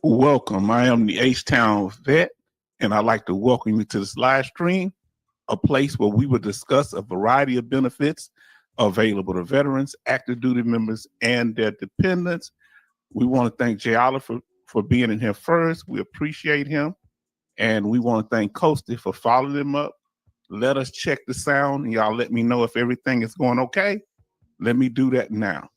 Welcome. I am the H-Town vet, and I'd like to welcome you to this live stream, a place where we will discuss a variety of benefits available to veterans, active duty members, and their dependents. We want to thank Jay Oliver for being in here first. We appreciate him. And we want to thank Coasty for following him up. Let us check the sound, and y'all let me know if everything is going okay. Let me do that now.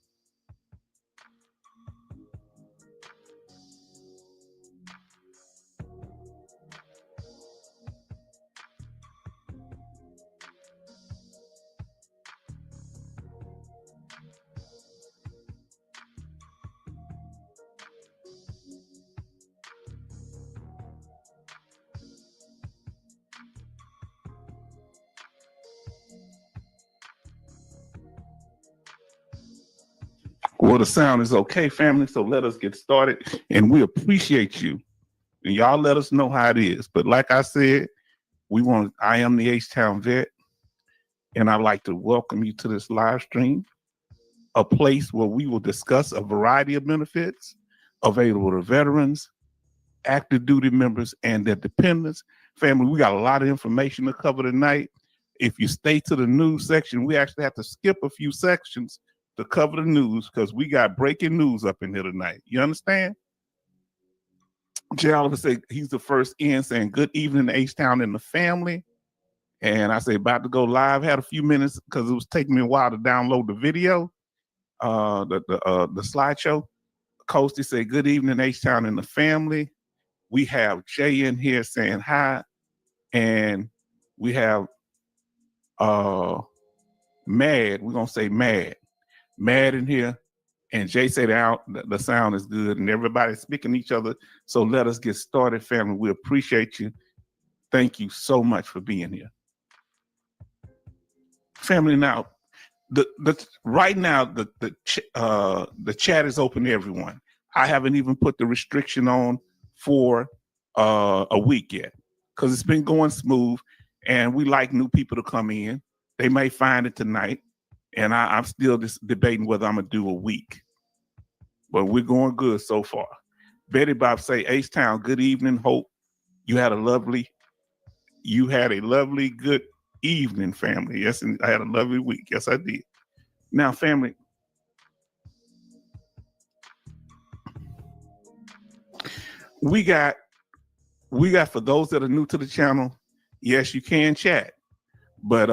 Well, the sound is okay, family, so let us get started. And we appreciate you. And y'all let us know how it is. But like I said, I am the H-Town vet, and I'd like to welcome you to this live stream, a place where we will discuss a variety of benefits available to veterans, active duty members, and their dependents. Family, we got a lot of information to cover tonight. If you stay to the news section, we actually have to skip a few sections to cover the news because we got breaking news up in here tonight. You understand? Jay Oliver said he's the first in, saying good evening to H-Town and the family. And I say about to go live. Had a few minutes because it was taking me a while to download the video, the slideshow. Coasty said good evening H-Town and the family. We have Jay in here saying hi, and we have Mad. We're gonna say Mad in here, and Jay said the sound is good, and everybody's speaking to each other. So let us get started, family. We appreciate you. Thank you so much for being here, family. Now, right now the chat is open to everyone. I haven't even put the restriction on for a week yet because it's been going smooth, and we like new people to come in. They may find it tonight. And I'm still just debating whether I'm gonna do a week, but we're going good so far. Betty Bob say, H-Town, good evening. Hope you had a lovely good evening, family. Yes, and I had a lovely week. Yes, I did. Now, family, we got for those that are new to the channel, yes, you can chat. But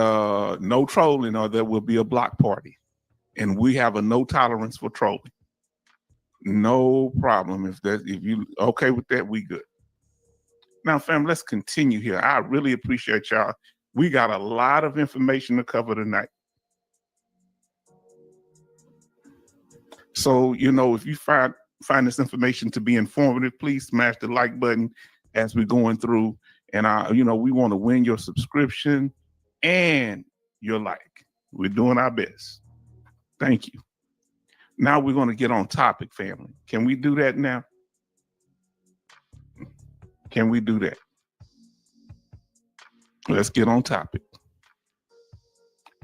no trolling, or there will be a block party. And we have a no tolerance for trolling. No problem. If you okay with that, we good. Now, fam, let's continue here. I really appreciate y'all. We got a lot of information to cover tonight. So, if you find this information to be informative, please smash the like button as we're going through. And we want to win your subscription and your like. We're doing our best. Thank you. Now we're going to get on topic, family. Can we do that now? Can we do that? Let's get on topic.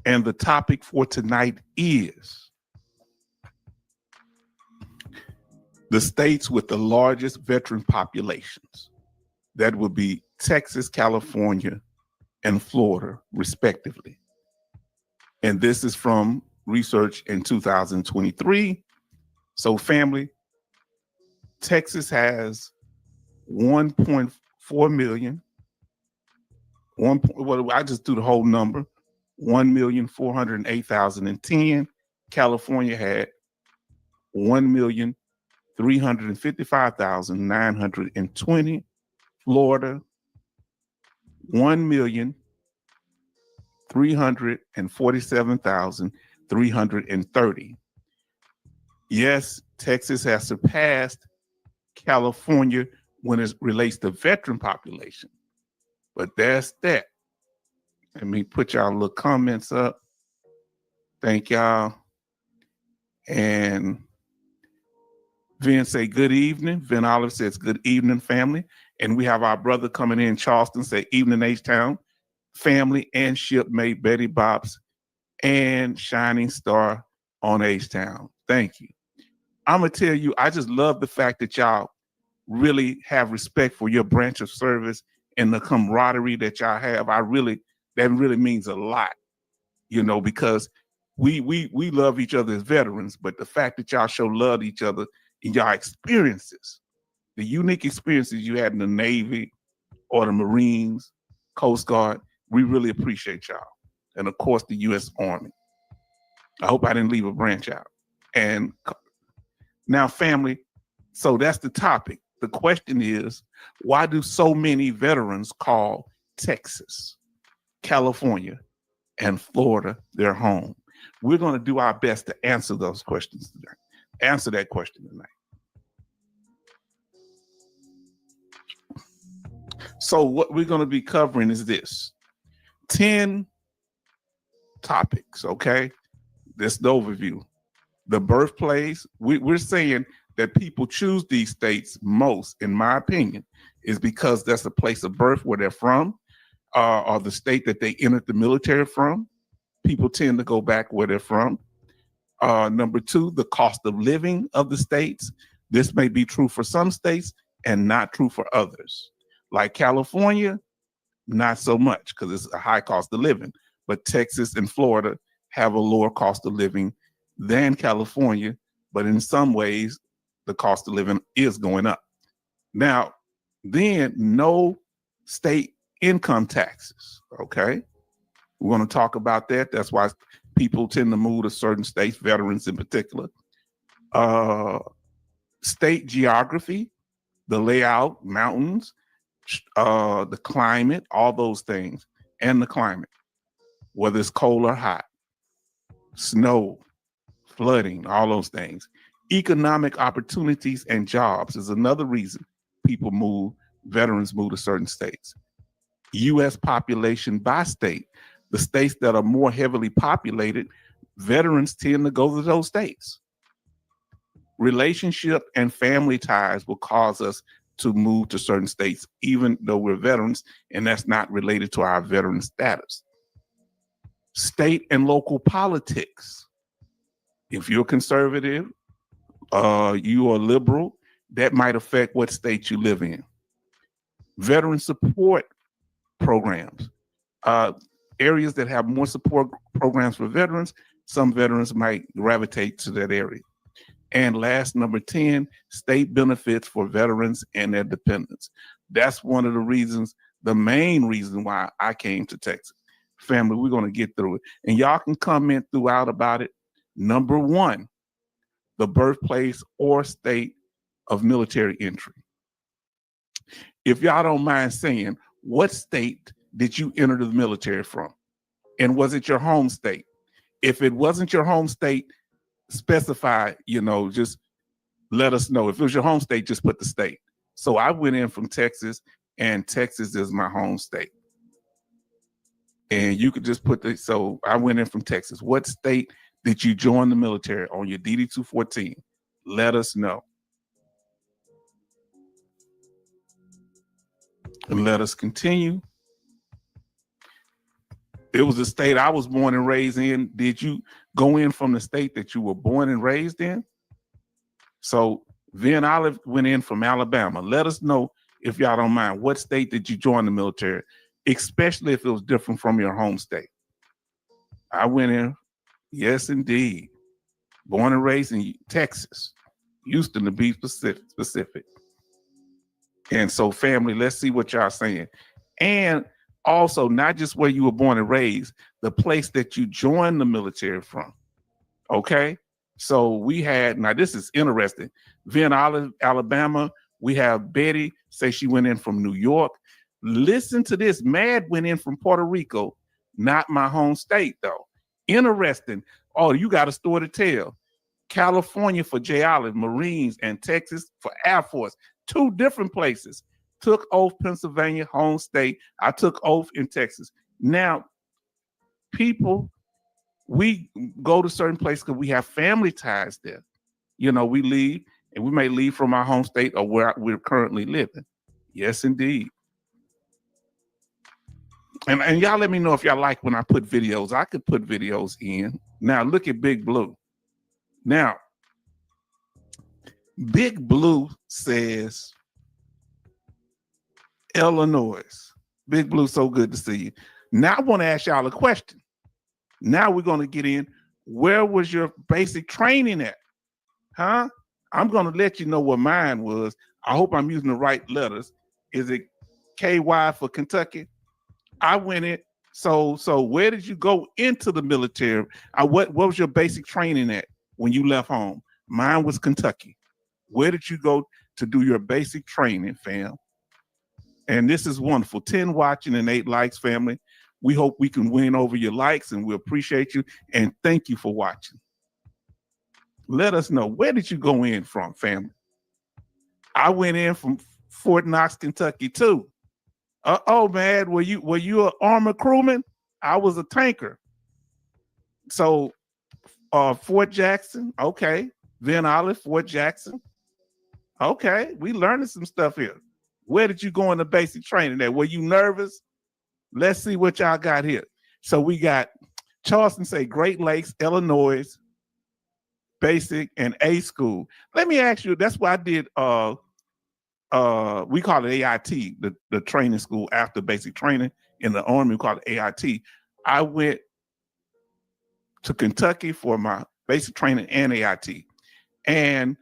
And the topic for tonight is the states with the largest veteran populations. That would be Texas, California, and Florida, respectively. And this is from research in 2023. So, family, Texas has 1.4 million. I just do the whole number, 1,408,010. California had 1,355,920. Florida, 1,347,330. Yes, Texas has surpassed California when it relates to veteran population. But that's that. Let me put y'all little comments up. Thank y'all. And Vin say good evening. Vin Olive says good evening, family. And we have our brother coming in, Charleston, say evening, H-Town, family and shipmate Betty Bops and Shining Star on H-Town. Thank you. I'm going to tell you, I just love the fact that y'all really have respect for your branch of service and the camaraderie that y'all have. That really means a lot, because we love each other as veterans, but the fact that y'all show love to each other in y'all experiences, the unique experiences you had in the Navy or the Marines, Coast Guard, we really appreciate y'all. And of course, the U.S. Army. I hope I didn't leave a branch out. And now, family, so that's the topic. The question is, why do so many veterans call Texas, California, and Florida their home? We're going to do our best to answer those questions today. Answer that question tonight. So what we're going to be covering is this: 10 topics, okay? That's the overview. The birthplace, we're saying that people choose these states most, in my opinion, is because that's the place of birth where they're from, or the state that they entered the military from. People tend to go back where they're from. Number two, the cost of living of the states. This may be true for some states and not true for others. Like California, not so much because it's a high cost of living. But Texas and Florida have a lower cost of living than California, but in some ways, the cost of living is going up. Now, then no state income taxes, okay? We're going to talk about that. That's why people tend to move to certain states, veterans in particular. State geography, the layout, mountains, the climate, all those things, and the climate, whether it's cold or hot, snow, flooding, all those things. Economic opportunities and jobs is another reason veterans move to certain states. U.S. population by state. The states that are more heavily populated, veterans tend to go to those states. Relationship and family ties will cause us to move to certain states, even though we're veterans, and that's not related to our veteran status. State and local politics. If you're conservative, you are liberal, that might affect what state you live in. Veteran support programs. Areas that have more support programs for veterans, some veterans might gravitate to that area. And last, number 10, state benefits for veterans and their dependents. That's one of the reasons, the main reason why I came to Texas. Family, we're going to get through it. And y'all can comment throughout about it. Number 1, the birthplace or state of military entry. If y'all don't mind saying, what state did you enter the military from? And was it your home state? If it wasn't your home state, specify, just let us know. If it was your home state, just put the state. So I went in from Texas, and Texas is my home state. And you could just so I went in from Texas. What state did you join the military on your DD-214? Let us know. And let us continue. It was the state I was born and raised in. Did you go in from the state that you were born and raised in? So Vin Olive went in from Alabama. Let us know, if y'all don't mind, what state did you join the military, especially if it was different from your home state. I went in, yes, indeed. Born and raised in Texas, Houston to be specific. And so, family, let's see what y'all saying. And also, not just where you were born and raised, the place that you joined the military from. Okay? So we had, now this is interesting. Vin Olive, Alabama. We have Betty say she went in from New York. Listen to this. Mad went in from Puerto Rico, not my home state, though. Interesting. Oh, you got a story to tell. California for J. Olive, Marines, and Texas for Air Force. 2 different places. Took oath, Pennsylvania, home state. I took oath in Texas. Now, people, we go to certain places because we have family ties there. We leave, and we may leave from our home state or where we're currently living. Yes, indeed. And y'all let me know if y'all like when I put videos. I could put videos in. Now, look at Big Blue. Now, Big Blue says, Illinois. Big Blue, so good to see you. Now I want to ask y'all a question. Now we're going to get in. Where was your basic training at? Huh? I'm going to let you know what mine was. I hope I'm using the right letters. Is it KY for Kentucky? I went in. So where did you go into the military? What was your basic training at when you left home? Mine was Kentucky. Where did you go to do your basic training, fam? And this is wonderful. 10 watching and 8 likes, family. We hope we can win over your likes, and we appreciate you. And thank you for watching. Let us know, where did you go in from, family? I went in from Fort Knox, Kentucky, too. Oh, man, were you an armor crewman? I was a tanker. So Fort Jackson, okay. Van Olive, Fort Jackson. Okay, we learning some stuff here. Where did you go in the basic training at? Were you nervous? Let's see what y'all got here. So we got Charleston say Great Lakes, Illinois, basic and A school. Let me ask you, that's why I did we call it AIT, the training school after basic training in the Army, we call it AIT. I went to Kentucky for my basic training and AIT. And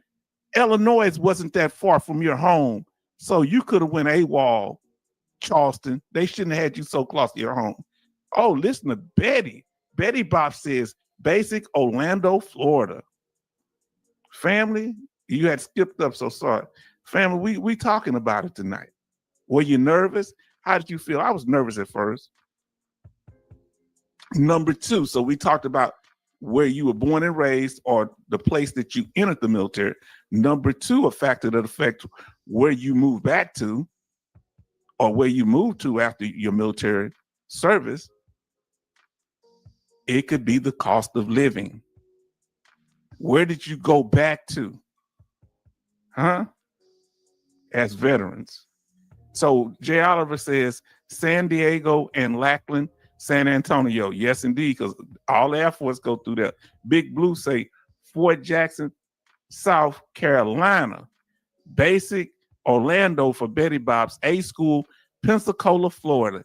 Illinois wasn't that far from your home. So you could have went AWOL, Charleston. They shouldn't have had you so close to your home. Oh, listen to Betty. Betty Bob says, basic Orlando, Florida. Family, you had skipped up, so sorry. Family, we talking about it tonight. Were you nervous? How did you feel? I was nervous at first. Number 2, so we talked about where you were born and raised or the place that you entered the military. Number 2, a factor that affects where you move back to or where you move to after your military service. It could be the cost of living. Where did you go back to? Huh? As veterans. So Jay Oliver says San Diego and Lackland, San Antonio. Yes, indeed, because all the Air Force go through there. Big Blue say Fort Jackson, South Carolina. Basic Orlando for Betty Bob's. A school, Pensacola, Florida.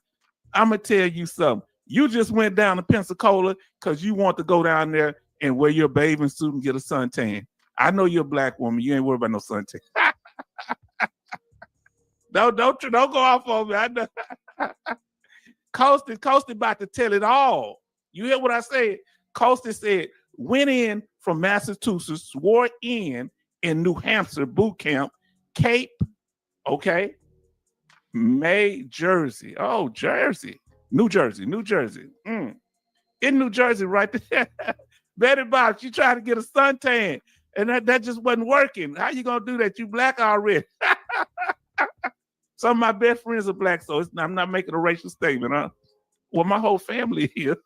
I'm going to tell you something. You just went down to Pensacola because you want to go down there and wear your bathing suit and get a suntan. I know you're a black woman. You ain't worried about no suntan. Don't go off on me. I know. Coasty about to tell it all. You hear what I said? Coasty said, went in from Massachusetts, swore in New Hampshire boot camp, Cape, okay, May, Jersey. Oh, Jersey. New Jersey. In New Jersey right there. Betty Bob, she tried to get a suntan, and that just wasn't working. How you going to do that? You black already. Some of my best friends are black, so I'm not making a racial statement, huh? Well, my whole family here.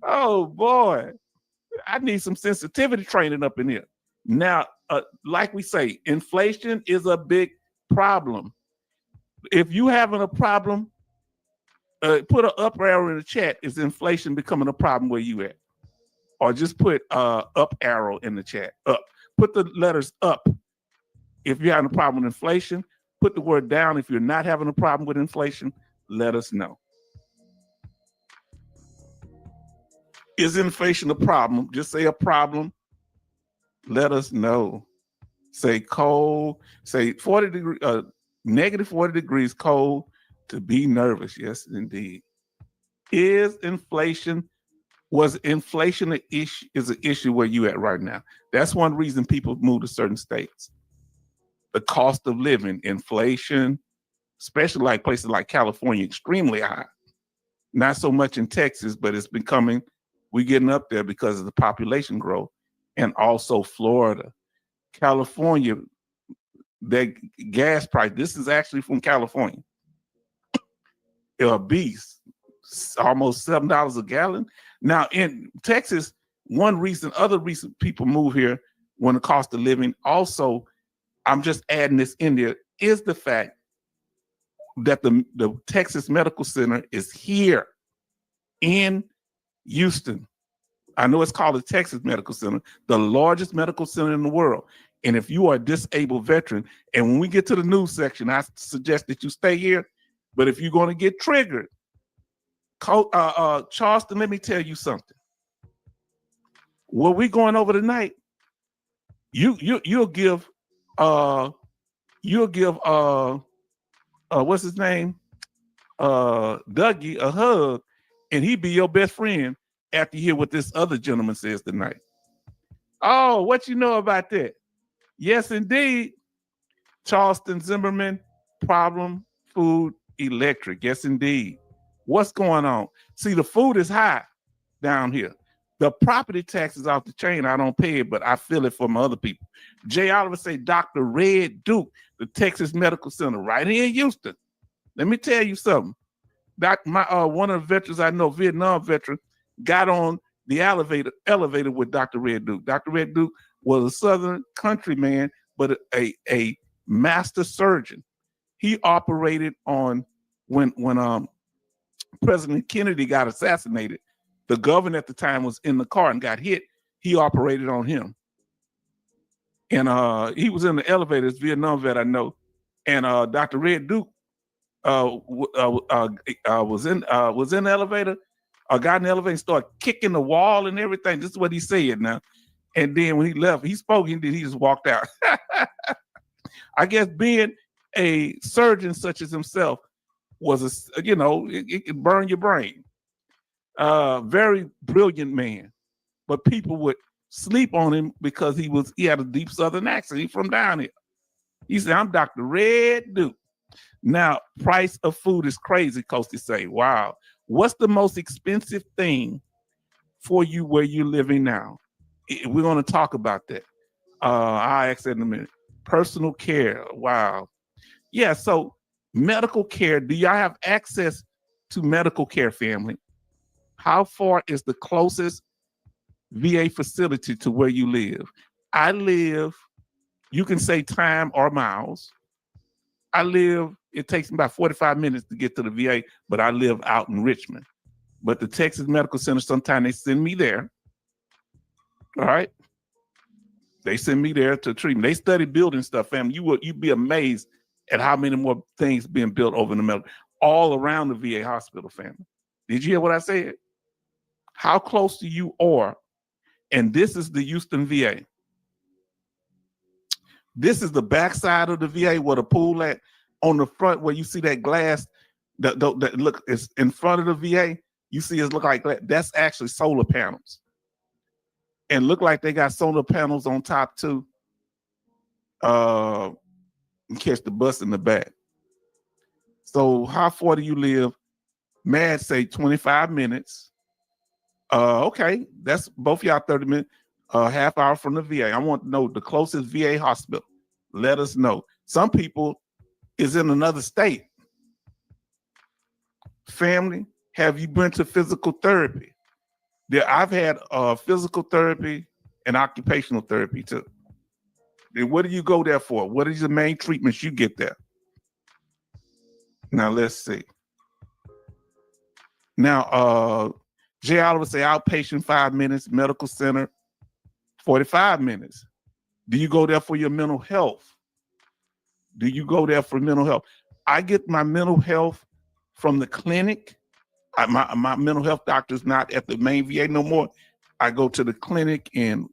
Oh, boy. I need some sensitivity training up in here. Now, like we say, inflation is a big problem. If you having a problem, put an up arrow in the chat. Is inflation becoming a problem where you at? Or just put up arrow in the chat. Up. Put the letters up if you're having a problem with inflation. Put the word down if you're not having a problem with inflation. Let us know. Is inflation a problem? Just say a problem. Let us know. Say cold. Say 40 degrees, negative 40 degrees cold to be nervous. Yes, indeed. Was inflation an issue? Is an issue where you at right now? That's one reason people move to certain states. The cost of living, inflation, especially like places like California, extremely high. Not so much in Texas, but it's becoming, we're getting up there because of the population growth. And also Florida. California, that gas price, this is actually from California. A beast, almost $7 a gallon. Now in Texas, other reason people move here when the cost of living, also, I'm just adding this in there, is the fact that the Texas Medical Center is here in Houston. I know it's called the Texas Medical Center, the largest medical center in the world. And if you are a disabled veteran, and when we get to the news section, I suggest that you stay here. But if you're going to get triggered, Charleston, let me tell you something. What we're going over tonight, you'll give what's his name, Dougie, a hug, and he be your best friend after you hear what this other gentleman says tonight. Oh, what you know about that? Yes, indeed. Charleston Zimmerman, Problem Food Electric. Yes, indeed. What's going on? See, the food is high down here. The property tax is off the chain. I don't pay it, but I feel it for my other people. Jay Oliver say Dr. Red Duke, the Texas Medical Center, right here in Houston. Let me tell you something. One of the veterans I know, Vietnam veteran, got on the elevator with Dr. Red Duke. Dr. Red Duke was a Southern countryman, but a master surgeon. He operated on when President Kennedy got assassinated. The governor at the time was in the car and got hit. He operated on him. And he was in the elevator, this Vietnam vet I know. And Dr. Red Duke was in the elevator, got in the elevator and started kicking the wall and everything. This is what he said now. And then when he left, he spoke, he just walked out. I guess being a surgeon such as himself was it can burn your brain. Very brilliant man, but people would sleep on him because he had a deep Southern accent. He's from down here. He said, "I'm Dr. Red Duke." Now, price of food is crazy, Coasty say. Wow. What's the most expensive thing for you where you're living now? We're going to talk about that. I'll ask that in a minute. Personal care. Wow. Yeah, so medical care. Do y'all have access to medical care, family? How far is the closest VA facility to where you live? I live, you can say time or miles. It takes me about 45 minutes to get to the VA, but I live out in Richmond. But the Texas Medical Center, sometimes they send me there. All right. They send me there to treat me. They study building stuff, family. You'd be amazed at how many more things being built over in the medical, all around the VA hospital, family. Did you hear what I said? How close to you are. And this is the Houston VA. This is the backside of the VA where the pool at. On the front where you see that glass that look is in front of the VA, you see it look like that. That's actually solar panels. And look like they got solar panels on top too. And catch the bus in the back. So how far do you live? Mad say 25 minutes. Okay, that's both y'all 30 minutes, half hour from the VA. I want to know the closest VA hospital. Let us know. Some people is in another state. Family, have you been to physical therapy? I've had physical therapy and occupational therapy too. Then what do you go there for? What is the main treatments you get there? Now let's see. Now, Jay Oliver say outpatient 5 minutes, medical center 45 minutes. Do you go there for your mental health? Do you go there for mental health? I get my mental health from the clinic. My mental health doctor is not at the main VA no more. I go to the clinic in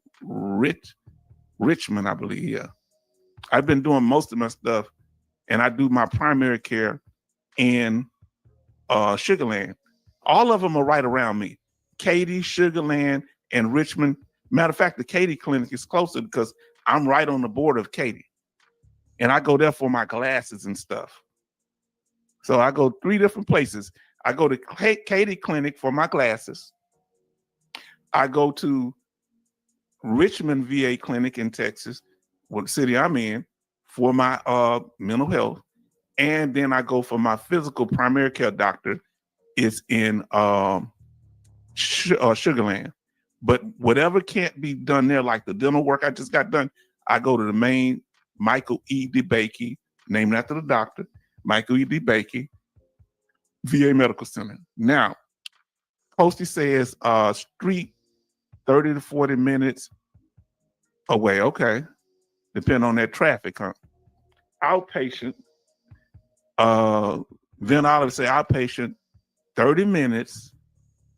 Richmond, I believe. Yeah, I've been doing most of my stuff, and I do my primary care in Sugarland. All of them are right around me. Katy, Sugarland, and Richmond. Matter of fact, the Katy clinic is closer because I'm right on the border of Katy. And I go there for my glasses and stuff. So I go 3 different places. I go to Katy Clinic for my glasses. I go to Richmond VA Clinic in Texas, what city I'm in, for my mental health. And then I go for my physical primary care doctor. It's in Sugarland. But whatever can't be done there, like the dental work I just got done, I go to the main Michael E. DeBakey, named after the doctor, Michael E. DeBakey, VA Medical Center. Now, Posty says street 30 to 40 minutes away. Okay. Depending on that traffic, huh? Outpatient, then I would say outpatient, 30 minutes,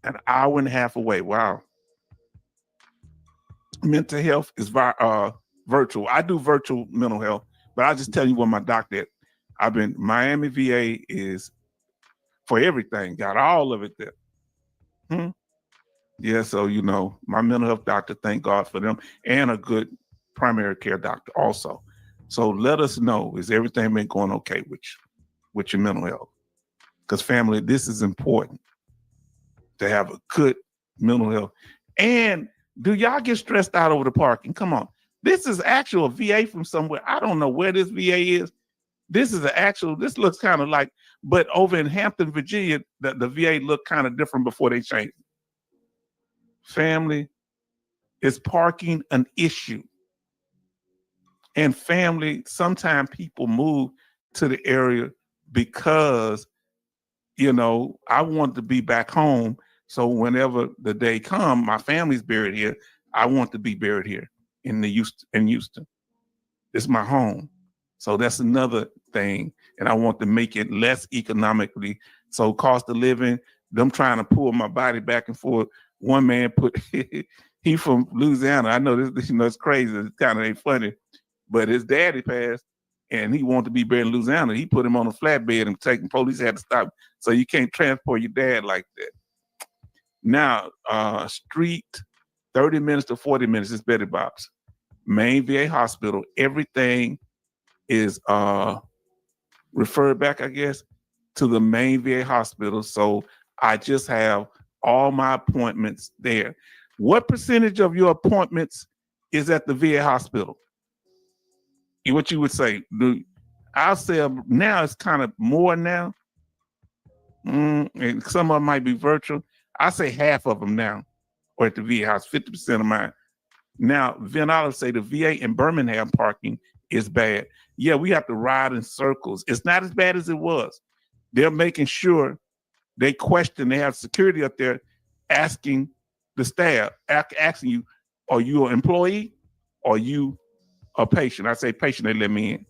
an hour and a half away. Wow. Mental health is virtual. I do virtual mental health, but I just tell you what my doctor, Miami VA is for everything, got all of it there. Yeah, so my mental health doctor, thank God for them, and a good primary care doctor also. So let us know, is everything been going okay with your mental health? Because family, this is important to have a good mental health. And do y'all get stressed out over the parking? Come on. This is actual VA from somewhere. I don't know where this VA is. This looks kind of like, but over in Hampton, Virginia, the VA looked kind of different before they changed. Family, is parking an issue? And family, sometimes people move to the area because, I want to be back home. So whenever the day comes, my family's buried here. I want to be buried here in Houston. It's my home. So that's another thing. And I want to make it less economically. So cost of living, them trying to pull my body back and forth. One man he from Louisiana. I know this, it's crazy. It kind of ain't funny, but his daddy passed and he wanted to be buried in Louisiana. He put him on a flatbed and police had to stop. So you can't transport your dad like that. Now, street, 30 minutes to 40 minutes is Betty Bob's. Main VA hospital, everything is referred back, I guess, to the main VA hospital. So I just have all my appointments there. What percentage of your appointments is at the VA hospital? What you would say? I'll say now it's kind of more now. And some of them might be virtual. I say half of them now are at the VA house, 50% of mine. Now, then I'll say the VA in Birmingham parking is bad. Yeah, we have to ride in circles. It's not as bad as it was. They're making sure they have security up there asking the staff, asking you, are you an employee? Or are you a patient? I say patient, they let me in.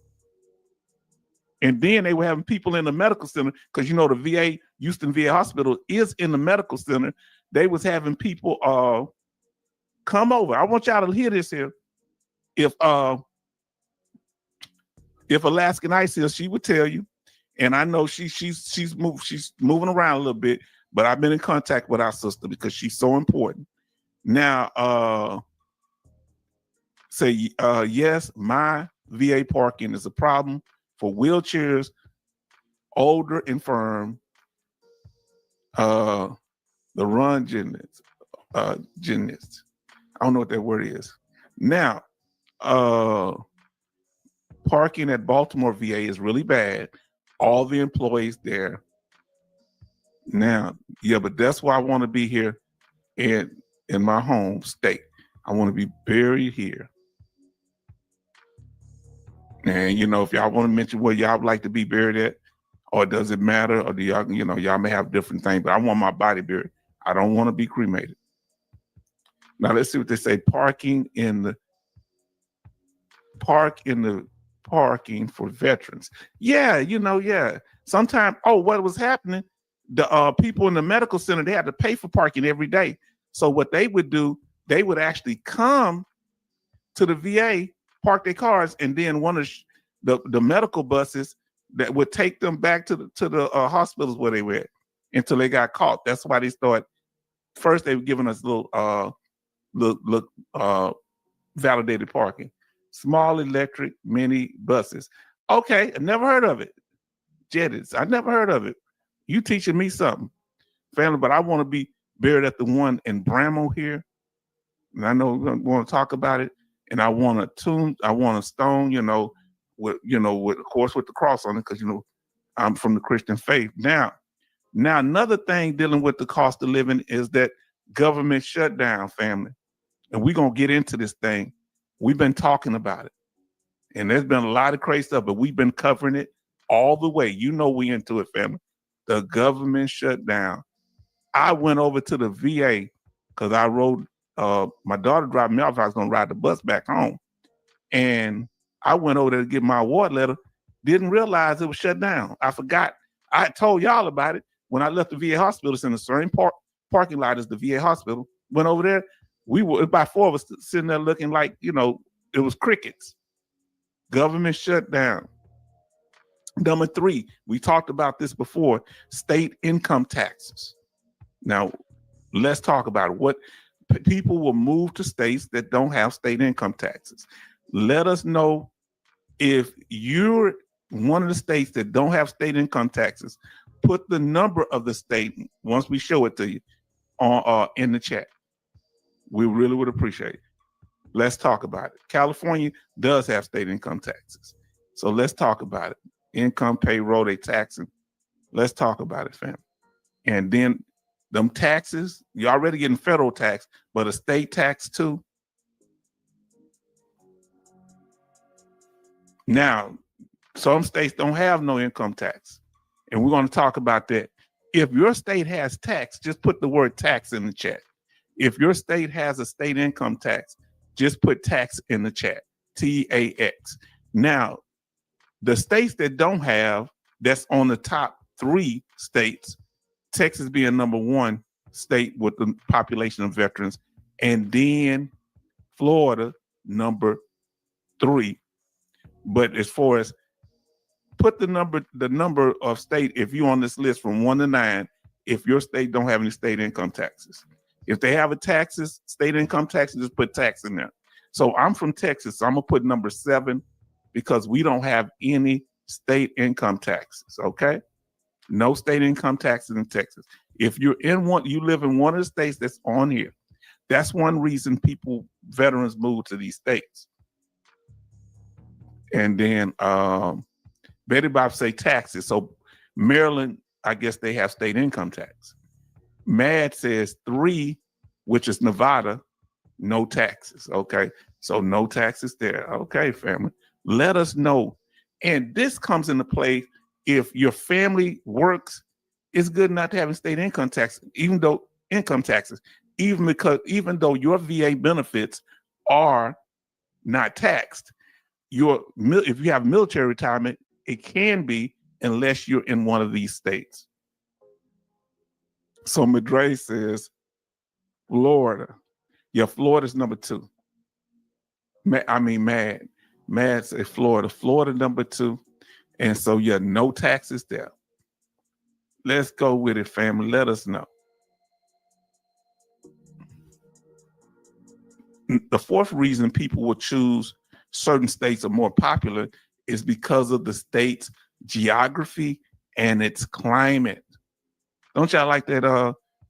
And then they were having people in the medical center, because the VA, Houston VA Hospital is in the medical center. They was having people come over. I want y'all to hear this here. If Alaskan Ice is, she would tell you, and I know she's moving around a little bit, but I've been in contact with our sister because she's so important. Now, yes, my VA parking is a problem for wheelchairs, older, infirm, the run gymnasts. I don't know what that word is. Now, parking at Baltimore VA is really bad. All the employees there. Now, yeah, but that's why I want to be here in my home state. I want to be buried here. And if y'all want to mention where y'all would like to be buried at, or does it matter, or do y'all, y'all may have different things, but I want my body buried. I don't want to be cremated. Now let's see what they say. Parking for veterans. Yeah, yeah. Sometimes, what was happening, the people in the medical center, they had to pay for parking every day. So what they would do, they would actually come to the VA, park their cars, and then one of the medical buses that would take them back to the hospitals where they were at until they got caught. That's why they started. First, they were giving us little validated parking, small electric mini buses. Okay, I never heard of it. Jetties, I never heard of it. You teaching me something, family. But I want to be buried at the one in Bramwell here, and I know we want to talk about it. And I want a tomb. I want a stone. With of course with the cross on it, because I'm from the Christian faith. Now another thing dealing with the cost of living is that government shutdown, family. And we're gonna get into this thing. We've been talking about it, and there's been a lot of crazy stuff, but we've been covering it all the way. We into it, family. The government shutdown. I went over to the VA because I rode my daughter dropped me off. I was going to ride the bus back home. And I went over there to get my award letter. Didn't realize it was shut down. I forgot. I told y'all about it when I left the VA hospital. It's in the same parking lot as the VA hospital. Went over there. We were about 4 of us sitting there looking like, it was crickets. Government shut down. Number 3, we talked about this before, state income taxes. Now, let's talk about it. What people will move to states that don't have state income taxes. Let us know if you're one of the states that don't have state income taxes. Put the number of the state once we show it to you on in the chat. We really would appreciate it. Let's talk about it. California does have state income taxes. So let's talk about it. Income, payroll, they taxing. Let's talk about it, fam. And then them taxes, you're already getting federal tax, but a state tax too. Now, some states don't have no income tax. And we're going to talk about that. If your state has tax, just put the word tax in the chat. If your state has a state income tax, just put tax in the chat, TAX. Now, the states that don't have, that's on the top 3 states, Texas being number 1 state with the population of veterans, and then Florida, number 3. But as far as put the number of state, if you're on this list from 1 to 9, if your state don't have any state income taxes. If they have state income taxes, just put tax in there. So I'm from Texas, so I'm gonna put number 7 because we don't have any state income taxes, okay? No state income taxes in Texas. If you live in one of the states that's on here, that's one reason veterans move to these states. And then Betty Bob say taxes. So Maryland, I guess they have state income tax. Mad says 3, which is Nevada, no taxes. Okay, so no taxes there. Okay, family, let us know. And this comes into play if your family works. It's good not to have state income tax, even though your VA benefits are not taxed. If you have military retirement, it can be unless you're in one of these states. So Madre says Florida. Yeah, Florida's number 2. Mad says Florida. Florida number 2. And so yeah, no taxes there. Let's go with it, family. Let us know. The 4th reason people will choose certain states are more popular is because of the state's geography and its climate. Don't y'all like that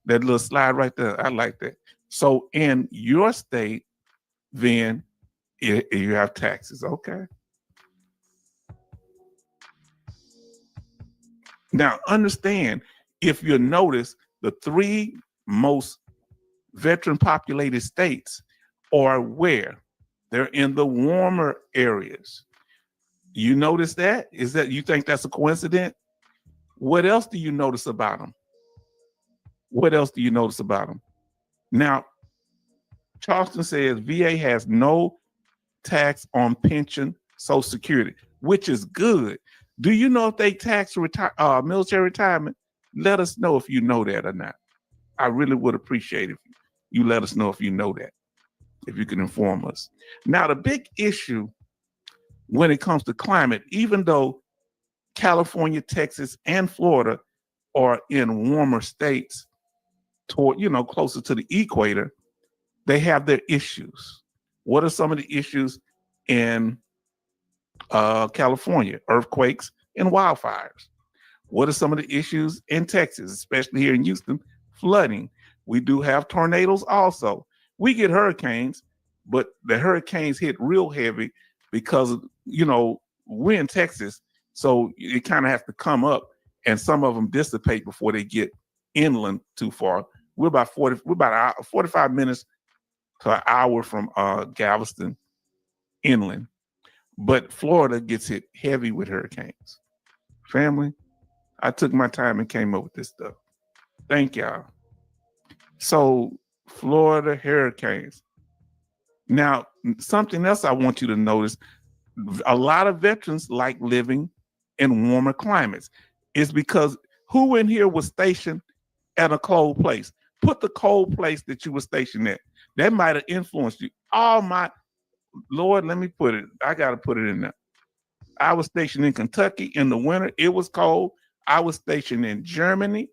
that little slide right there? I like that. So in your state, then you have taxes, okay? Now understand, if you notice, the 3 most veteran populated states are where? They're in the warmer areas. You notice that? You think that's a coincidence? What else do you notice about them? What else do you notice about them? Now, Charleston says VA has no tax on pension, Social Security, which is good. Do you know if they tax military retirement? Let us know if you know that or not. I really would appreciate if you let us know if you know that, if you can inform us. Now, the big issue when it comes to climate, even though California, Texas, and Florida are in warmer states toward, closer to the equator, they have their issues. What are some of the issues in California? Earthquakes and wildfires. What are some of the issues in Texas, especially here in Houston? Flooding. We do have tornadoes also. We get hurricanes, but the hurricanes hit real heavy because, we're in Texas, so it kind of has to come up, and some of them dissipate before they get inland too far. We're about 45 minutes to an hour from Galveston inland, but Florida gets hit heavy with hurricanes. Family, I took my time and came up with this stuff. Thank y'all. So Florida hurricanes. Now, something else I want you to notice, a lot of veterans like living in warmer climates. It's because who in here was stationed at a cold place? Put the cold place that you were stationed at. That might have influenced you. Oh my Lord, let me put it. I got to put it in there. I was stationed in Kentucky in the winter. It was cold. I was stationed in Germany.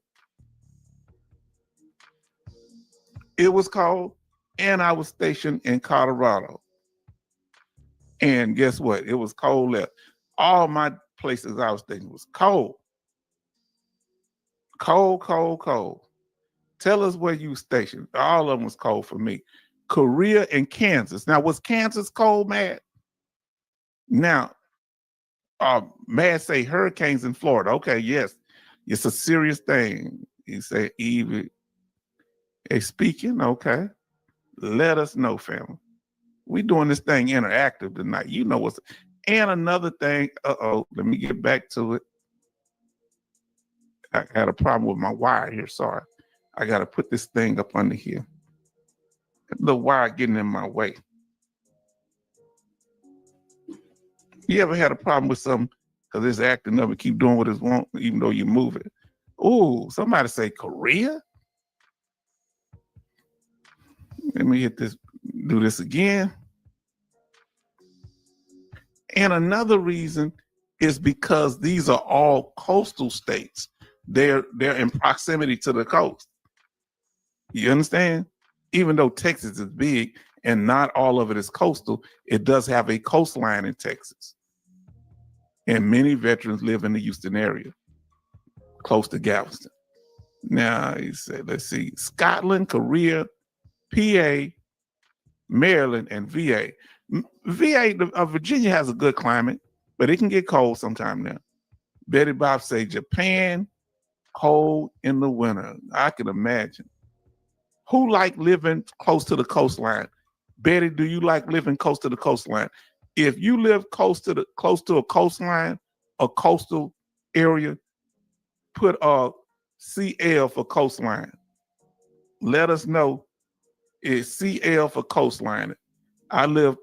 It was cold. And I was stationed in Colorado. And guess what? It was cold there. All my places I was stationed was cold. Cold, cold, cold. Tell us where you stationed. All of them was cold for me. Korea and Kansas. Now, was Kansas cold, Matt? Now, Matt say hurricanes in Florida. Okay, yes. It's a serious thing. He said, Eve, speaking, okay. Let us know, family. We doing this thing interactive tonight. You know what's, and another thing, let me get back to it. I had a problem with my wire here, sorry. I got to put this thing up under here. The wire getting in my way. You ever had a problem with something because it's acting up and keep doing what it wants, even though you move it? Ooh, somebody say Korea? Let me hit this, do this again. And another reason is because these are all coastal states. They're in proximity to the coast. You understand? Even though Texas is big and not all of it is coastal, it does have a coastline in Texas. And many veterans live in the Houston area, close to Galveston. Now, he said, let's see, Scotland, Korea, PA, Maryland, and VA. Virginia has a good climate, but it can get cold sometime now. Betty Bob say Japan, cold in the winter. I can imagine. Who like living close to the coastline? Betty, do you like living close to the coastline? If you live close to a coastline, a coastal area, put a CL for coastline. Let us know. It's CL for coastline. I live,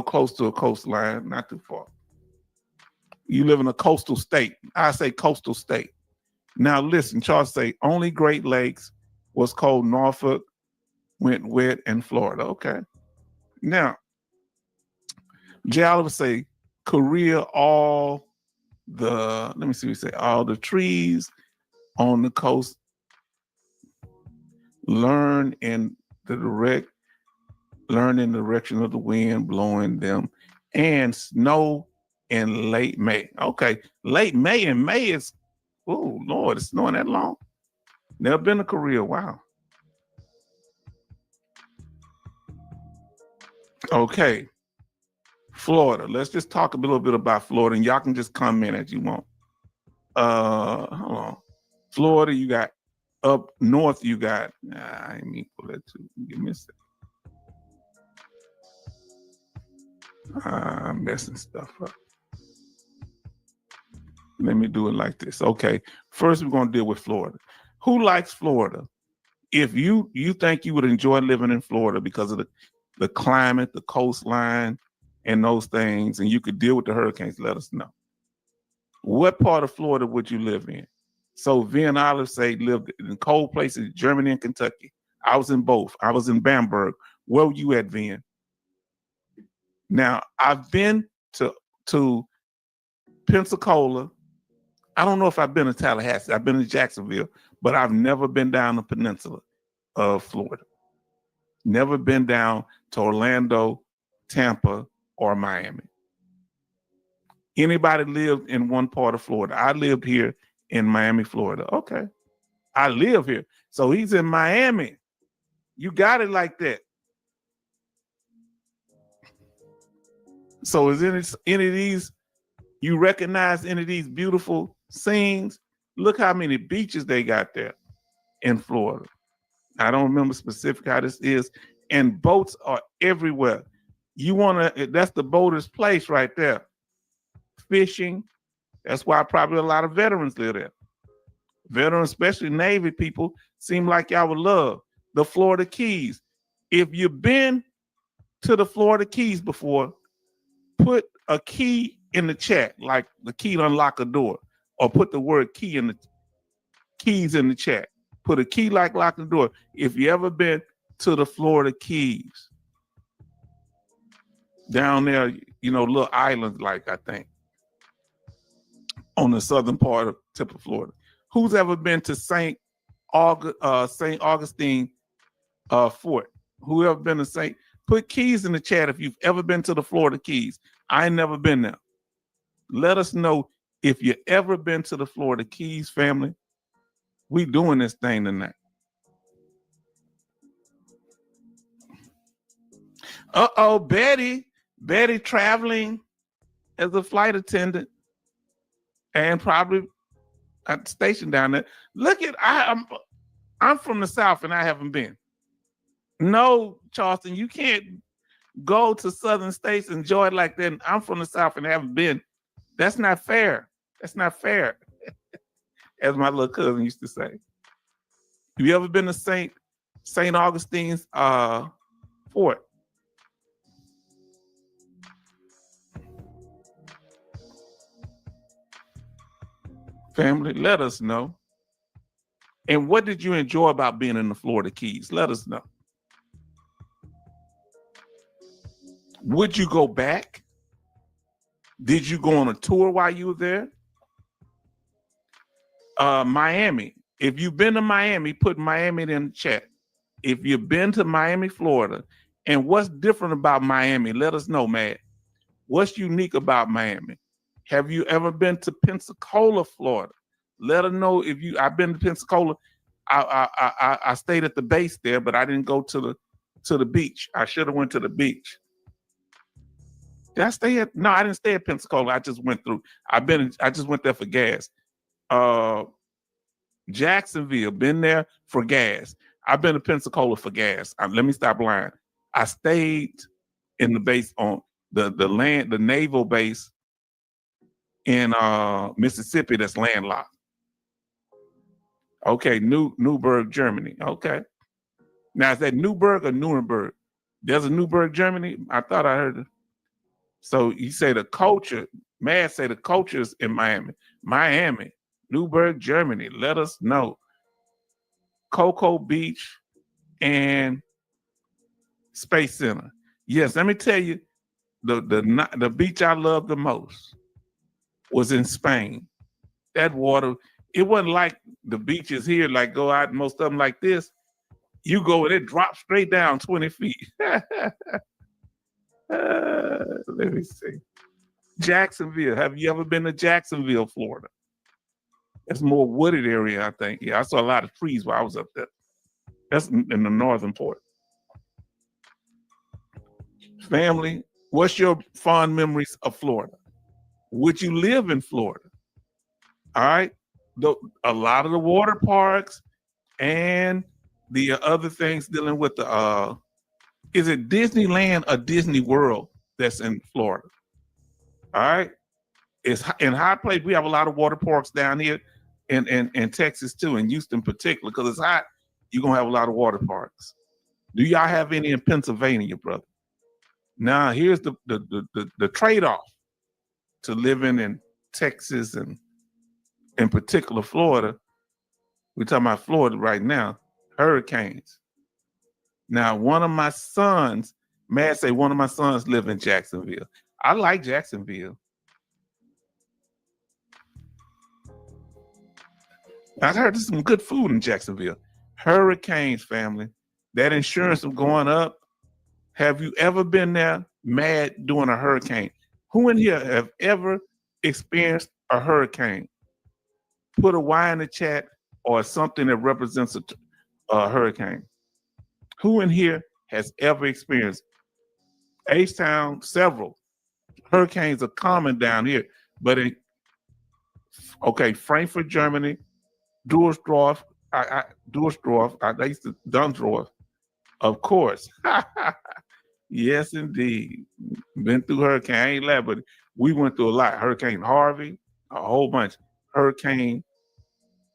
close to a coastline, not too far. You live in a coastal state. I say coastal state. Now listen, Charles say only Great Lakes was cold. Norfolk went wet, and Florida. Okay. Now, Jay Oliver say Korea, all the trees on the coast learn in the direction of the wind blowing them, and snow in late May. Okay, late May, and May is, oh Lord, it's snowing that long. Never been to Korea. Wow. Okay, Florida. Let's just talk a little bit about Florida, and y'all can just come in as you want. Hold on. Florida, you got up north. You got. I didn't mean for that too. Give me a second. I'm messing stuff up. Let me do it like this. Okay. First, we're going to deal with Florida. Who likes Florida? If you think you would enjoy living in Florida because of the climate, the coastline, and those things, and you could deal with the hurricanes, let us know. What part of Florida would you live in? So Vin Olive say lived in cold places, Germany and Kentucky. I was in both. I was in Bamberg. Where were you at, Vin? Now, I've been to Pensacola. I don't know if I've been to Tallahassee. I've been to Jacksonville, but I've never been down the peninsula of Florida. Never been down to Orlando, Tampa, or Miami. Anybody lived in one part of Florida? I lived here in Miami, Florida. Okay. I live here. So he's in Miami. You got it like that. So is any of these, you recognize any of these beautiful scenes? Look how many beaches they got there in Florida. I don't remember specifically how this is. And boats are everywhere. That's the boater's place right there. Fishing. That's why probably a lot of veterans live there. Veterans, especially Navy people, seem like y'all would love. the Florida Keys. If you've been to the Florida Keys before, put a key in the chat, like the key to unlock a door, or put the word key in the keys in the chat. Put a key like lock the door. If you ever been to the Florida Keys, down there, little islands, like I think, on the southern part of tip of Florida. Who's ever been to St. Augustine Fort? Who ever been to St. Put keys in the chat if you've ever been to the Florida Keys. I ain't never been there. Let us know if you ever been to the Florida Keys, family. We doing this thing tonight. Uh-oh, Betty traveling as a flight attendant and probably at the station down there. Look at, I'm from the South and I haven't been. No, Charleston, you can't go to southern states and enjoy it like that. I'm from the South and haven't been. That's not fair. That's not fair. As my little cousin used to say. Have you ever been to St. Augustine's Fort? Family, let us know. And what did you enjoy about being in the Florida Keys? Let us know. Would you go back? Did you go on a tour while you were there? Miami. If you've been to Miami, put Miami in the chat. If you've been to Miami, Florida, and what's different about Miami, let us know, man. What's unique about Miami? Have you ever been to Pensacola, Florida? Let us know if you. I've been to Pensacola. I stayed at the base there, but I didn't go to the beach. I should have went to the beach. Did I stay at? No, I didn't stay at Pensacola. I just went through. I just went there for gas. Jacksonville, been there for gas. I've been to Pensacola for gas. Let me stop lying. I stayed in the base on the naval base in Mississippi that's landlocked. Okay, Newburgh, Germany. Okay. Now is that Newburgh or Nuremberg? There's a Newburgh, Germany. I thought I heard it. So you say the culture, Mad say the culture's in Miami, Newburgh, Germany. Let us know. Cocoa Beach and Space Center. Yes, let me tell you, the beach I loved the most was in Spain. That water, it wasn't like the beaches here, like go out, most of them like this. You go and it drops straight down 20 feet. Let me see. Jacksonville. Have you ever been to Jacksonville, Florida? It's more wooded area, I think. Yeah, I saw a lot of trees while I was up there. That's in the northern part. Family, what's your fond memories of Florida? Would you live in Florida? All right. A lot of the water parks and the other things dealing with the is it Disneyland or Disney World that's in Florida? All right. It's in High Place. We have a lot of water parks down here in Texas too, in Houston particular, because it's hot. You're gonna have a lot of water parks. Do y'all have any in Pennsylvania, brother? Now here's the trade-off to living in Texas and in particular Florida. We're talking about Florida right now, hurricanes. Now, one of my sons, one of my sons live in Jacksonville. I like Jacksonville. I heard there's some good food in Jacksonville. Hurricanes, family. That insurance is going up. Have you ever been there mad during a hurricane? Who in here have ever experienced a hurricane? Put a Y in the chat or something that represents a hurricane. Who in here has ever experienced H-Town? Several hurricanes are common down here, but Frankfurt, Germany, Duisdorf, Dunsdorf, of course. Yes, indeed. Been through hurricane. I ain't laugh, but we went through a lot. Hurricane Harvey, a whole bunch. Hurricane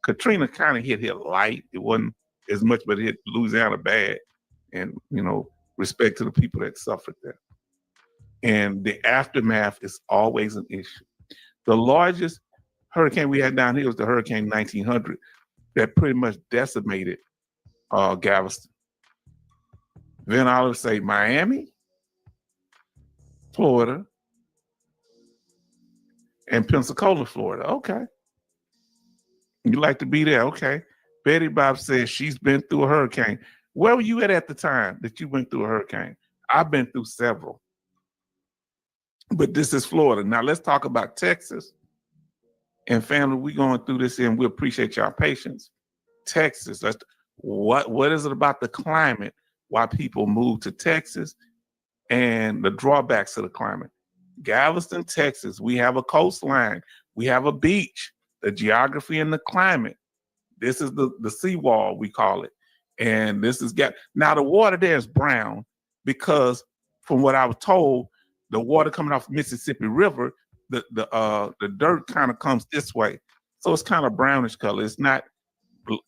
Katrina kind of hit here light. It wasn't as much, but it hit Louisiana bad. And, respect to the people that suffered there. And the aftermath is always an issue. The largest hurricane we had down here was the Hurricane 1900 that pretty much decimated Galveston. Then I would say Miami, Florida, and Pensacola, Florida. Okay. You like to be there. Okay. Betty Bob says she's been through a hurricane. Where were you at the time that you went through a hurricane? I've been through several. But this is Florida. Now let's talk about Texas. And family, we're going through this and we appreciate y'all patience. Texas, what is it about the climate, why people move to Texas, and the drawbacks of the climate? Galveston, Texas, we have a coastline, we have a beach, the geography and the climate. This is the seawall, we call it. And this is now the water there is brown because from what I was told, the water coming off Mississippi River, the dirt kind of comes this way. So it's kind of brownish color. It's not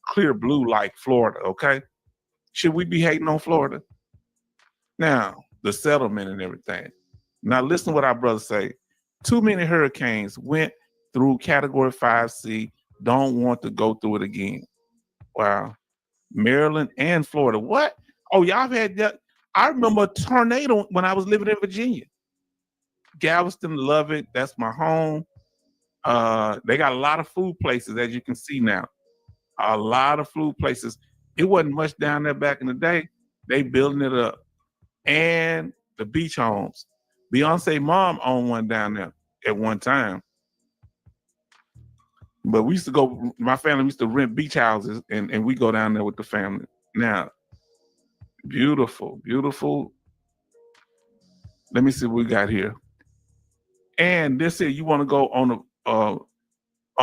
clear blue like Florida, okay? Should we be hating on Florida? Now, the settlement and everything. Now listen to what our brothers say. Too many hurricanes went through Category 5C, don't want to go through it again. Wow. Maryland and Florida. What? Oh, y'all had that. I remember a tornado when I was living in Virginia. Galveston, love it. That's my home. They got a lot of food places, as you can see now. A lot of food places. It wasn't much down there back in the day. They building it up. And the beach homes. Beyonce mom owned one down there at one time. But we used to go, my family used to rent beach houses and we go down there with the family. Now, beautiful, beautiful. Let me see what we got here. And this is, you want to go on the,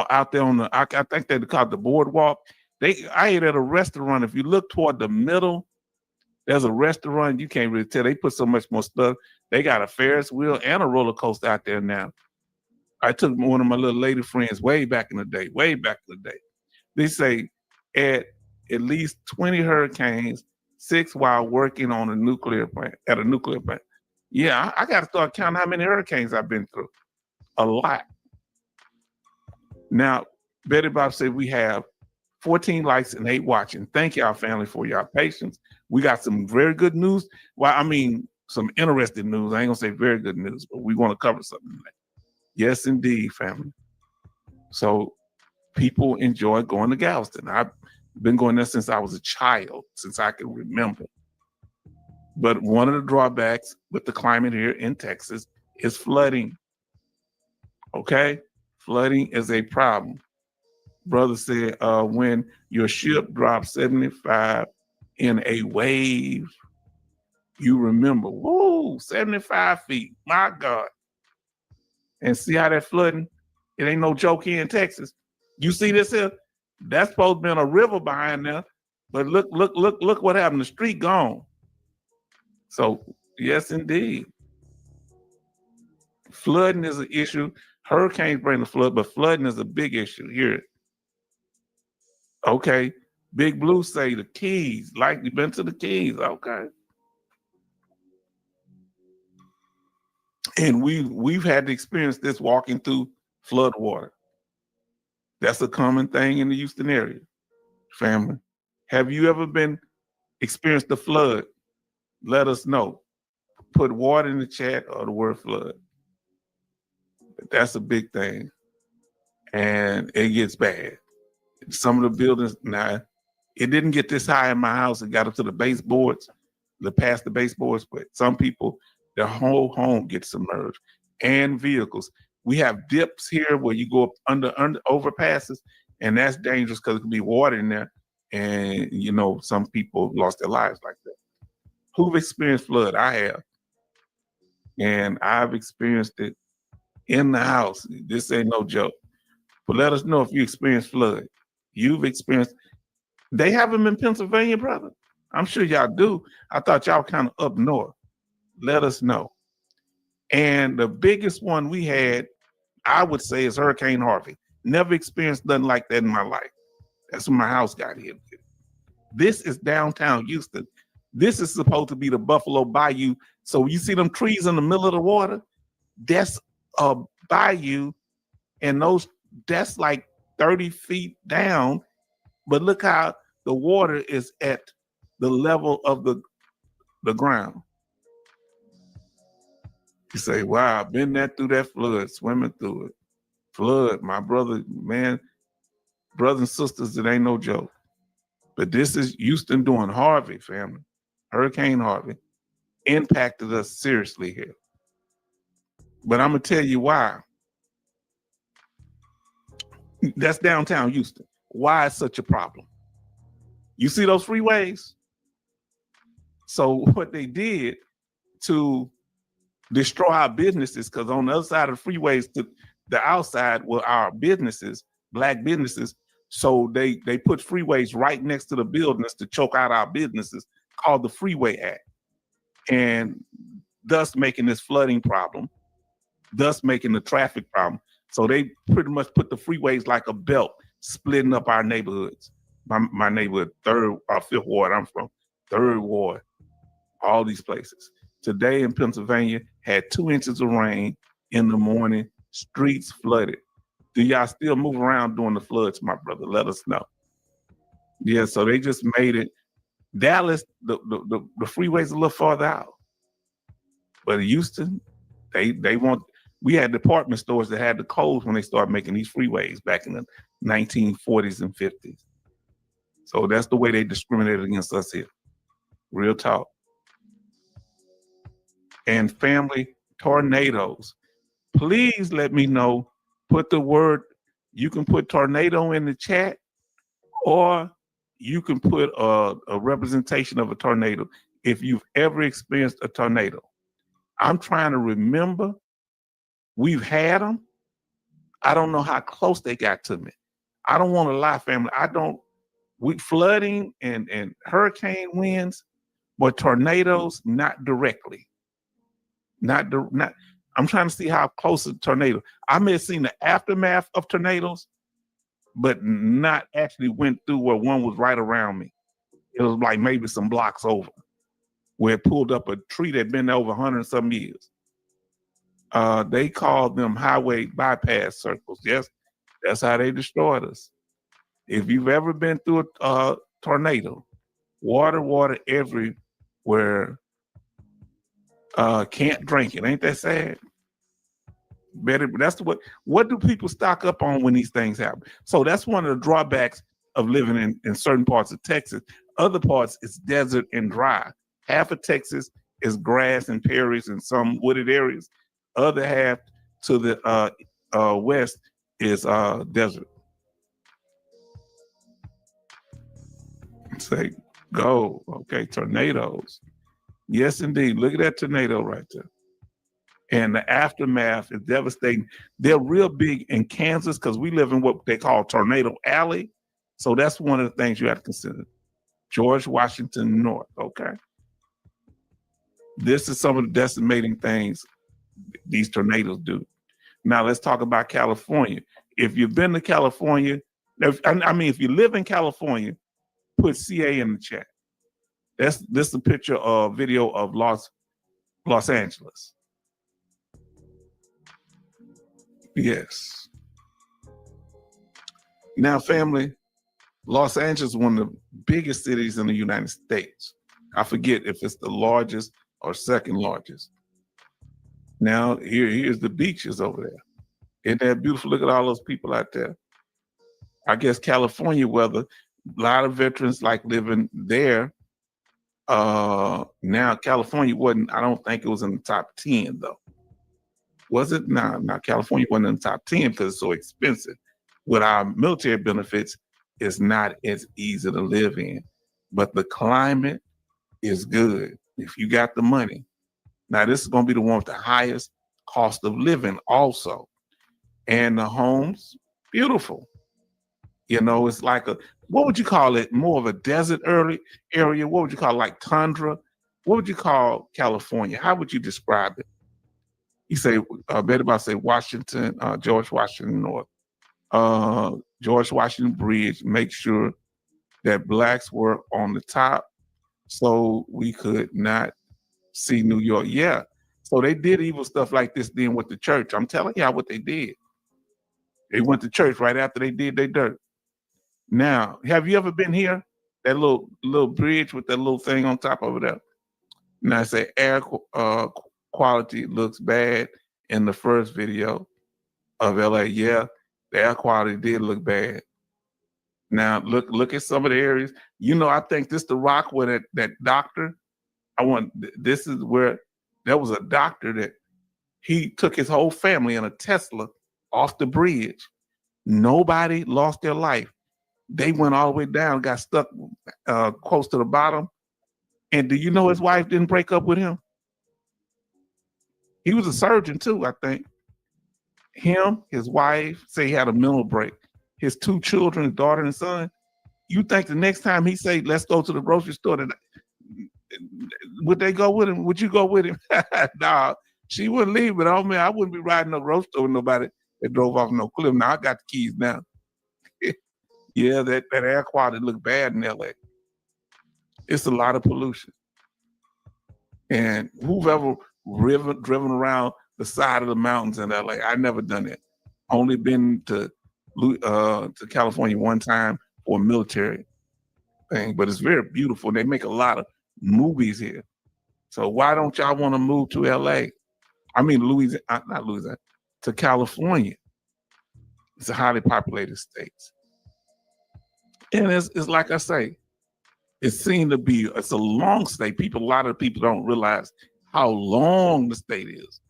out there on the, I think they call it the boardwalk. I ate at a restaurant. If you look toward the middle, there's a restaurant. You can't really tell. They put so much more stuff. They got a Ferris wheel and a roller coaster out there now. I took one of my little lady friends way back in the day. They say at least 20 hurricanes, 6 while working on a nuclear plant, at a nuclear plant. Yeah, I got to start counting how many hurricanes I've been through. A lot. Now, Betty Bob said we have 14 likes and 8 watching. Thank y'all, family, for y'all patience. We got some very good news. Well, I mean, some interesting news. I ain't gonna say very good news, but we want to cover something today. Yes, indeed, family. So people enjoy going to Galveston. I've been going there since I was a child, since I can remember. But one of the drawbacks with the climate here in Texas is flooding. Okay? Flooding is a problem. Brother said, when your ship drops 75 in a wave, you remember, whoa, 75 feet, my God. And see how that flooding, it ain't no joke here in Texas. You see this here? That's supposed to be in a river behind there, but look what happened, the street gone. So yes, indeed. Flooding is an issue. Hurricanes bring the flood, but flooding is a big issue here. Okay, Big Blue say the Keys, like you've been to the Keys, okay. And we've had to experience this walking through flood water. That's a common thing in the Houston area, family. Have you ever experienced the flood? Let us know. Put water in the chat or the word flood. That's a big thing. And it gets bad. Some of the buildings, now, it didn't get this high in my house. It got up to the baseboards, past the baseboards, but some people, their whole home gets submerged and vehicles. We have dips here where you go up under overpasses, and that's dangerous because it can be water in there. And, some people lost their lives like that. Who've experienced flood? I have. And I've experienced it in the house. This ain't no joke. But let us know if you experienced flood. You've experienced, they have them in Pennsylvania, brother. I'm sure y'all do. I thought y'all kind of up north. Let us know. And the biggest one we had, I would say, is Hurricane Harvey. Never experienced nothing like that in my life. That's when my house got hit. This is downtown Houston. This is supposed to be the Buffalo Bayou. So you see them trees in the middle of the water? That's a bayou, and that's like 30 feet down. But look how the water is at the level of the ground. You say, wow, I've been there through that flood, swimming through it. Flood, my brother, man, brothers and sisters, it ain't no joke. But this is Houston doing Harvey, family. Hurricane Harvey impacted us seriously here. But I'm gonna tell you why. That's downtown Houston. Why it's such a problem? You see those freeways? So what they did to destroy our businesses, because on the other side of the freeways to the outside were our businesses, black businesses. So they put freeways right next to the buildings to choke out our businesses, called the Freeway Act, and thus making this flooding problem, thus making the traffic problem. So they pretty much put the freeways like a belt, splitting up our neighborhoods. My neighborhood, fifth ward, I'm from, third ward, all these places. Today in Pennsylvania, had 2 inches of rain in the morning, streets flooded. Do y'all still move around during the floods, my brother? Let us know. Yeah, so they just made it. Dallas, the freeway's a little farther out. But Houston, they want, we had department stores that had the codes when they started making these freeways back in the 1940s and 50s. So that's the way they discriminated against us here. Real talk. And family, tornadoes. Please let me know. Put the word, you can put tornado in the chat, or you can put a representation of a tornado if you've ever experienced a tornado. I'm trying to remember. We've had them. I don't know how close they got to me. I don't want to lie, family. We flooding and hurricane winds, but tornadoes, not directly. Not. I'm trying to see how close a tornado. I may have seen the aftermath of tornadoes, but not actually went through where one was right around me. It was like maybe some blocks over, where it pulled up a tree that had been there over 100 and some years. They called them highway bypass circles. Yes, that's how they destroyed us. If you've ever been through a tornado, water everywhere, can't drink it. Ain't that sad? Better, that's what do people stock up on when these things happen? So that's one of the drawbacks of living in certain parts of Texas. Other parts, it's desert and dry. Half of Texas is grass and prairies and some wooded areas. Other half to the west is desert. Say, go. Okay, tornadoes. Yes, indeed. Look at that tornado right there. And the aftermath is devastating. They're real big in Kansas because we live in what they call Tornado Alley. So that's one of the things you have to consider. George Washington North, okay? This is some of the decimating things these tornadoes do. Now let's talk about California. If you've been to California, if you live in California, put CA in the chat. This is a picture of video of Los Angeles. Yes. Now, family, Los Angeles is one of the biggest cities in the United States. I forget if it's the largest or second largest. Now, here's the beaches over there. Isn't that beautiful? Look at all those people out there. I guess California weather, a lot of veterans like living there. Now, California wasn't, I don't think it was in the top 10 though. Was it? No, California wasn't in the top 10 because it's so expensive. With our military benefits, it's not as easy to live in. But the climate is good if you got the money. Now, this is going to be the one with the highest cost of living also. And the homes, beautiful. You know, it's like what would you call it? More of a desert area? What would you call it? Like tundra? What would you call California? How would you describe it? You say, better about say Washington, George Washington North, George Washington Bridge. Make sure that blacks were on the top, so we could not see New York. Yeah. So they did evil stuff like this then with the church. I'm telling y'all what they did. They went to church right after they did their dirt. Now, have you ever been here? That little bridge with that little thing on top of it there. Now I say quality looks bad in the first video of LA. Yeah, the air quality did look bad. Now look at some of the areas. You know, I think this the rock where that doctor. This is where there was a doctor that he took his whole family in a Tesla off the bridge. Nobody lost their life. They went all the way down, got stuck close to the bottom. And do you know his wife didn't break up with him? He was a surgeon too, I think. Him, his wife, say he had a mental break. His two children, his daughter and son. You think the next time he say, let's go to the grocery store, would they go with him? Would you go with him? Nah, she wouldn't leave, but oh man, I wouldn't be riding no grocery store with nobody that drove off no cliff. Now I got the keys now. Yeah, that air quality look bad in LA. It's a lot of pollution. And who've ever driven around the side of the mountains in LA? I never done it. Only been to California one time for a military thing, but it's very beautiful. They make a lot of movies here. So why don't y'all want to move to LA? I mean, not Louisiana, to California. It's a highly populated state. And it's like I say, it's a long state. A lot of people don't realize how long the state is.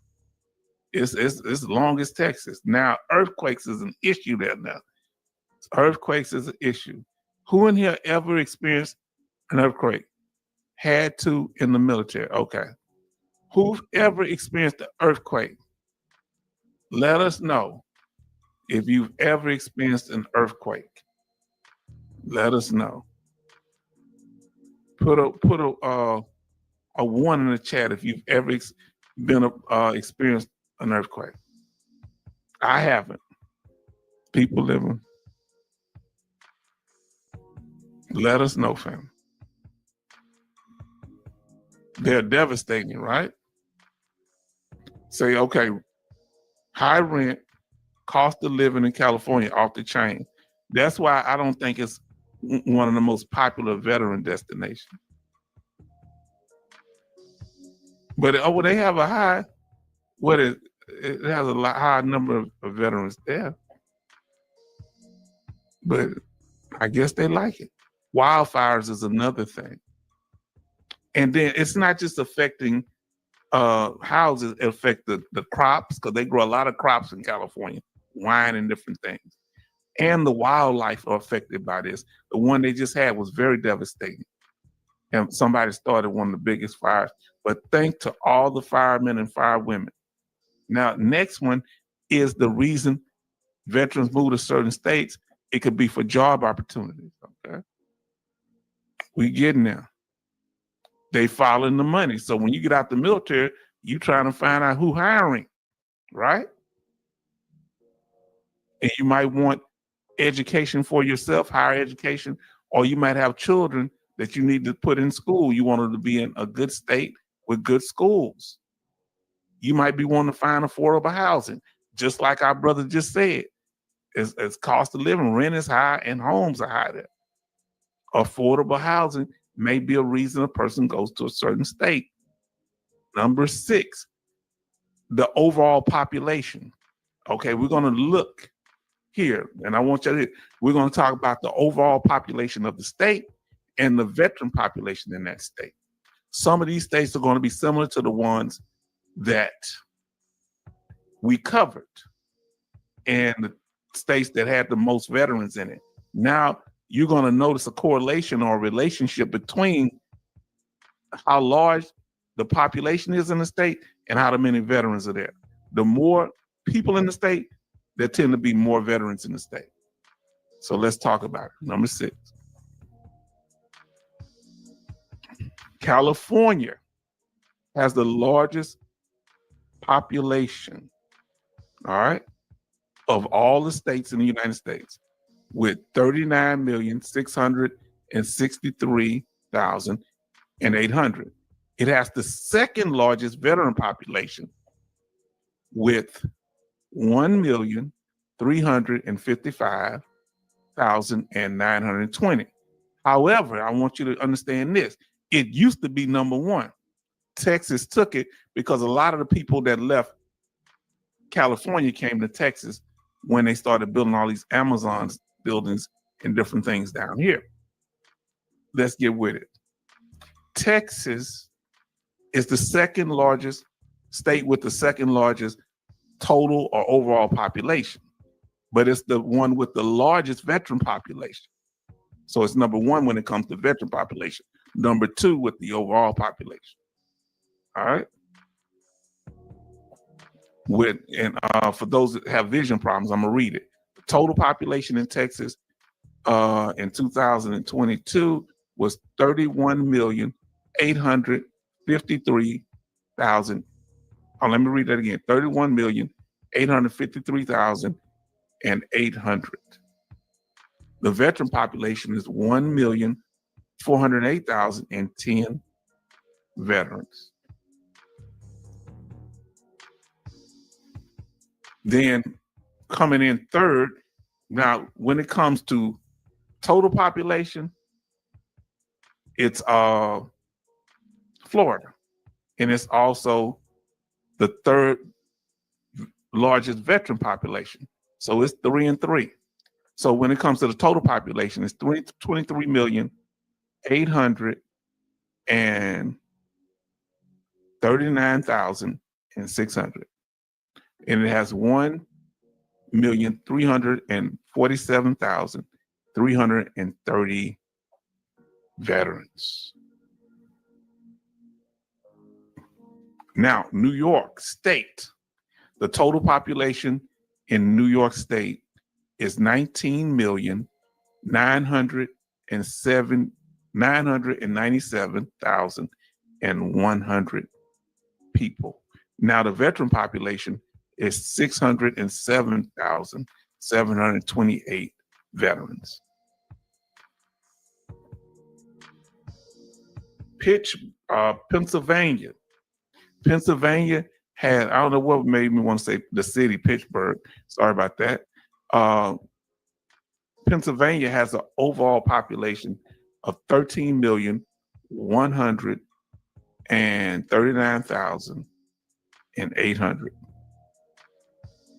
It's as long as Texas. Now, earthquakes is an issue there now. Earthquakes is an issue. Who in here ever experienced an earthquake? Had to in the military. Okay. Who's ever experienced an earthquake? Let us know if you've ever experienced an earthquake. Let us know. Put a one in the chat if you've ever experienced an earthquake. I haven't. People living. Let us know, fam. They're devastating, right? Say, okay, high rent, cost of living in California off the chain. That's why I don't think it's one of the most popular veteran destinations. But they have a high, it has a high number of veterans there. But I guess they like it. Wildfires is another thing. And then it's not just affecting houses, it affects the crops, because they grow a lot of crops in California, wine and different things. And the wildlife are affected by this. The one they just had was very devastating. And somebody started one of the biggest fires. But thanks to all the firemen and firewomen. Now, next one is the reason veterans move to certain states. It could be for job opportunities, okay? We getting there. They following the money. So when you get out the military, you trying to find out who hiring, right? And you might want education for yourself, higher education, or you might have children that you need to put in school. You want them to be in a good state with good schools. You might be wanting to find affordable housing, just like our brother just said. As cost of living, rent is high and homes are high there. Affordable housing may be a reason a person goes to a certain state. Number 6, the overall population. Okay, we're going to look here, and I want you to, we're going to talk about the overall population of the state and the veteran population in that state. Some of these states are going to be similar to the ones that we covered, and the states that had the most veterans in it. Now, you're going to notice a correlation or a relationship between how large the population is in the state and how many veterans are there. The more people in the state, there tend to be more veterans in the state. So let's talk about it. Number 6. California has the largest population, all right, of all the states in the United States, with 39,600,000 163,800. It has the second largest veteran population with 1,355,920. However, I want you to understand this. It used to be number one. Texas took it because a lot of the people that left California came to Texas when they started building all these Amazon buildings and different things down here. Let's get with it. Texas is the second largest state with the second largest total or overall population, but it's the one with the largest veteran population. So it's number one when it comes to veteran population, number two with the overall population. All right. For those that have vision problems, I'm gonna read it. The total population in Texas in 2022 was 31,853,000. Oh, let me read that again. 31,853,800. The veteran population is 1,408,010 veterans. Then coming in third, now when it comes to total population, it's Florida, and it's also the third largest veteran population. So it's 3 and 3. So when it comes to the total population, it's 23,839,600. And it has 1,347,330 veterans. Now, New York State, the total population in New York State is 19,997,100 people. Now, the veteran population is 607,728 veterans. Pennsylvania. Pennsylvania had, I don't know what made me want to say the city, Pittsburgh. Sorry about that. Pennsylvania has an overall population of 13,139,800,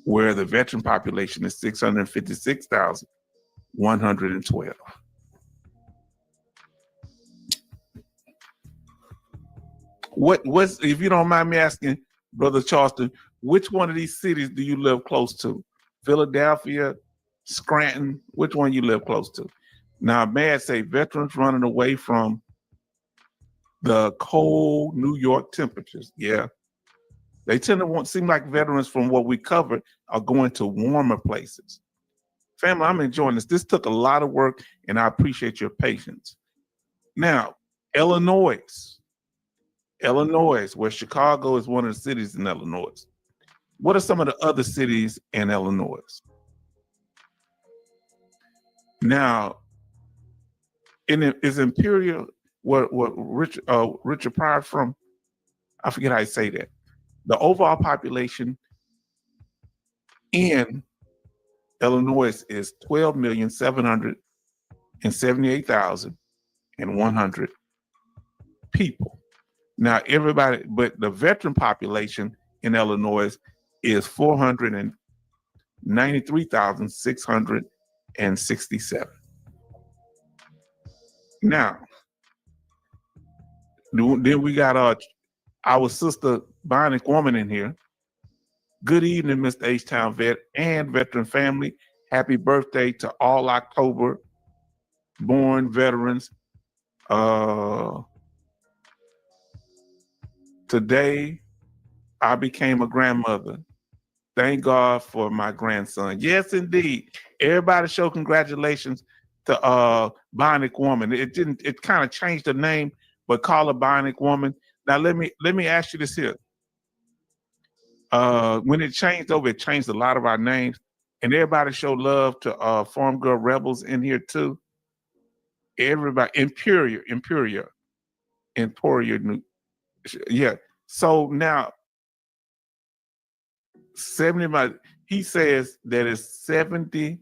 where the veteran population is 656,112. What's, if you don't mind me asking, Brother Charleston, which one of these cities do you live close to? Philadelphia, Scranton, which one you live close to? Now, may I say, veterans running away from the cold New York temperatures. Yeah, they tend to seem like veterans from what we covered are going to warmer places. Family, I'm enjoying this. This took a lot of work, and I appreciate your patience. Now, Illinois, where Chicago is one of the cities in Illinois. What are some of the other cities in Illinois? Now, is Imperial, what Richard Pryor from? I forget how you say that. The overall population in Illinois is 12,778,100 people. Now, everybody, but the veteran population in Illinois is 493,667. Now, then we got our sister Bionic Woman in here. Good evening, Mr. H-Town Vet and veteran family. Happy birthday to all October born veterans. Today, I became a grandmother. Thank God for my grandson. Yes, indeed. Everybody show congratulations to Bionic Woman. It kind of changed the name, but call her Bionic Woman. Now let me ask you this here. When it changed over, it changed a lot of our names, and everybody show love to Farm Girl Rebels in here too. Everybody, Emporia, yeah. So now 70 miles. He says that it's 70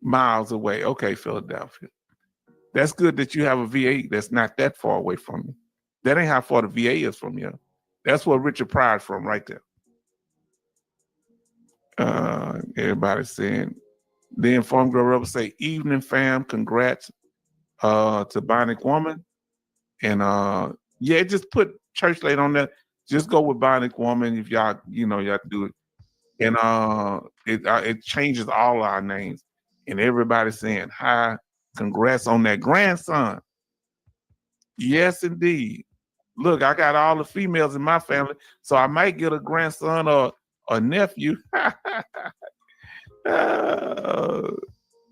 miles away. Okay, Philadelphia. That's good that you have a VA that's not that far away from you. That ain't how far the VA is from you. That's where Richard Pryor's from right there. Everybody's saying, the Informed Girl Rebel say, evening fam, congrats to Bionic Woman. And yeah, just put Church Lady on there. Just go with Bionic Woman if y'all, y'all do it. And it changes all our names. And everybody's saying, hi, congrats on that grandson. Yes, indeed. Look, I got all the females in my family, so I might get a grandson or a nephew.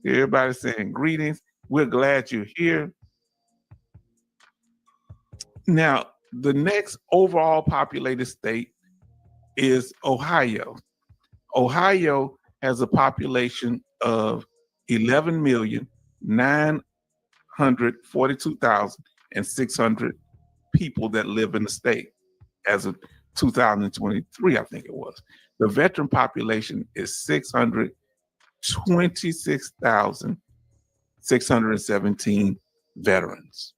Everybody's saying greetings. We're glad you're here. Now, the next overall populated state is Ohio. Ohio has a population of 11,942,600 people that live in the state as of 2023, I think it was. The veteran population is 626,617 veterans.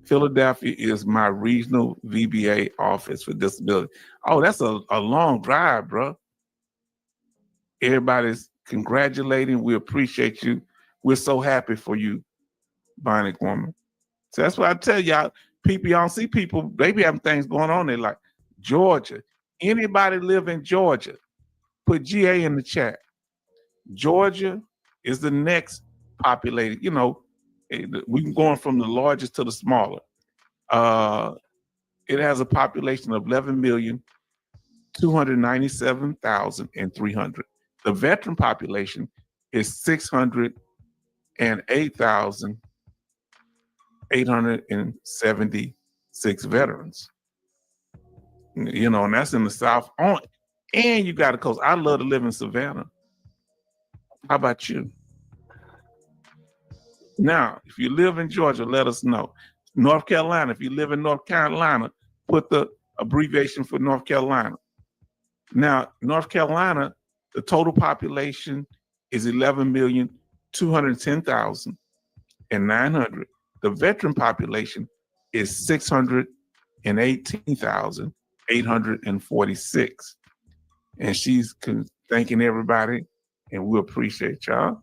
Philadelphia is my regional VBA office for disability. Oh, that's a long drive, bro. Everybody's congratulating. We appreciate you. We're so happy for you, Bionic Woman. So that's what I tell y'all. People, y'all see people, they be having things going on there like Georgia. Anybody live in Georgia? Put GA in the chat. Georgia is the next populated, we going from the largest to the smaller. It has a population of 11,297,300. The veteran population is 608,876 veterans. And that's in the South. And you got to coast. I love to live in Savannah. How about you? Now, if you live in Georgia, let us know. North Carolina, if you live in North Carolina, put the abbreviation for North Carolina. Now, North Carolina, the total population is 11,210,900. The veteran population is 618,846. And she's thanking everybody, and we appreciate y'all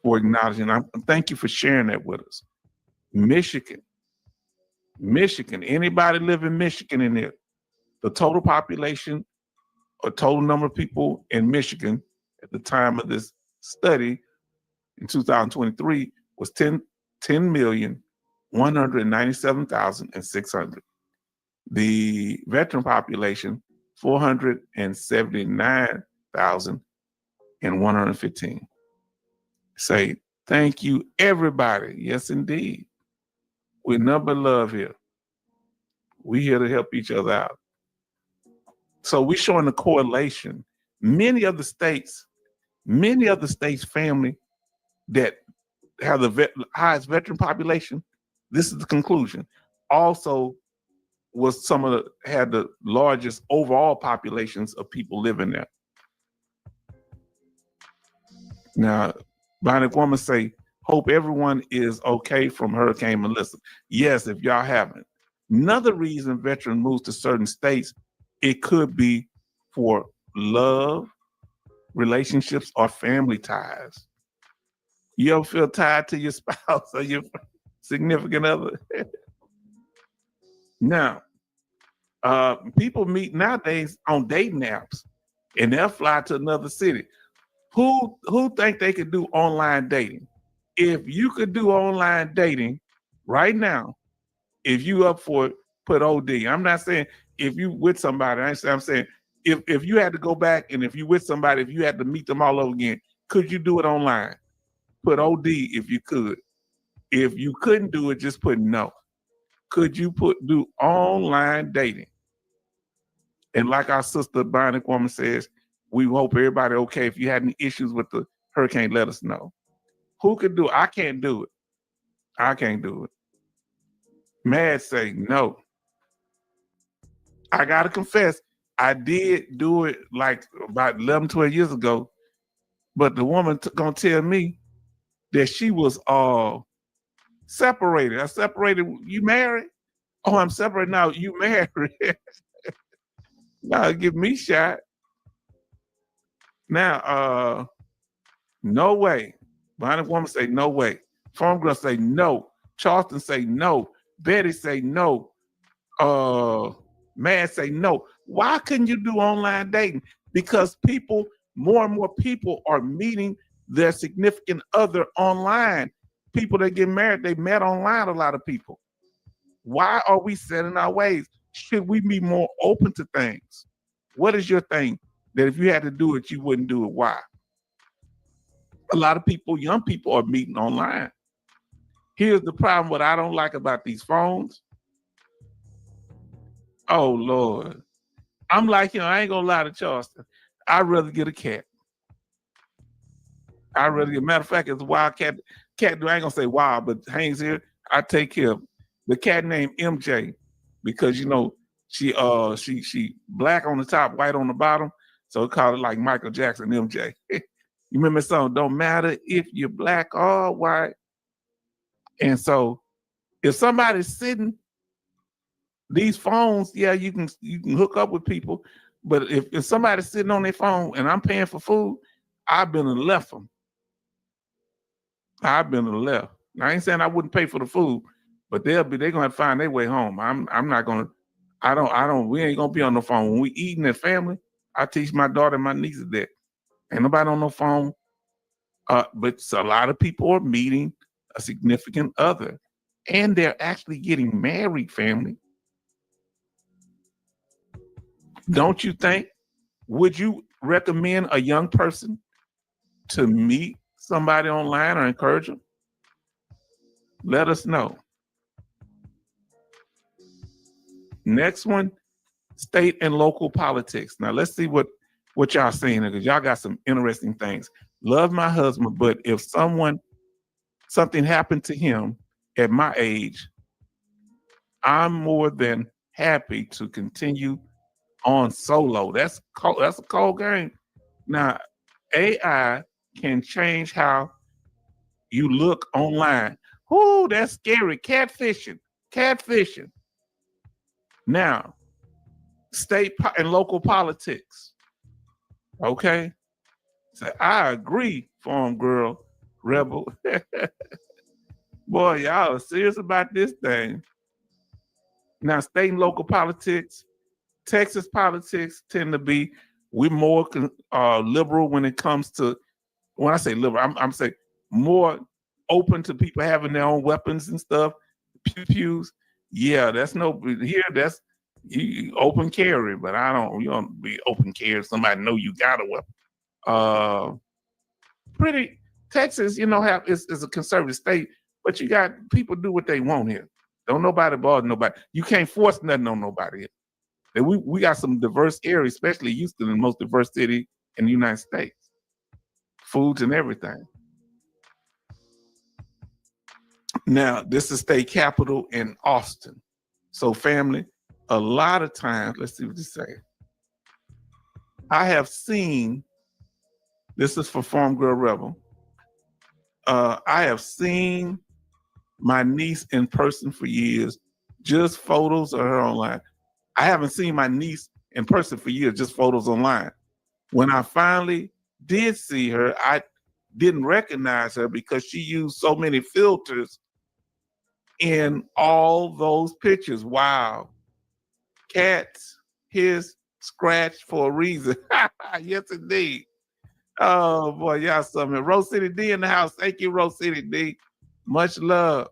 for acknowledging. Thank you for sharing that with us. Michigan. Anybody live in Michigan in there? The total population or total number of people in Michigan at the time of this study in 2023 was 10,197,600. The veteran population, 479,115. Say thank you, everybody. Yes, indeed. We're number love here. We're here to help each other out. So we're showing the correlation. Many of the states family that have the highest veteran population, this is the conclusion, also was had the largest overall populations of people living there. Now, Bionic Woman say, hope everyone is okay from Hurricane Melissa. Yes, if y'all haven't. Another reason veteran moves to certain states, it could be for love, relationships, or family ties. You ever feel tied to your spouse or your significant other? Now, people meet nowadays on dating apps, and they'll fly to another city. Who think they could do online dating? If you could do online dating right now, if you up for it, put OD. I'm not saying if you with somebody. I'm saying if you had to go back and if you with somebody, if you had to meet them all over again, could you do it online? Put OD if you could. If you couldn't do it, just put no. Could you do online dating? And like our sister Bionic Woman says, we hope everybody okay. If you had any issues with the hurricane, let us know. Who could do it? I can't do it. I can't do it. Mad say no. I gotta confess, I did do it like about 11, 12 years ago, but the woman gonna tell me that she was separated. I separated. You married? Oh, I'm separated now. You married? Now give me shot. Now, no way. Behind woman say no way. Farm girl say no. Charleston say no. Betty say no. Man say no. Why couldn't you do online dating? Because more and more people are meeting their significant other online. People that get married, they met online, a lot of people. Why are we set in our ways? Should we be more open to things? What is your thing that if you had to do it, you wouldn't do it? Why? A lot of people, young people, are meeting online. Here's the problem, what I don't like about these phones. Oh, Lord. I'm like, I ain't gonna lie to Charleston. I'd rather get a cat. Matter of fact, it's a wild cat. I ain't gonna say wild, but hangs here. I take care of the cat named MJ because she black on the top, white on the bottom. So call it like Michael Jackson, MJ. You remember the song, Don't Matter If You're Black or White. And so if somebody's sitting, these phones, yeah, you can hook up with people, but if somebody's sitting on their phone and I'm paying for food, I've been and left them. I've been and left. I ain't saying I wouldn't pay for the food, but they're gonna have to find their way home. I'm not gonna. We ain't gonna be on the phone when we eating as family. I teach my daughter and my nieces that ain't nobody on the phone. But a lot of people are meeting a significant other, and they're actually getting married. Family, don't you think? Would you recommend a young person to meet somebody online or encourage them? Let us know. Next one, state and local politics. Now let's see what y'all saying because y'all got some interesting things. Love my husband, but if something happened to him at my age, I'm more than happy to continue on solo. That's a cold game. Now, AI can change how you look online. Ooh, that's scary. Catfishing. Now, state and local politics. Okay. So I agree, Farm Girl Rebel. Boy, y'all are serious about this thing. Now, state and local politics, Texas politics tend to be, we're more liberal when it comes to, when I say liberal, I'm saying more open to people having their own weapons and stuff, pews. Yeah, that's that's you open carry, but you don't be open carry. Somebody know you got a weapon. Pretty Texas, is a conservative state, but you got people do what they want here. Don't nobody bother nobody. You can't force nothing on nobody here. And we got some diverse areas, especially Houston, the most diverse city in the United States. Foods and everything. Now, this is state capital in Austin. So, family, a lot of times, let's see what this say. I have seen, this is for Farm Girl Rebel. I have seen my niece in person for years, just photos of her online. I haven't seen my niece in person for years, just photos online. When I finally did see her, I didn't recognize her because she used so many filters in all those pictures. Wow. Cats, his scratch for a reason. Yes, indeed. Oh boy, y'all something. Rose City D in the house. Thank you, Rose City D. Much love.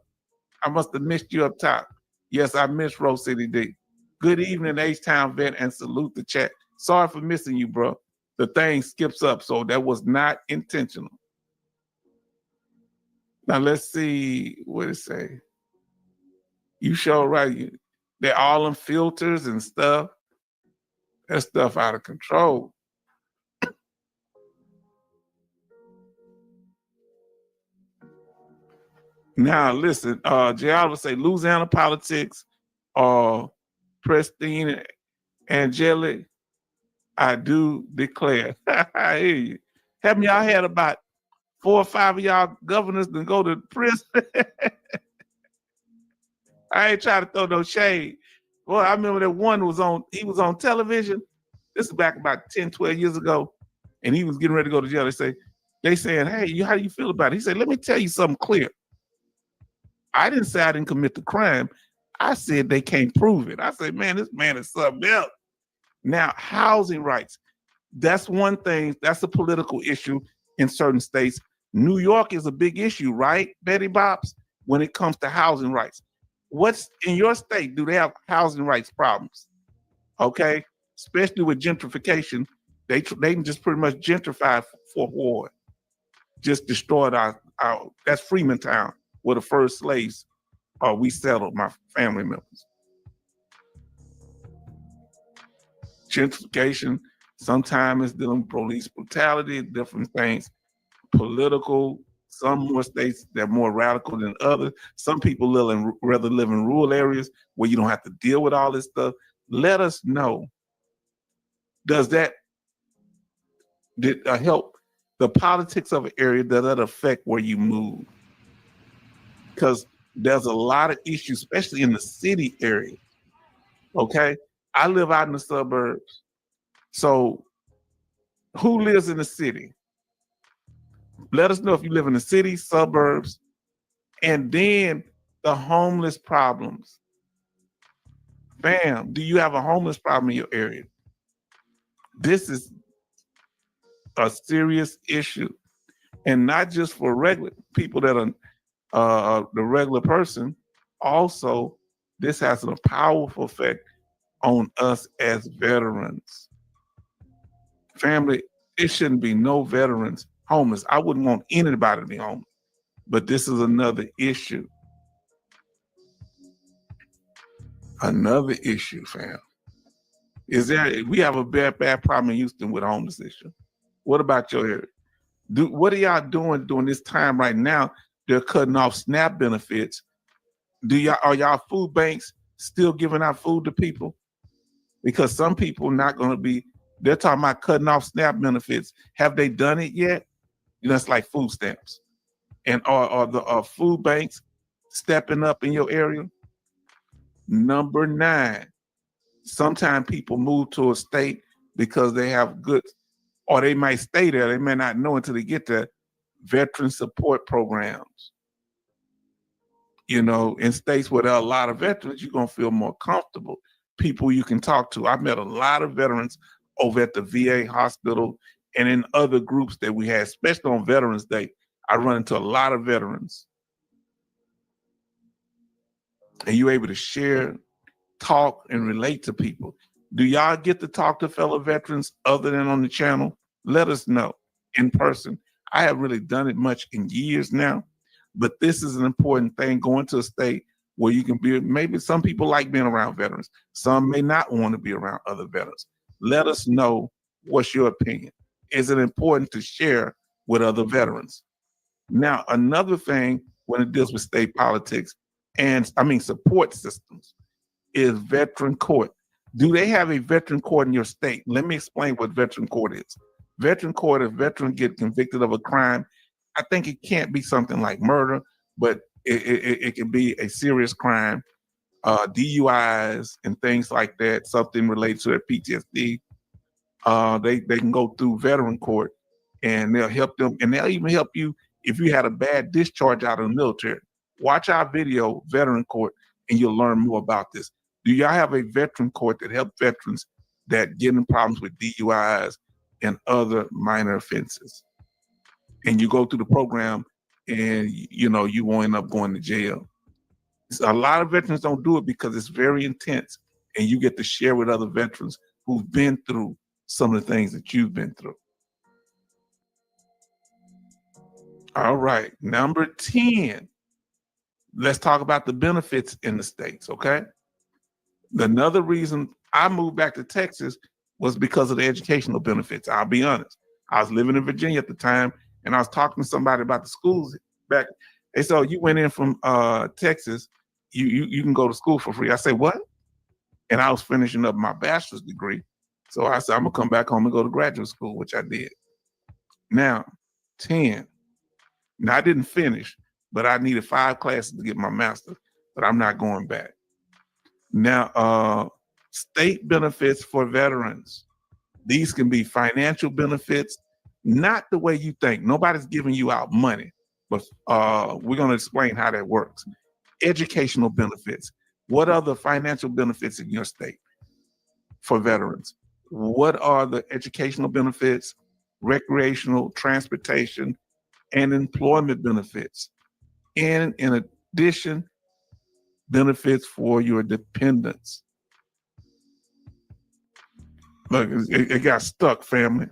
I must have missed you up top. Yes, I missed Rose City D. Good evening, H-Town vet, and salute the chat. Sorry for missing you, bro. The thing skips up, so that was not intentional. Now let's see what it say. You show right. They're all in filters and stuff. That stuff out of control. Now listen, JR would say Louisiana politics, pristine, angelic. I do declare. I hear you. Haven't y'all had about 4 or 5 of y'all governors to go to prison? I ain't trying to throw no shade. Well, I remember that one he was on television. This is back about 10, 12 years ago. And he was getting ready to go to jail. They saying, hey, how do you feel about it? He said, let me tell you something clear. I didn't say I didn't commit the crime. I said they can't prove it. I said, man, this man is something else. Now, housing rights. That's one thing. That's a political issue in certain states. New York is a big issue, right, Betty Bobs, when it comes to housing rights. What's in your state? Do they have housing rights problems? Okay, especially with gentrification, they can just pretty much gentrify for war, just destroyed our that's Freemantown, where the first slaves we settled, my family members. Gentrification, sometimes it's dealing with police brutality, different things, political. Some more states that are more radical than others. Some people rather live in rural areas where you don't have to deal with all this stuff. Let us know. Does that help the politics of an area? Does that affect where you move? Because there's a lot of issues, especially in the city area. Okay, I live out in the suburbs. So who lives in the city? Let us know if you live in the city, suburbs, and then the homeless problems. Bam, do you have a homeless problem in your area? This is a serious issue, and not just for regular people that are the regular person. Also, this has a powerful effect on us as veterans. Family, it shouldn't be no veterans homeless. I wouldn't want anybody to be homeless, but this is another issue. Another issue, fam. We have a bad problem in Houston with homeless issue. What about your area? What are y'all doing during this time right now? They're cutting off SNAP benefits. Are y'all food banks still giving out food to people? Because some people not going to be. They're talking about cutting off SNAP benefits. Have they done it yet? That's like food stamps. And are the food banks stepping up in your area? Number 9. Sometimes people move to a state because they have good, or they might stay there. They may not know until they get there. Veteran support programs. In states where there are a lot of veterans, you're going to feel more comfortable. People you can talk to. I've met a lot of veterans over at the VA hospital and in other groups that we had, especially on Veterans Day. I run into a lot of veterans. And you're able to share, talk, and relate to people. Do y'all get to talk to fellow veterans other than on the channel? Let us know in person. I haven't really done it much in years now, but this is an important thing, going to a state where you can be. Maybe some people like being around veterans. Some may not want to be around other veterans. Let us know, what's your opinion. Is it important to share with other veterans? Now, another thing when it deals with state politics and support systems is veteran court. Do they have a veteran court in your state? Let me explain what veteran court is. Veteran court, if veteran get convicted of a crime, I think it can't be something like murder, but it can be a serious crime, DUIs and things like that, something related to their PTSD. They can go through veteran court and they'll help them, and they'll even help you if you had a bad discharge out of the military. Watch our video, Veteran Court, and you'll learn more about this. Do y'all have a veteran court that help veterans that get in problems with DUIs and other minor offenses? And you go through the program and you won't end up going to jail. So a lot of veterans don't do it because it's very intense, and you get to share with other veterans who've been through some of the things that you've been through. All right, number 10. Let's talk about the benefits in the states, okay? Another reason I moved back to Texas was because of the educational benefits. I'll be honest. I was living in Virginia at the time, and I was talking to somebody about the schools back. They said, "Oh, you went in from Texas, you can go to school for free." I said, "What?" And I was finishing up my bachelor's degree. So I said, I'm gonna come back home and go to graduate school, which I did. Now, 10. Now I didn't finish, but I needed 5 classes to get my master's, but I'm not going back. Now, state benefits for veterans. These can be financial benefits, not the way you think. Nobody's giving you out money, but we're gonna explain how that works. Educational benefits. What are the financial benefits in your state for veterans? What are the educational benefits, recreational, transportation, and employment benefits? And in addition, benefits for your dependents. Look, it got stuck, family.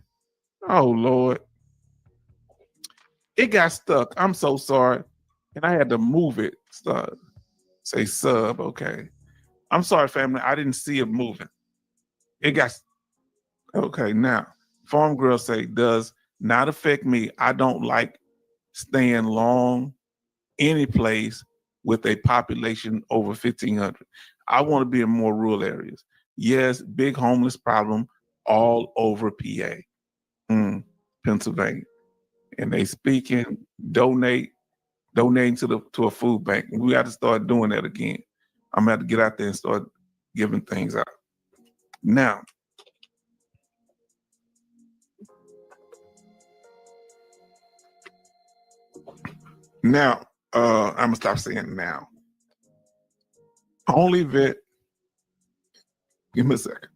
Oh, Lord. It got stuck. I'm so sorry. And I had to move it. Say sub, okay. I'm sorry, family. I didn't see it moving. It got, okay, now, Farm Girl say, does not affect me. I don't like staying long any place with a population over 1,500. I want to be in more rural areas. Yes, big homeless problem all over PA, Pennsylvania. And they speaking, donating to a food bank. We got to start doing that again. I'm gonna have to get out there and start giving things out. Now, I'm gonna stop saying now. Only vet. Give me a second.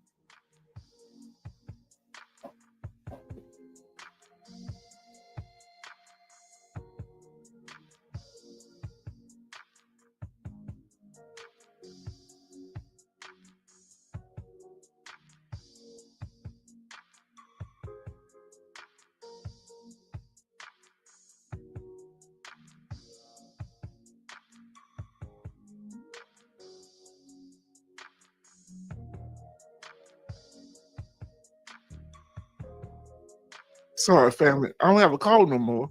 Sorry, family. I don't have a cold no more,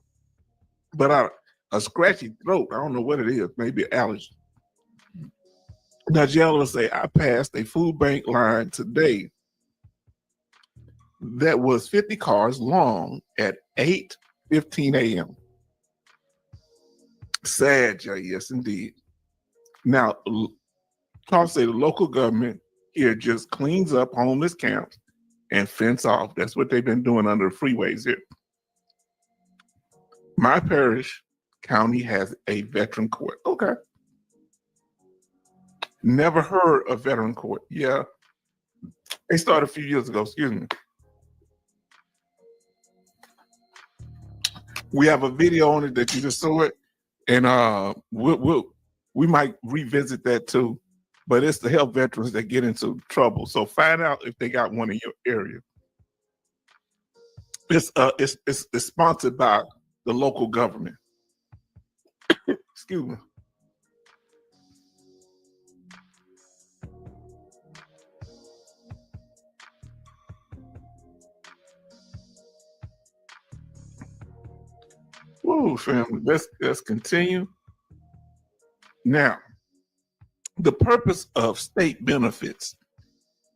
but a scratchy throat. I don't know what it is. Maybe an allergy. Now, Jello say, I passed a food bank line today that was 50 cars long at 8:15 a.m. Sad, Jay. Yes, indeed. Now, I'll say the local government here just cleans up homeless camps and fence off. That's what they've been doing under the freeways here. My parish county has a veteran court. Okay. Never heard of veteran court. Yeah. They started a few years ago, excuse me. We have a video on it that you just saw it, and we might revisit that too. But it's to help veterans that get into trouble. So find out if they got one in your area. It's sponsored by the local government. Excuse me. Woo, family. Let's continue. Now, the purpose of state benefits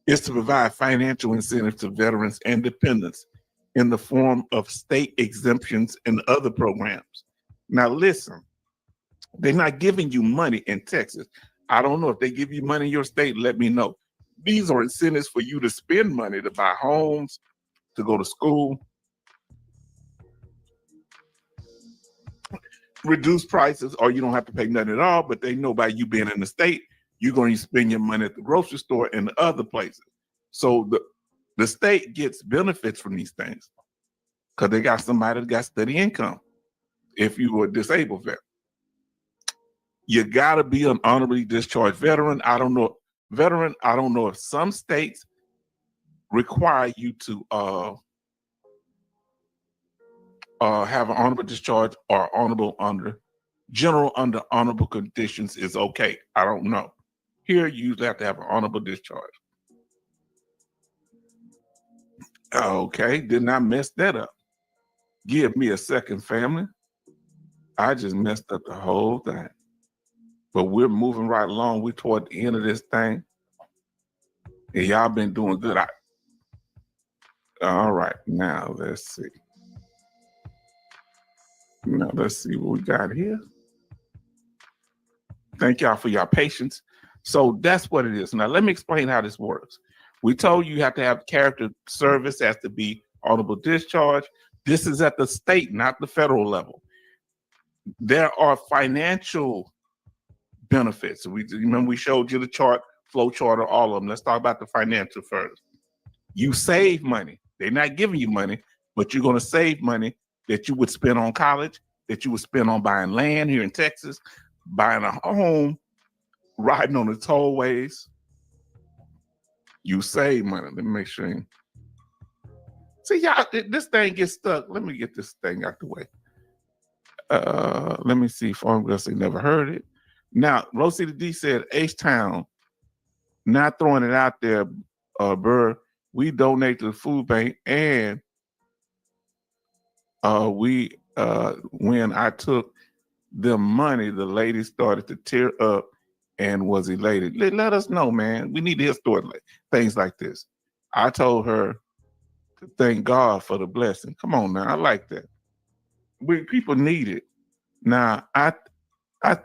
is to provide financial incentives to veterans and dependents in the form of state exemptions and other programs. Now, listen, they're not giving you money in Texas. I don't know if they give you money in your state, let me know. These are incentives for you to spend money to buy homes, to go to school, reduce prices, or you don't have to pay nothing at all, but they know by you being in the state, you're going to spend your money at the grocery store and the other places. So the state gets benefits from these things because they got somebody that got steady income. If you were a disabled veteran, you got to be an honorably discharged veteran. I don't know if some states require you to have an honorable discharge or honorable under honorable conditions is okay. I don't know. Here you have to have an honorable discharge. Okay, did not mess that up. Give me a second, family. I just messed up the whole thing. But we're moving right along. We're toward the end of this thing. And y'all been doing good. All right. Now let's see. Now let's see what we got here. Thank y'all for your patience. So that's what it is. Now let me explain how this works. We told you have to have character service, has to be honorable discharge. This is at the state, not the federal level. There are financial benefits. Remember we showed you the chart, flow chart of all of them. Let's talk about the financial first. You save money. They're not giving you money, but you're going to save money that you would spend on college, that you would spend on buying land here in Texas, buying a home, riding on the tollways. You save money. Let me make sure. See, y'all, this thing gets stuck. Let me get this thing out the way. Let me see. Farm Girl say never heard it. Now, Rosie D said H-Town, not throwing it out there, Burr. We donate to the food bank, and when I took the money, the lady started to tear up and was elated. Let us know, man. We need to hear stories like things like this. I told her to thank God for the blessing. Come on now, I like that. People need it. Now, I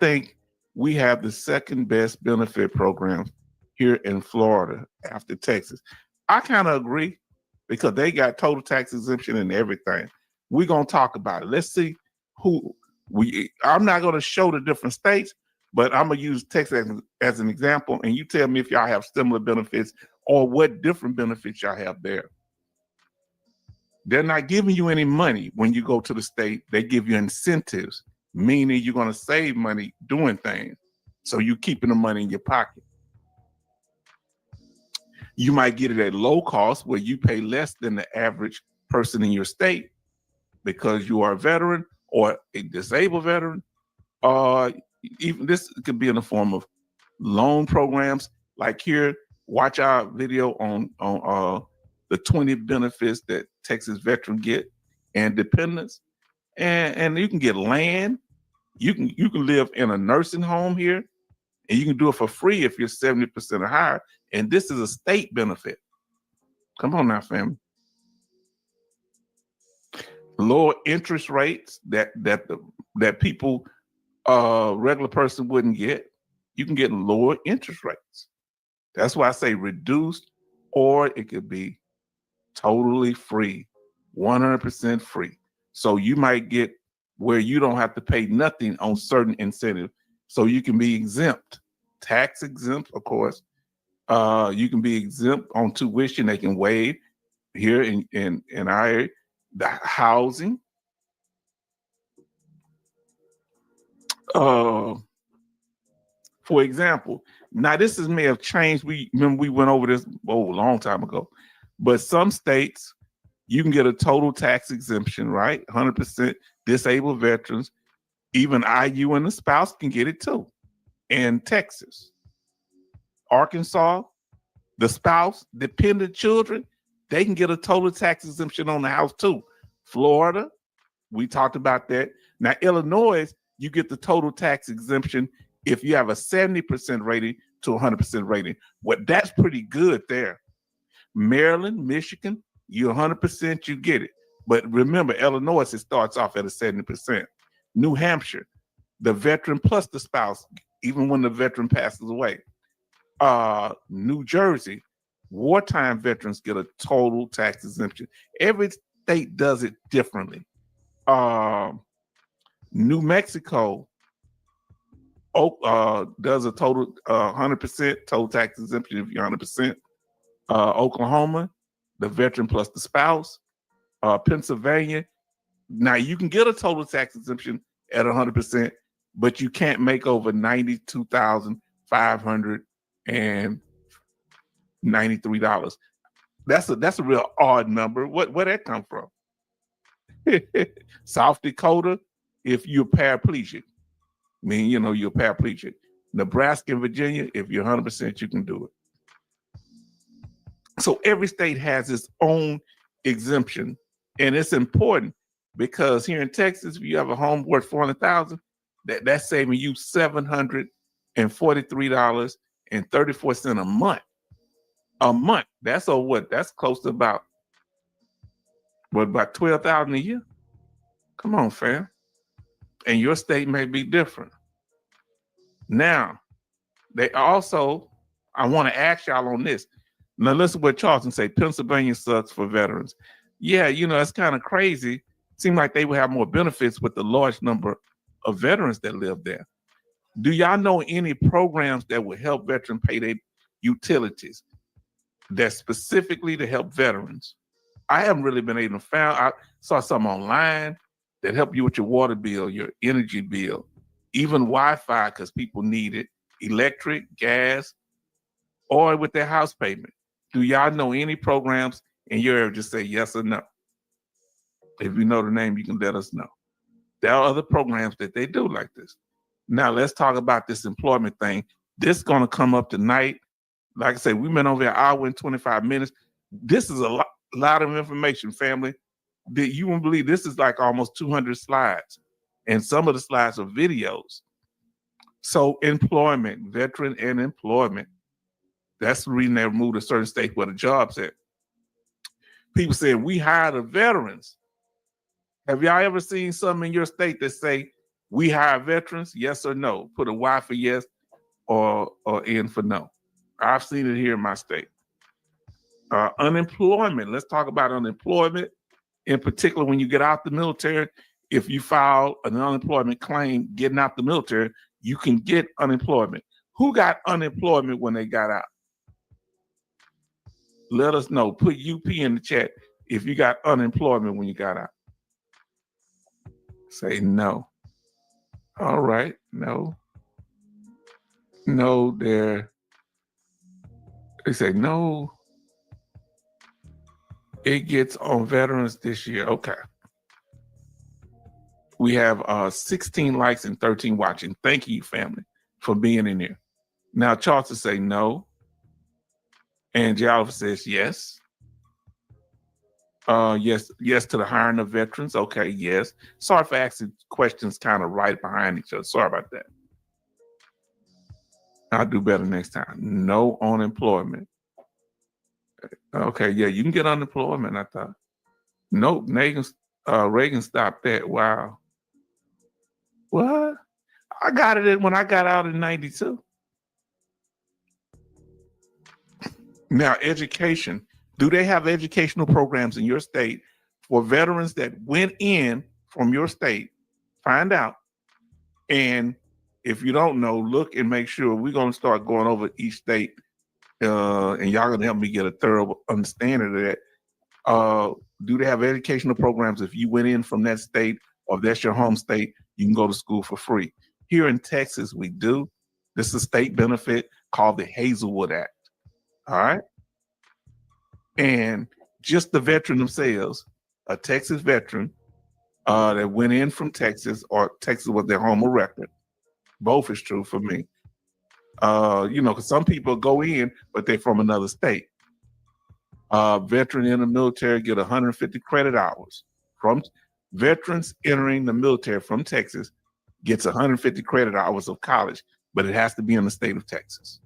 think we have the second best benefit program here in Florida after Texas. I kind of agree because they got total tax exemption and everything. We're going to talk about it. Let's see I'm not going to show the different states, but I'm going to use Texas as an example, and you tell me if y'all have similar benefits or what different benefits y'all have there. They're not giving you any money when you go to the state. They give you incentives, meaning you're going to save money doing things. So you're keeping the money in your pocket. You might get it at low cost where you pay less than the average person in your state because you are a veteran or a disabled veteran. Even this could be in the form of loan programs. Like here, watch our video on the 20 benefits that Texas veterans get and dependents. And you can get land. You can live in a nursing home here, and you can do it for free if you're 70% or higher. And this is a state benefit. Come on now, family. Lower interest rates that people, regular person wouldn't get. You can get lower interest rates. That's why I say reduced, or it could be totally free, 100% free. So you might get where you don't have to pay nothing on certain incentives. So you can be exempt, tax exempt, of course. You can be exempt on tuition. They can waive here in our area, the housing. For example, now this may have changed. We went over this a long time ago, but some states you can get a total tax exemption, right? 100% disabled veterans, even IU and the spouse can get it too. In Texas, Arkansas, the spouse, dependent children, they can get a total tax exemption on the house too. Florida, we talked about that. Now, Illinois, you get the total tax exemption if you have a 70% rating to 100% rating. Well, that's pretty good there. Maryland, Michigan, you 100%, you get it. But remember, Illinois, it starts off at a 70%. New Hampshire, the veteran plus the spouse, even when the veteran passes away. New Jersey, wartime veterans get a total tax exemption. Every state does it differently. New Mexico does a total 100% total tax exemption if you're 100%. Oklahoma, the veteran plus the spouse. Pennsylvania, now you can get a total tax exemption at 100%, but you can't make over $92,593. That's a real odd number. Where that come from? South Dakota, if you're paraplegic, you're paraplegic. Nebraska and Virginia, if you're 100%, you can do it. So every state has its own exemption, and it's important. because here in Texas, if you have a home worth 400,000, that's saving you $743.34 a month. A month. That's what? That's close to about 12,000 a year. Come on, fam. And your state may be different. Now, they also, I want to ask y'all on this. Now listen what Charleston say, Pennsylvania sucks for veterans. Yeah, it's kind of crazy. Seems like they would have more benefits with the large number of veterans that live there. Do y'all know any programs that would help veterans pay their utilities that's specifically to help veterans? I haven't really been able to find. I saw some online that help you with your water bill, your energy bill, even Wi-Fi because people need it, electric, gas, or with their house payment. Do y'all know any programs in your area? Just say yes or no. If you know the name, you can let us know. There are other programs that they do like this. Now let's talk about this employment thing. This is going to come up tonight. Like I said, we've been over an hour and 25 minutes. This is a lot of information, family. That you won't believe. This is like almost 200 slides, and some of the slides are videos. So employment, veteran and employment. That's the reason they moved to certain states where the jobs at. People say, we hire the veterans. Have y'all ever seen something in your state that say, we hire veterans? Yes or no? Put a Y for yes or N for no. I've seen it here in my state. Unemployment. Let's talk about unemployment. In particular, when you get out the military, if you file an unemployment claim getting out the military, you can get unemployment. Who got unemployment when they got out? Let us know. Put UP in the chat if you got unemployment when you got out. Say no. All right. No. No, they say no. It gets on veterans this year. Okay. We have 16 likes and 13 watching. Thank you, family, for being in here. Now, Charleston say no. And Jalva says yes. Yes to the hiring of veterans. Okay, yes. Sorry for asking questions kind of right behind each other. Sorry about that. I'll do better next time. No unemployment. Okay, yeah, you can get unemployment, I thought. Nope, Reagan stopped that. Wow. What? I got it when I got out in 92. Now, education. Do they have educational programs in your state for veterans that went in from your state? Find out. And if you don't know, look and make sure. We're going to start going over each state, and y'all going to help me get a thorough understanding of that. Do they have educational programs? If you went in from that state or if that's your home state, you can go to school for free. Here in Texas, we do. This is a state benefit called the Hazelwood Act. All right. And just the veteran themselves, a Texas veteran that went in from Texas, or Texas was their home of record. Both is true for me. Because some people go in, but they're from another state. Veteran in the military get 150 credit hours. From veterans entering the military from Texas gets 150 credit hours of college, but it has to be in the state of Texas.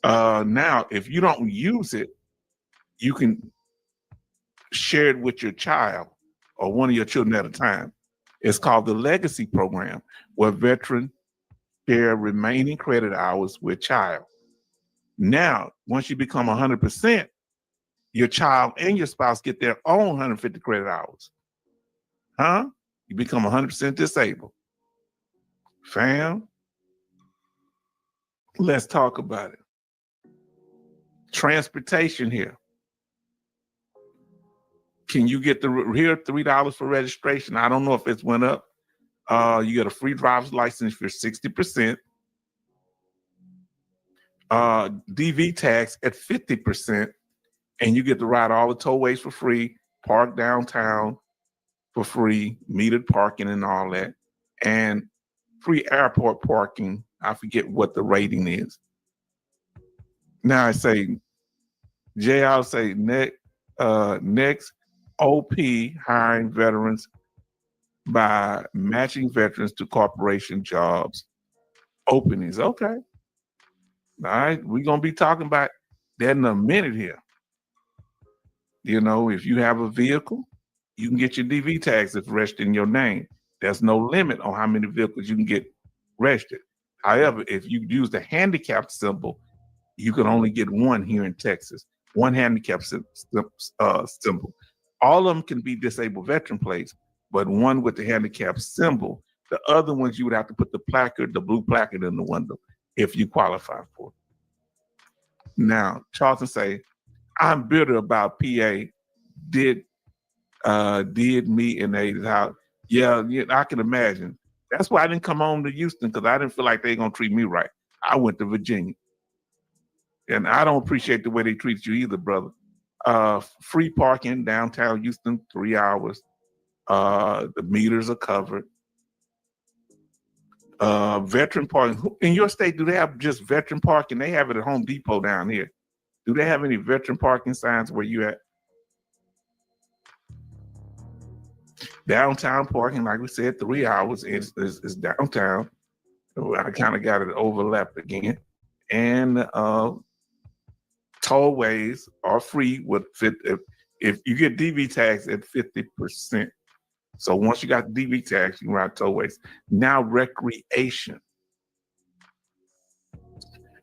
Now, if you don't use it, you can share it with your child or one of your children at a time. It's called the Legacy Program, where veterans share remaining credit hours with child. Now, once you become 100%, your child and your spouse get their own 150 credit hours. Huh? You become 100% disabled. Fam, let's talk about it. Transportation here. Can you get here $3 for registration? I don't know if it's went up. You get a free driver's license for 60%. DV tax at 50%, and you get to ride all the tollways for free, park downtown for free, metered parking and all that, and free airport parking. I forget what the rating is. Now I say, Jay, I'll say next, OP hiring veterans by matching veterans to corporation jobs openings. Okay. All right. We're going to be talking about that in a minute here. You know, if you have a vehicle, you can get your DV tags if registered in your name. There's no limit on how many vehicles you can get registered. However, if you use the handicap symbol, you can only get one here in Texas, one handicap symbol. All of them can be disabled veteran plates, but one with the handicap symbol. The other ones, you would have to put the placard, the blue placard in the window if you qualify for it. Now, Charlton say, I'm bitter about PA did me in the house. Yeah, I can imagine. That's why I didn't come home to Houston, because I didn't feel like they were gonna treat me right. I went to Virginia. And I don't appreciate the way they treat you either, brother. Free parking downtown Houston, 3 hours. The meters are covered. Veteran parking. In your state, do they have just veteran parking? They have it at Home Depot down here. Do they have any veteran parking signs where you at? Downtown parking, like we said, 3 hours is downtown. I kind of got it overlapped again. And tollways are free with if you get DV tags at 50%. So once you got DV tags, you can ride tollways. Now recreation.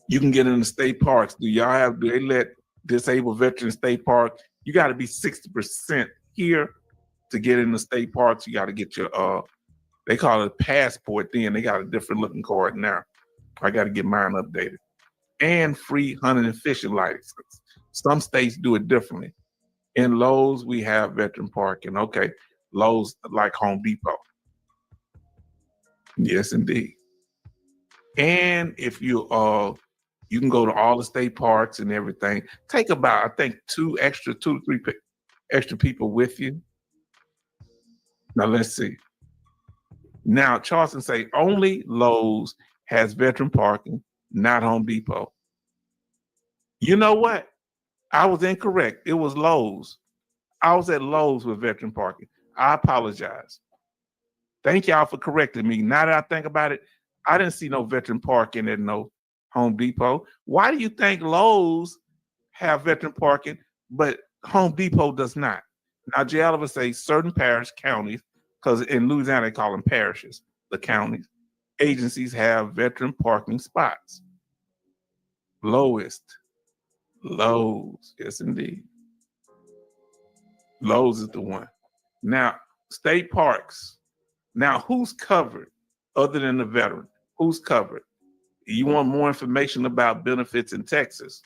You can get in the state parks. Do they let disabled veterans state park? You got to be 60% here to get in the state parks. You got to get your they call it a passport then. They got a different looking card now. I got to get mine updated. And free hunting and fishing license. Some states do it differently. In Lowe's, we have veteran parking. Okay, Lowe's like Home Depot. Yes, indeed. And if you can go to all the state parks and everything. Take about, I think, two to three extra people with you. Now let's see. Now Charleston say only Lowe's has veteran parking, not Home Depot. You know what? I was incorrect. It was Lowe's. I was at Lowe's with veteran parking. I apologize. Thank y'all for correcting me. Now that I think about it, I didn't see no veteran parking at no Home Depot. Why do you think Lowe's have veteran parking, but Home Depot does not? Now, Jay Oliver say certain parish counties, because in Louisiana they call them parishes, the counties, agencies have veteran parking spots. Lowe's, yes indeed. Lowe's is the one. Now, state parks. Now, who's covered other than the veteran? Who's covered? You want more information about benefits in Texas?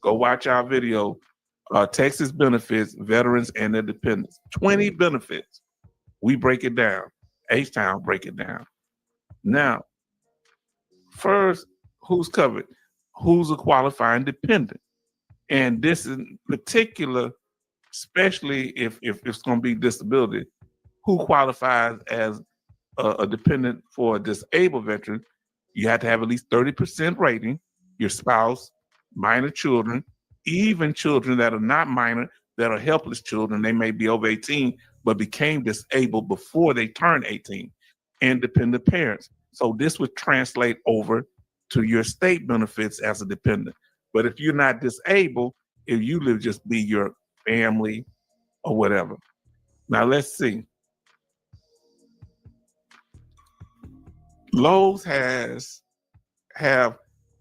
Go watch our video, Texas benefits, veterans and their dependents. 20 benefits. We break it down. H-Town break it down. Now, first, who's covered? Who's a qualifying dependent? And this in particular, especially if it's going to be disability, who qualifies as a dependent for a disabled veteran? You have to have at least 30% rating, your spouse, minor children, even children that are not minor, that are helpless children. They may be over 18, but became disabled before they turned 18, and dependent parents. So this would translate over to your state benefits as a dependent. But if you're not disabled, if you live, just be your family or whatever. Now let's see. Lowe's have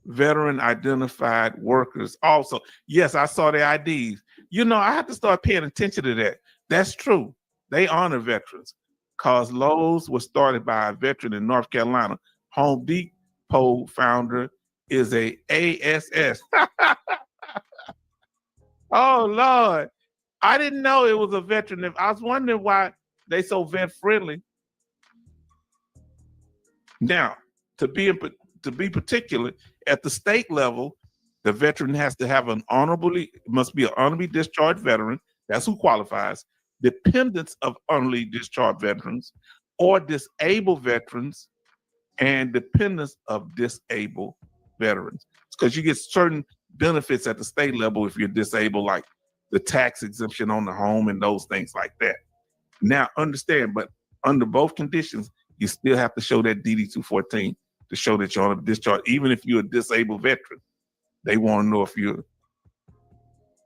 veteran identified workers also. Yes, I saw their IDs. You know, I have to start paying attention to that. That's true. They honor veterans because Lowe's was started by a veteran in North Carolina. Home Depot founder is a ASS. Oh, Lord. I didn't know it was a veteran. I was wondering why they so vet friendly. Now, to be particular, at the state level, the veteran has to have must be an honorably discharged veteran. That's who qualifies. Dependents of honorably discharged veterans or disabled veterans and dependents of disabled veterans. Because you get certain benefits at the state level if you're disabled, like the tax exemption on the home and those things like that. Now, understand, but under both conditions, you still have to show that DD 214 to show that you're on a discharge, even if you're a disabled veteran. They want to know if you're,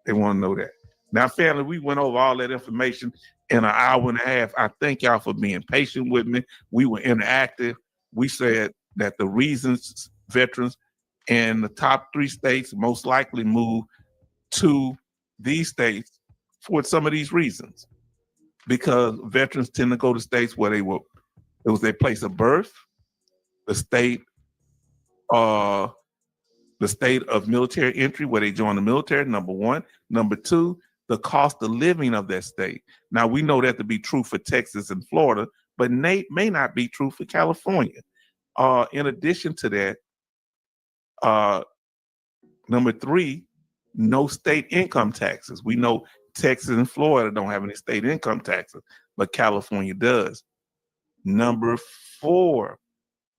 they want to know that. Now, family, we went over all that information in an hour and a half. I thank y'all for being patient with me. We were interactive. We said that the reasons veterans in the top 3 states most likely move to these states for some of these reasons, because veterans tend to go to states where it was their place of birth, the state of military entry, where they joined the military, number one. Number two, the cost of living of that state. Now, we know that to be true for Texas and Florida, but may not be true for California. In addition to that, number three, no state income taxes. We know Texas and Florida don't have any state income taxes, but California does. Number four,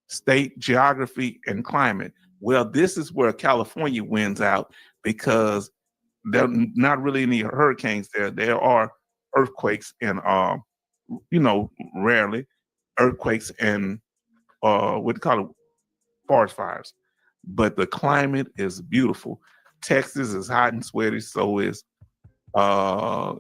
state geography and climate. Well, this is where California wins out, because there are not really any hurricanes there. There are earthquakes and, rarely earthquakes and what do you call it, forest fires. But the climate is beautiful. Texas is hot and sweaty, so is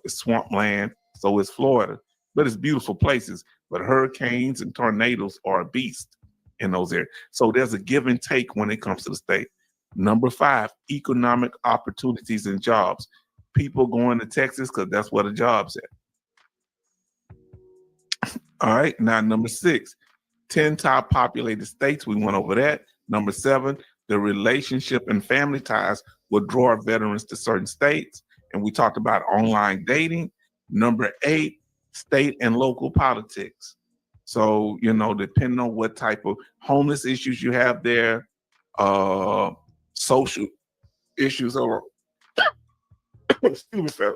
swampland, so is Florida. But it's beautiful places. But hurricanes and tornadoes are a beast in those areas. So there's a give and take when it comes to the state. Number five, economic opportunities and jobs. People going to Texas because that's where the jobs at. All right, now number six, 10 top populated states. We went over that. Number seven, the relationship and family ties will draw veterans to certain states. And we talked about online dating. Number eight, state and local politics. So, depending on what type of homeless issues you have there, social issues or excuse me, fella.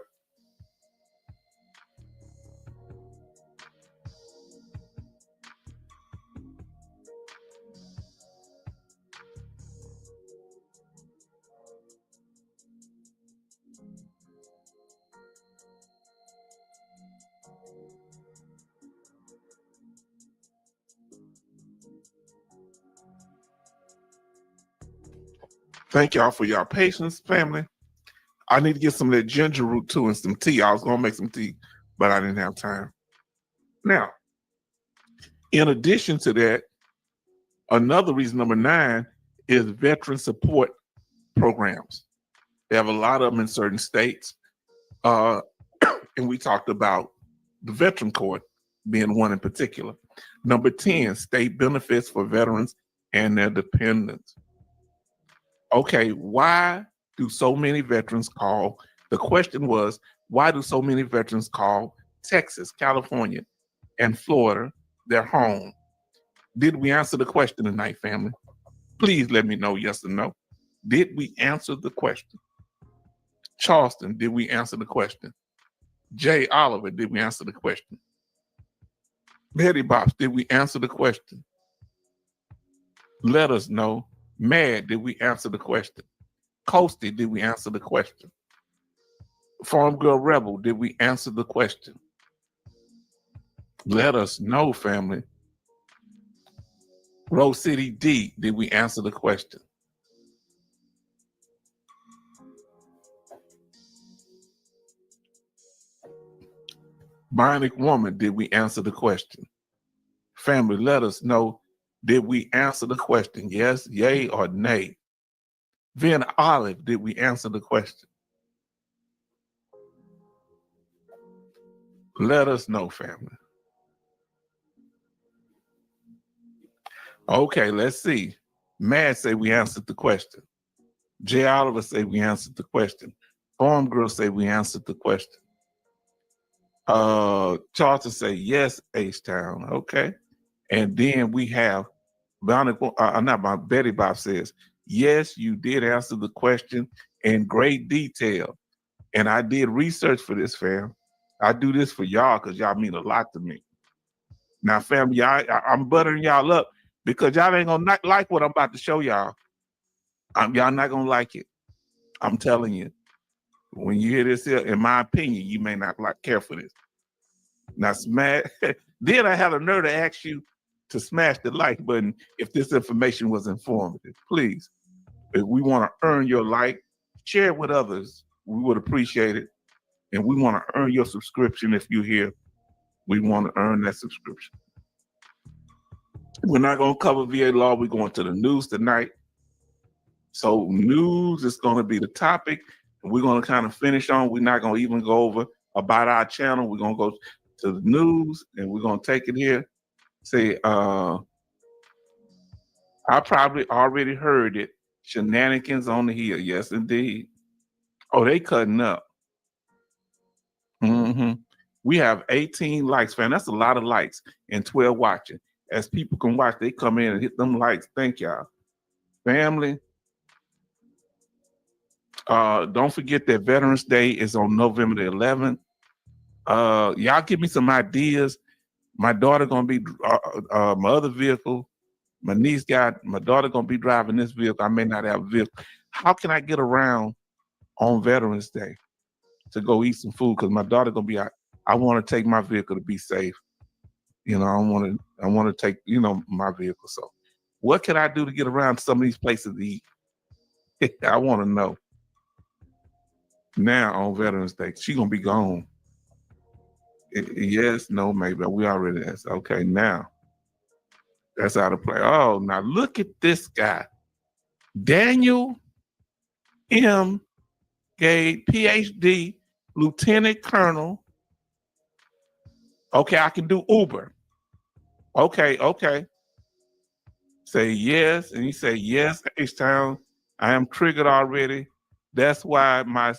Thank y'all for y'all patience, family. I need to get some of that ginger root too and some tea. I was gonna make some tea, but I didn't have time. Now, in addition to that, another reason, number nine, is veteran support programs. They have a lot of them in certain states. And we talked about the Veteran Court being one in particular. Number 10, state benefits for veterans and their dependents. Okay, why do so many veterans call? The question was, why do so many veterans call Texas, California, and Florida their home? Did we answer the question tonight, family? Please let me know, yes or no. Did we answer the question? Charleston, did we answer the question? Jay Oliver, did we answer the question? Betty Bops, did we answer the question? Let us know. Mad, did we answer the question? Coasty, did we answer the question? Farm Girl Rebel, did we answer the question? Let us know, family. Rose City D, did we answer the question? Bionic Woman, did we answer the question? Family, let us know. Did we answer the question? Yes, yay, or nay? Vin Olive, did we answer the question? Let us know, family. Okay, let's see. Mad say we answered the question. Jay Oliver say we answered the question. Farm Girl say we answered the question. Charlton say yes, H-Town. Okay. And then we have Betty Bob says, yes, you did answer the question in great detail. And I did research for this, fam. I do this for y'all because y'all mean a lot to me. Now, fam, I'm buttering y'all up because y'all ain't gonna not like what I'm about to show y'all. Y'all not gonna like it. I'm telling you. When you hear this here, in my opinion, you may not care for this. Now smash. Then I had a nerve to ask you to smash the like button if this information was informative. Please, if we want to earn your like, share it with others. We would appreciate it. And we want to earn your subscription if you're here. We want to earn that subscription. We're not going to cover VA law. We're going to the news tonight. So news is going to be the topic. We're going to kind of finish on. We're not going to even go over about our channel. We're going to go to the news and we're going to take it here. Say, I probably already heard it. Shenanigans on the hill. Yes, indeed. Oh, they cutting up. We have 18 likes, fam. That's a lot of likes and 12 watching. As people can watch, they come in and hit them likes. Thank y'all. Family. Don't forget that Veterans Day is on November the 11th. Y'all give me some ideas. My daughter gonna be my other vehicle. My daughter gonna be driving this vehicle. I may not have a vehicle. How can I get around on Veterans Day to go eat some food? Because my daughter gonna be out. I want to take my vehicle to be safe. You know, I want to take, my vehicle. So what can I do to get around some of these places to eat? I want to know. Now on Veterans Day, she gonna be gone. Yes, no, maybe. We already asked. Okay, now that's how to play. Oh, now look at this guy. Daniel M. Gade, PhD, Lieutenant Colonel. Okay, I can do Uber. Okay. Say yes, and you say yes, H-Town. I am triggered already. That's why my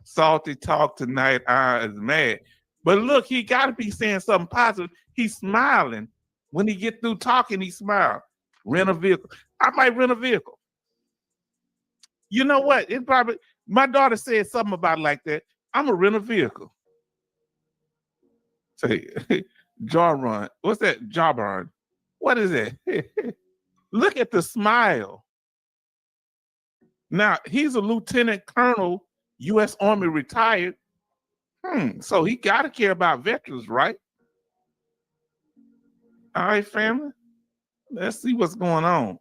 salty talk tonight is mad. But look, he got to be saying something positive. He's smiling. When he get through talking, he smiles. Rent a vehicle. I might rent a vehicle. You know what? It probably, my daughter said something about it like that. I'm going to rent a vehicle. Say, Jawrun. What's that? Jawrun. What is that? Look at the smile. Now, he's a lieutenant colonel, U.S. Army retired. So he got to care about veterans, right? All right, family. Let's see what's going on.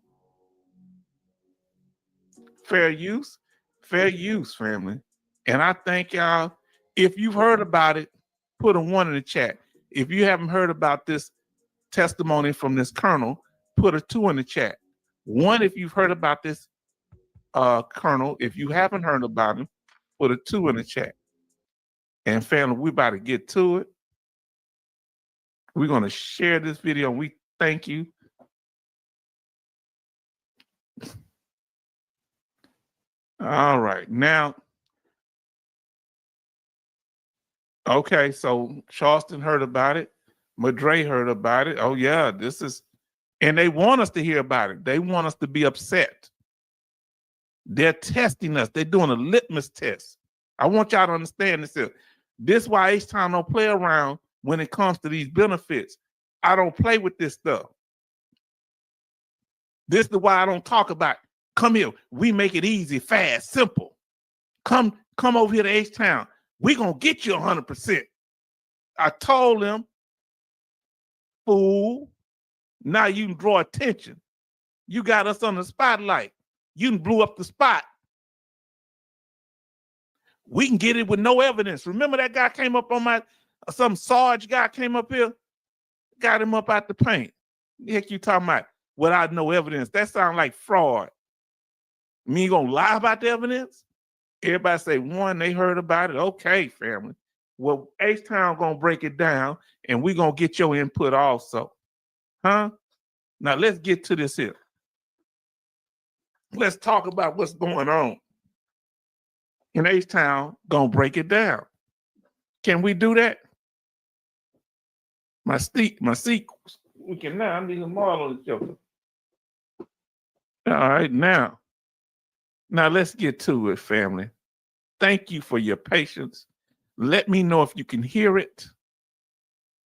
Fair use, family. And I thank y'all. If you've heard about it, put a 1 in the chat. If you haven't heard about this testimony from this colonel, put a 2 in the chat. 1 if you've heard about this colonel. If you haven't heard about him, put a 2 in the chat. And family, we're about to get to it. We're going to share this video. We thank you. All right. Now, okay, so Charleston heard about it. Madre heard about it. Oh, yeah, this is, and they want us to hear about it. They want us to be upset. They're testing us. They're doing a litmus test. I want y'all to understand this here. This is why H-Town don't play around when it comes to these benefits. I don't play with this stuff. This is why I don't talk about, come here, we make it easy, fast, simple. Come over here to H-Town. We're going to get you 100%. I told them, fool, now you can draw attention. You got us on the spotlight. You can blew up the spot. We can get it with no evidence. Remember that guy came up on some Sarge guy came up here, got him up out the paint. The heck you talking about? Without no evidence. That sounds like fraud. Me you gonna lie about the evidence? Everybody say 1, they heard about it. Okay, family. Well, H-Town gonna break it down and we gonna get your input also. Huh? Now let's get to this here. Let's talk about what's going on. And H-Town gonna break it down. Can we do that? My seat, we can now, I need a model of each other. All right, now let's get to it, family. Thank you for your patience. Let me know if you can hear it,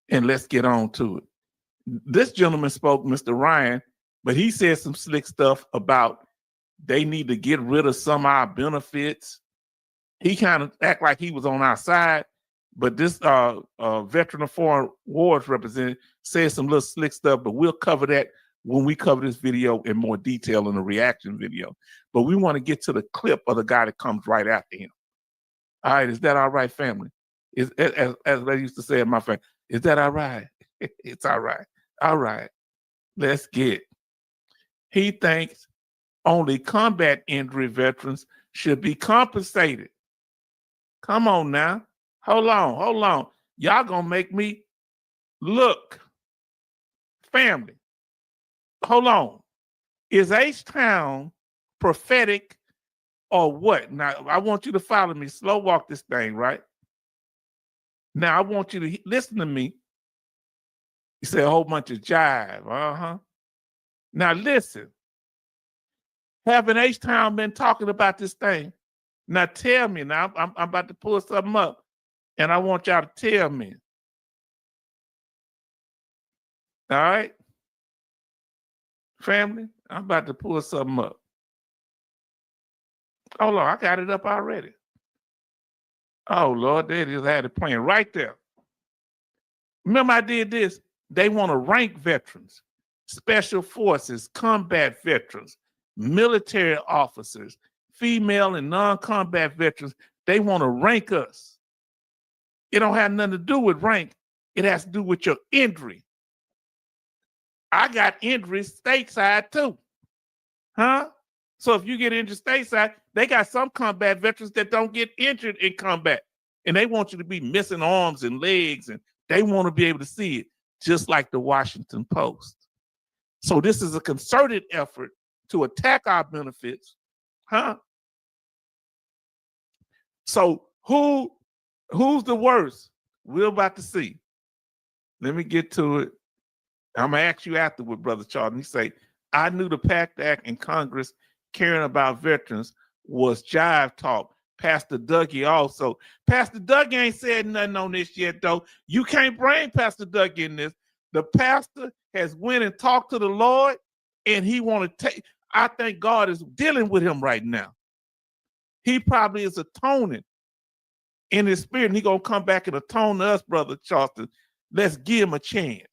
and let's get on to it. This gentleman spoke, Mr. Ryan, but he said some slick stuff about they need to get rid of some of our benefits. he kind of act like he was on our side, but this veteran of foreign wars representative said some little slick stuff, but we'll cover that when we cover this video in more detail in the reaction video. But we want to get to the clip of the guy that comes right after him. All right, is that all right, family? Is as I used to say in my family, is that all right? It's all right. All right, let's get. He thinks only combat injury veterans should be compensated. Come on now. Hold on. Y'all gonna make me look. Family, hold on. Is H-Town prophetic or what? Now, I want you to follow me. Slow walk this thing, right? Now, I want you to listen to me. You say a whole bunch of jive. Uh-huh. Now, listen. Haven't H-Town been talking about this thing? Now, tell me. Now, I'm about to pull something up, and I want y'all to tell me. All right? Family, I'm about to pull something up. Hold on, I got it up already. Oh, Lord, they just had it playing right there. Remember I did this? They want to rank veterans, special forces, combat veterans, military officers, female and non-combat veterans. They want to rank us. It don't have nothing to do with rank. It has to do with your injury. I got injuries stateside too. Huh? So if you get injured stateside, they got some combat veterans that don't get injured in combat. And they want you to be missing arms and legs, and they want to be able to see it, just like the Washington Post. So this is a concerted effort to attack our benefits. Huh? So who's the worst? We're about to see. Let me get to it. I'm going to ask you afterward, Brother Charles. You say, I knew the PACT Act in Congress caring about veterans was jive talk. Pastor Dougie also. Pastor Dougie ain't said nothing on this yet, though. You can't bring Pastor Dougie in this. The pastor has went and talked to the Lord, and he want to take, I think God is dealing with him right now. He probably is atoning in his spirit, and he going to come back and atone to us, Brother Charleston. Let's give him a chance.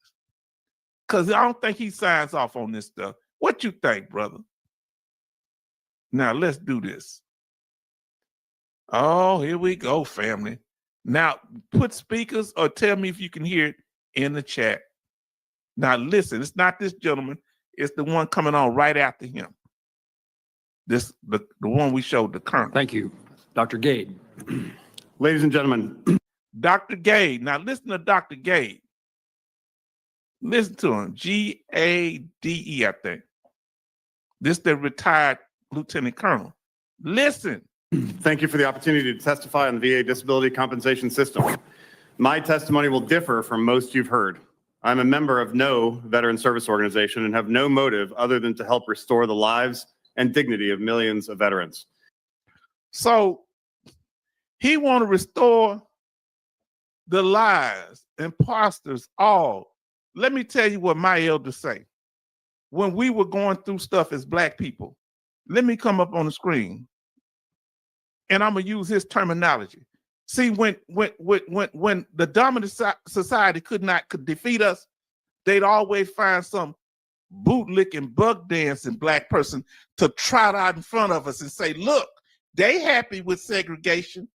Because I don't think he signs off on this stuff. What you think, brother? Now, let's do this. Oh, here we go, family. Now, put speakers or tell me if you can hear it in the chat. Now, listen, it's not this gentleman. It's the one coming on right after him. The one we showed, the colonel. Thank you. Dr. Gade. Ladies and gentlemen. Dr. Gade. Now, listen to Dr. Gade. Listen to him. G-A-D-E, I think. This the retired lieutenant colonel. Listen. Thank you for the opportunity to testify on the VA disability compensation system. My testimony will differ from most you've heard. I'm a member of no veteran service organization and have no motive other than to help restore the lives and dignity of millions of veterans. So he want to restore the lives, imposters, all. Let me tell you what my elders say. When we were going through stuff as Black people, let me come up on the screen, and I'm gonna use his terminology. See, when the dominant society could defeat us, they'd always find some bootlicking, bug dancing Black person to trot out in front of us and say, "Look, they happy with segregation.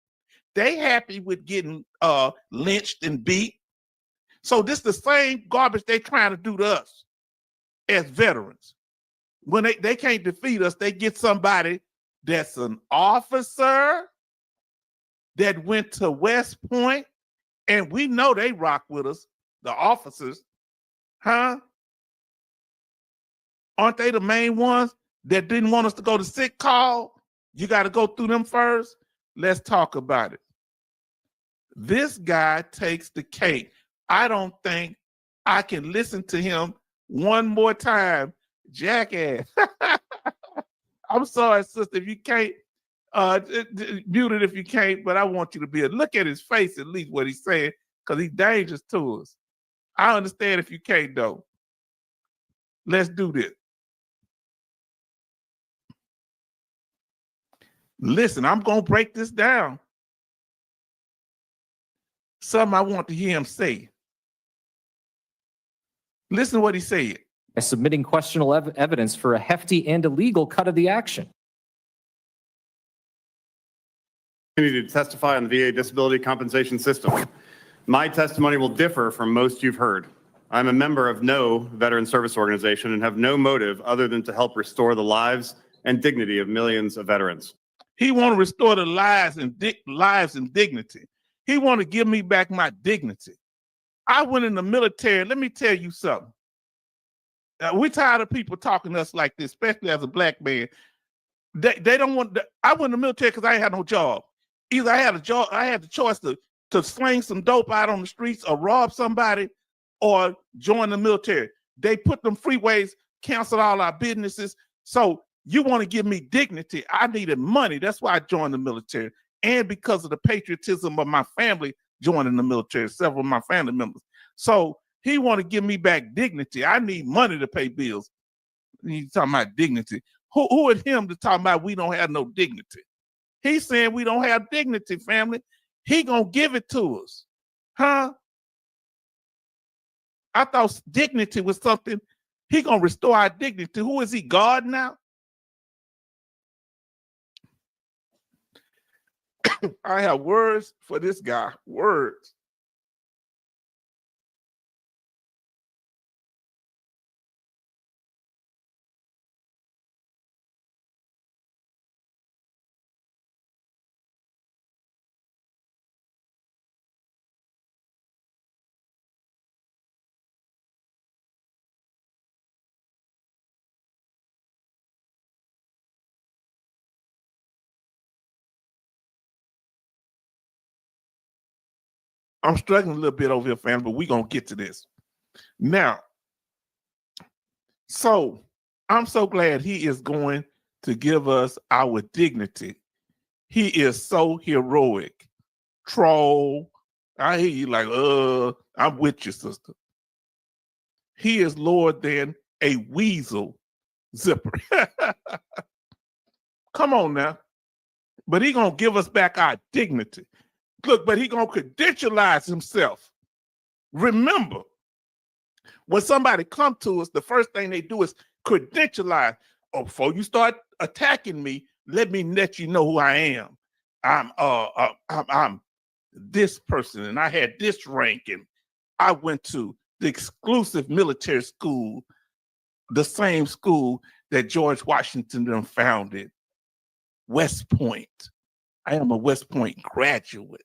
They happy with getting lynched and beat." So this the same garbage they trying to do to us as veterans. When they can't defeat us, they get somebody that's an officer that went to West Point, and we know they rock with us, the officers. Huh? Aren't they the main ones that didn't want us to go to sick call? You got to go through them first. Let's talk about it. This guy takes the cake. I don't think I can listen to him one more time. Jackass. I'm sorry, sister, if you can't, mute it if you can't, but I want you to be look at his face, at least what he's saying, because he's dangerous to us. I understand if you can't, though. Let's do this. Listen, I'm going to break this down. Something I want to hear him say. Listen to what he said. By submitting questionable evidence for a hefty and illegal cut of the action. To testify on the VA disability compensation system. My testimony will differ from most you've heard. I'm a member of no veteran service organization and have no motive other than to help restore the lives and dignity of millions of veterans. He want to restore the lives and dignity. He want to give me back my dignity. I went in the military. Let me tell you something. We're tired of people talking to us like this, especially as a black man. They don't want. I went in the military because I ain't had no job. Either I had a job, I had the choice to sling some dope out on the streets or rob somebody, or join the military. They put them freeways, canceled all our businesses. So you want to give me dignity? I needed money. That's why I joined the military, and because of the patriotism of my family joining the military, several of my family members. So he want to give me back dignity. I need money to pay bills. He's talking about dignity. Who is him to talk about we don't have no dignity? He's saying we don't have dignity, family. He gonna give it to us. Huh? I thought dignity was something. He gonna restore our dignity. Who is he, God now? I have words for this guy. Words. I'm struggling a little bit over here, family, but we're going to get to this. Now, so I'm so glad he is going to give us our dignity. He is so heroic. Troll, I hear you like, I'm with you, sister. He is Lord than a weasel zipper. Come on now. But he going to give us back our dignity. Look, but he gonna credentialize himself. Remember, when somebody come to us, the first thing they do is credentialize. Oh, before you start attacking me, let me let you know who I am. I'm this person, and I had this rank, and I went to the exclusive military school, the same school that George Washington them founded, West Point. I am a West Point graduate.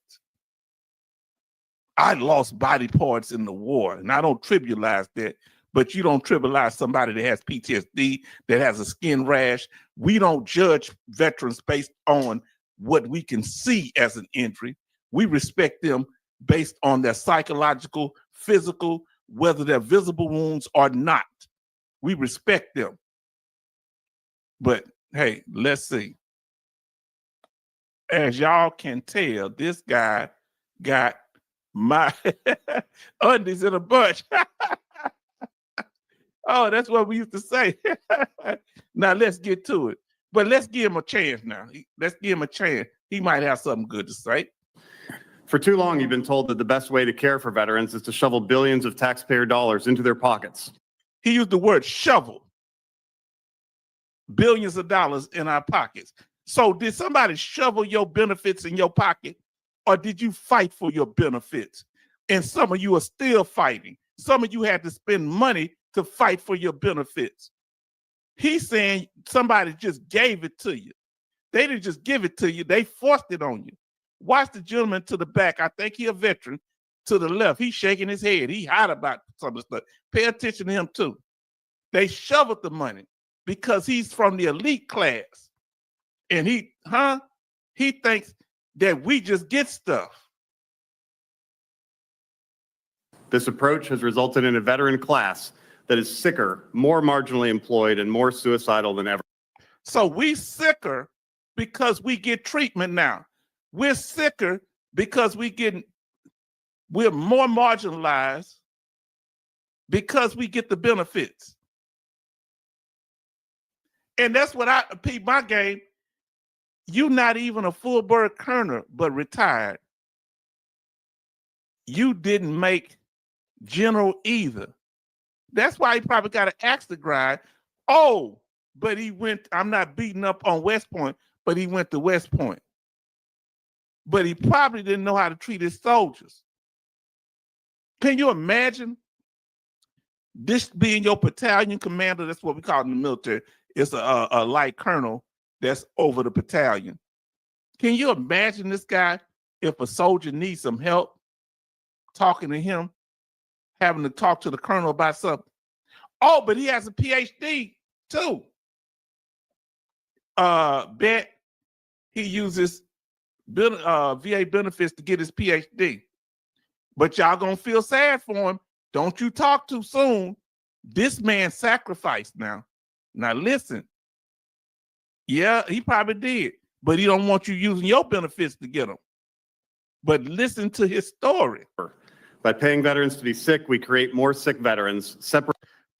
I lost body parts in the war, and I don't trivialize that, but you don't trivialize somebody that has PTSD, that has a skin rash. We don't judge veterans based on what we can see as an injury. We respect them based on their psychological, physical, whether they're visible wounds or not. We respect them. But hey, let's see. As y'all can tell, this guy got my undies in a bunch. Oh, that's what we used to say. Now let's get to it. But let's give him a chance now. Let's give him a chance. He might have something good to say. For too long, you've been told that the best way to care for veterans is to shovel billions of taxpayer dollars into their pockets. He used the word shovel. Billions of dollars in our pockets. So did somebody shovel your benefits in your pocket, or did you fight for your benefits? And some of you are still fighting. Some of you had to spend money to fight for your benefits. He's saying somebody just gave it to you. They didn't just give it to you. They forced it on you. Watch the gentleman to the back. I think he's a veteran. To the left, he's shaking his head. He hot about some of the stuff. Pay attention to him too. They shoveled the money because he's from the elite class. And he thinks that we just get stuff. This approach has resulted in a veteran class that is sicker, more marginally employed, and more suicidal than ever. So we sicker because we get treatment now. We're sicker because we're more marginalized because we get the benefits. And that's what I peep my game. You're not even a full bird colonel, but retired. you didn't make general either. That's why he probably got an axe to grind. Oh, but he went, I'm not beating up on West Point, but he went to West Point. But he probably didn't know how to treat his soldiers. Can you imagine this being your battalion commander? That's what we call it in the military. It's a light colonel that's over the battalion. Can you imagine this guy, if a soldier needs some help, talking to him, having to talk to the colonel about something? Oh, but he has a PhD too. Bet he uses VA benefits to get his PhD. But y'all gonna feel sad for him. Don't you talk too soon. This man sacrificed now. Now listen. Yeah, he probably did, but he don't want you using your benefits to get him. But listen to his story. By paying veterans to be sick, we create more sick veterans.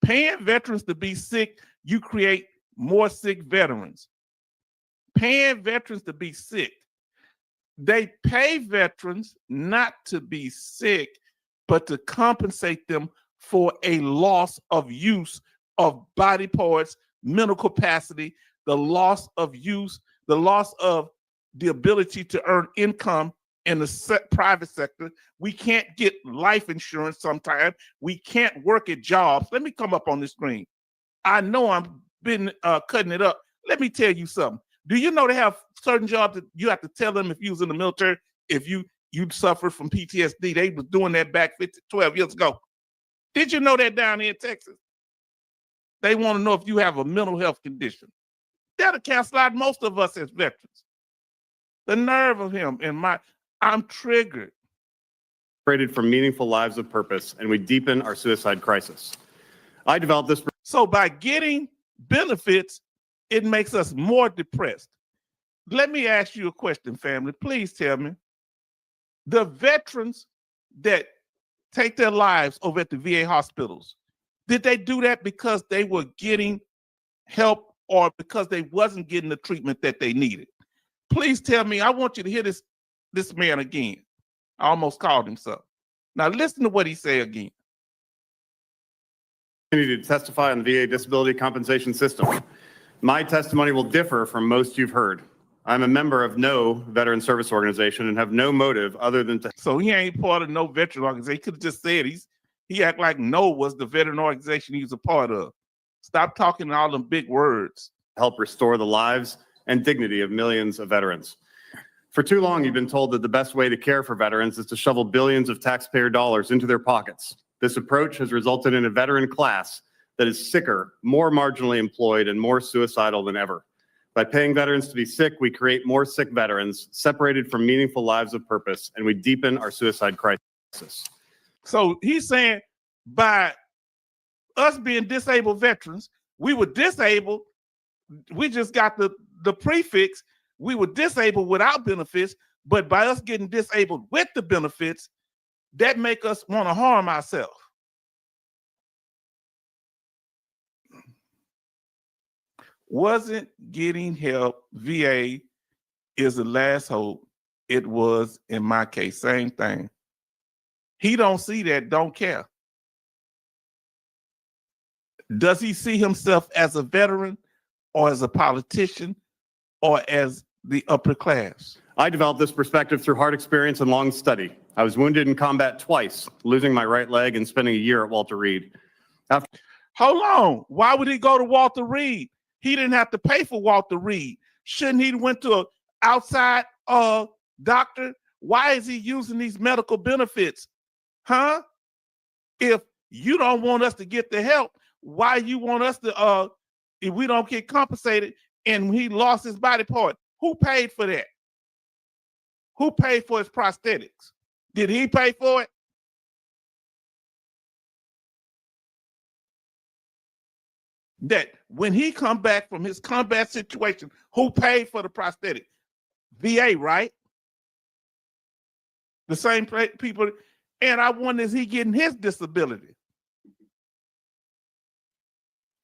Paying veterans to be sick, you create more sick veterans. Paying veterans to be sick. They pay veterans not to be sick, but to compensate them for a loss of use of body parts, mental capacity, the loss of use, the loss of the ability to earn income in the private sector. We can't get life insurance sometimes. We can't work at jobs. Let me come up on the screen. I know I'm been cutting it up. Let me tell you something. Do you know they have certain jobs that you have to tell them if you was in the military, if you suffered from PTSD? They was doing that back 12 years ago. Did you know that down here in Texas? They want to know if you have a mental health condition. That'll cancel out most of us as veterans. The nerve of him and I'm triggered. Separated from meaningful lives of purpose, and we deepen our suicide crisis. I developed this. So by getting benefits, it makes us more depressed. Let me ask you a question, family. Please tell me. The veterans that take their lives over at the VA hospitals, did they do that because they were getting help or because they wasn't getting the treatment that they needed? Please tell me. I want you to hear this man again. I almost called him something. Now listen to what he said again. To testify on the VA disability compensation system. My testimony will differ from most you've heard. I'm a member of no veteran service organization and have no motive other than to. So he ain't part of no veteran organization. He could have just said he act like no was the veteran organization he was a part of. Stop talking all them big words. Help restore the lives and dignity of millions of veterans. For too long, you've been told that the best way to care for veterans is to shovel billions of taxpayer dollars into their pockets. This approach has resulted in a veteran class that is sicker, more marginally employed, and more suicidal than ever. By paying veterans to be sick, we create more sick veterans, separated from meaningful lives of purpose, and we deepen our suicide crisis. So he's saying by us being disabled veterans, we were disabled. We just got the prefix. We were disabled without benefits, but by us getting disabled with the benefits, that make us want to harm ourselves. Wasn't getting help, VA is the last hope. It was in my case, same thing. He don't see that, don't care. Does he see himself as a veteran or as a politician or as the upper class? I developed this perspective through hard experience and long study. I was wounded in combat twice, losing my right leg and spending a year at Walter Reed. Hold on. Why would he go to Walter Reed? He didn't have to pay for Walter Reed. Shouldn't he went to an outside doctor? Why is he using these medical benefits? Huh? If you don't want us to get the help, why you want us to, if we don't get compensated and he lost his body part, who paid for that? Who paid for his prosthetics? Did he pay for it? That when he come back from his combat situation, who paid for the prosthetic? VA, right? The same people. And I wonder, is he getting his disability?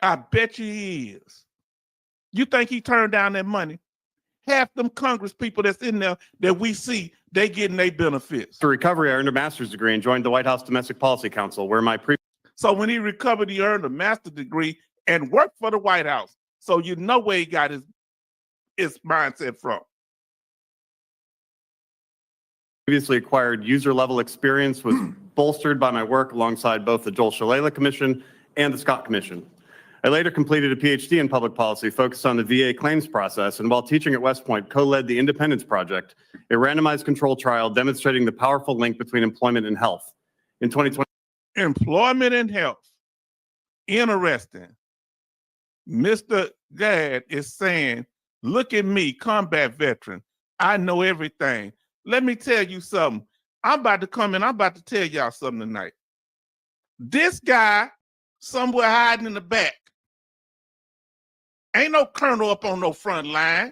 I bet you he is. You think he turned down that money? half them Congress people that's in there that we see, they getting their benefits. For recovery, I earned a master's degree and joined the White House Domestic Policy Council, where my So when he recovered, he earned a master's degree and worked for the White House. So you know where he got his mindset from. previously acquired user-level experience was bolstered by my work alongside both the Joel Shalala Commission and the Scott Commission. I later completed a PhD in public policy focused on the VA claims process, and while teaching at West Point, co-led the Independence Project, a randomized control trial demonstrating the powerful link between employment and health. In 2020, Employment and health. Interesting. Mr. Gadd is saying, look at me, combat veteran. I know everything. Let me tell you something. I'm about to come in. I'm about to tell y'all something tonight. This guy, somewhere hiding in the back, ain't no colonel up on no front line.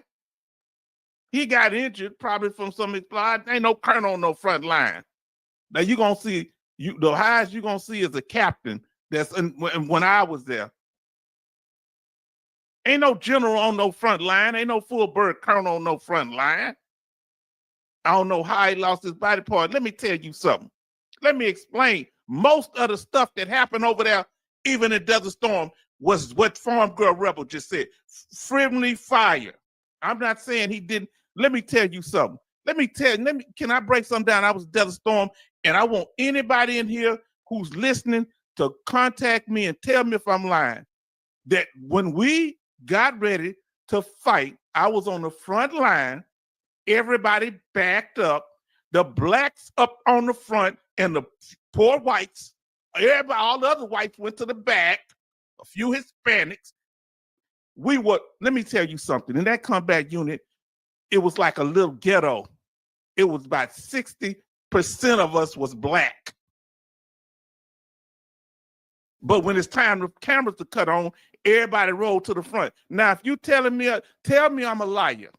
He got injured probably from some explosion. Ain't no colonel on no front line. Now you're going to see, the highest you're going to see is a captain that's when I was there. Ain't no general on no front line. Ain't no full bird colonel on no front line. I don't know how he lost his body part. Let me tell you something. Let me explain. Most of the stuff that happened over there, even in Desert Storm, was what Farm Girl Rebel just said. Friendly fire. I'm not saying he didn't. Let me tell you something. Can I break something down? I was Desert Storm, and I want anybody in here who's listening to contact me and tell me if I'm lying. That when we got ready to fight, I was on the front line. Everybody backed up. The blacks up on the front and the poor whites, everybody, all the other whites went to the back, a few Hispanics. Let me tell you something. In that combat unit, it was like a little ghetto. It was about 60% of us was black. But when it's time for cameras to cut on, everybody rolled to the front. Now, if you tell me I'm a liar.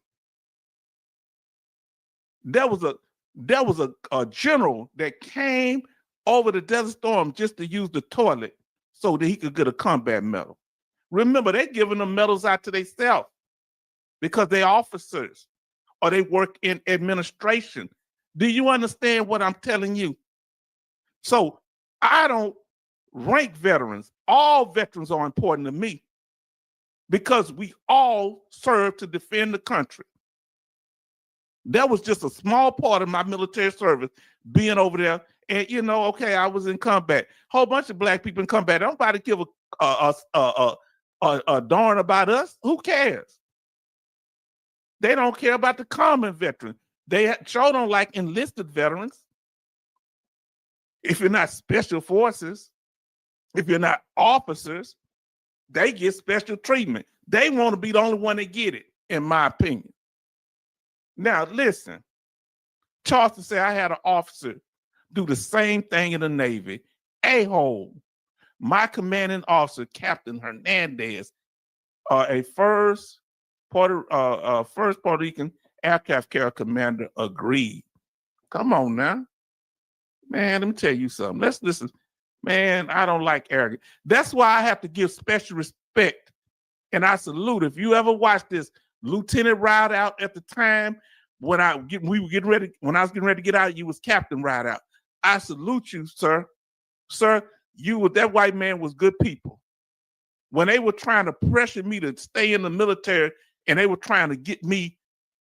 There was a general that came over the Desert Storm just to use the toilet so that he could get a combat medal. Remember, they're giving them medals out to themselves because they're officers or they work in administration. Do you understand what I'm telling you? So I don't rank veterans. All veterans are important to me because we all serve to defend the country. That was just a small part of my military service, being over there. And okay, I was in combat. Whole bunch of black people in combat. Nobody give a darn about us. Who cares? They don't care about the common veteran. They sure don't like enlisted veterans. If you're not special forces, if you're not officers, they get special treatment. They want to be the only one that get it, in my opinion. Now, listen, Charleston said I had an officer do the same thing in the Navy. A-hole. My commanding officer, Captain Hernandez, a first Puerto Rican aircraft carrier commander, agreed. Come on now. Man, let me tell you something. Let's listen. Man, I don't like arrogance. That's why I have to give special respect. And I salute. If you ever watch this, Lieutenant Rideout at the time when I was getting ready to get out, you was Captain Rideout. I salute you, sir. Sir, that white man was good people. When they were trying to pressure me to stay in the military and they were trying to get me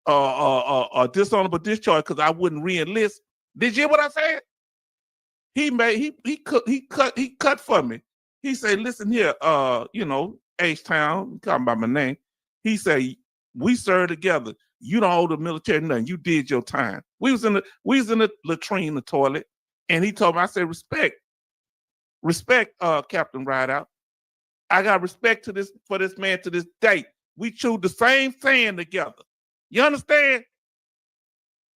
dishonorable discharge because I wouldn't re-enlist. Did you hear what I said? He cut for me. He said, listen here, H-Town, call him by my name. He said, we served together. You don't owe the military nothing. You did your time. We was in the latrine, the toilet, and he told me, I said, respect, Captain Rideout. I got respect for this man to this day. We chewed the same sand together. You understand?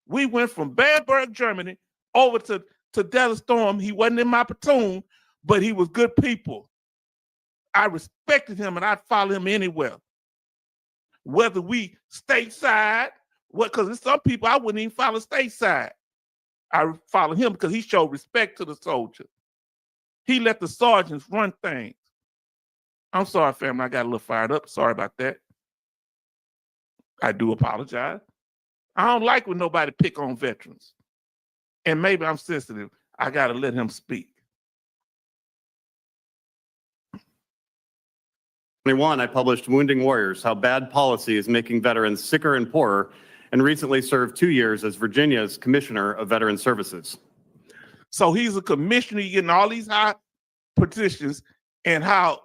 We went from Bamberg, Germany, over to Desert Storm. He wasn't in my platoon, but he was good people. I respected him and I'd follow him anywhere. Whether we stateside, because there's some people I wouldn't even follow stateside. I would follow him because he showed respect to the soldier. He let the sergeants run things. I'm sorry, family, I got a little fired up. Sorry about that. I do apologize. I don't like when nobody pick on veterans. And maybe I'm sensitive. I got to let him speak. 2021, I published Wounding Warriors, How Bad Policy is Making Veterans Sicker and Poorer, and recently served 2 years as Virginia's Commissioner of Veteran Services. So he's a commissioner getting all these high positions, and how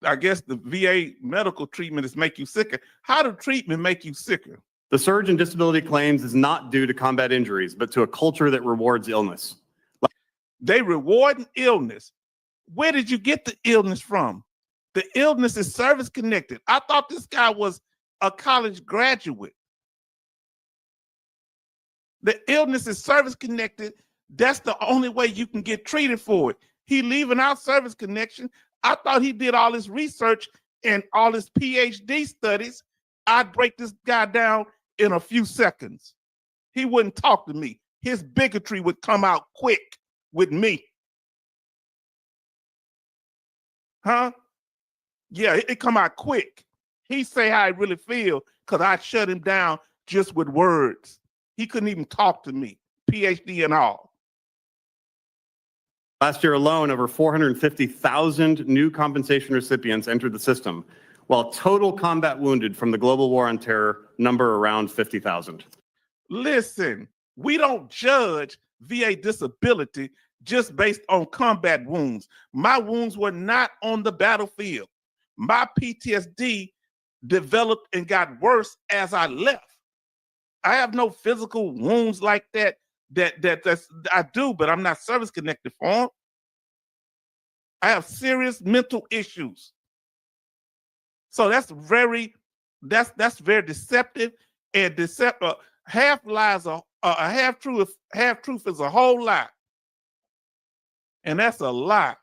I guess the VA medical treatment is make you sicker. How do treatment make you sicker? The surge in disability claims is not due to combat injuries, but to a culture that rewards illness. They reward illness. Where did you get the illness from? The illness is service connected. I thought this guy was a college graduate. The illness is service connected. That's the only way you can get treated for it. He leaving out service connection. I thought he did all his research and all his PhD studies. I'd break this guy down in a few seconds. He wouldn't talk to me. His bigotry would come out quick with me. Huh? Yeah, it come out quick. He say how he really feel because I shut him down just with words. He couldn't even talk to me, PhD and all. Last year alone, over 450,000 new compensation recipients entered the system, while total combat wounded from the global war on terror number around 50,000. Listen, we don't judge VA disability just based on combat wounds. My wounds were not on the battlefield. My PTSD developed and got worse as I left. I have no physical wounds like that. That's I do, but I'm not service connected for them. I have serious mental issues. So that's very deceptive and deceptive. Half lies are a half truth. Half truth is a whole lie. And that's a lie.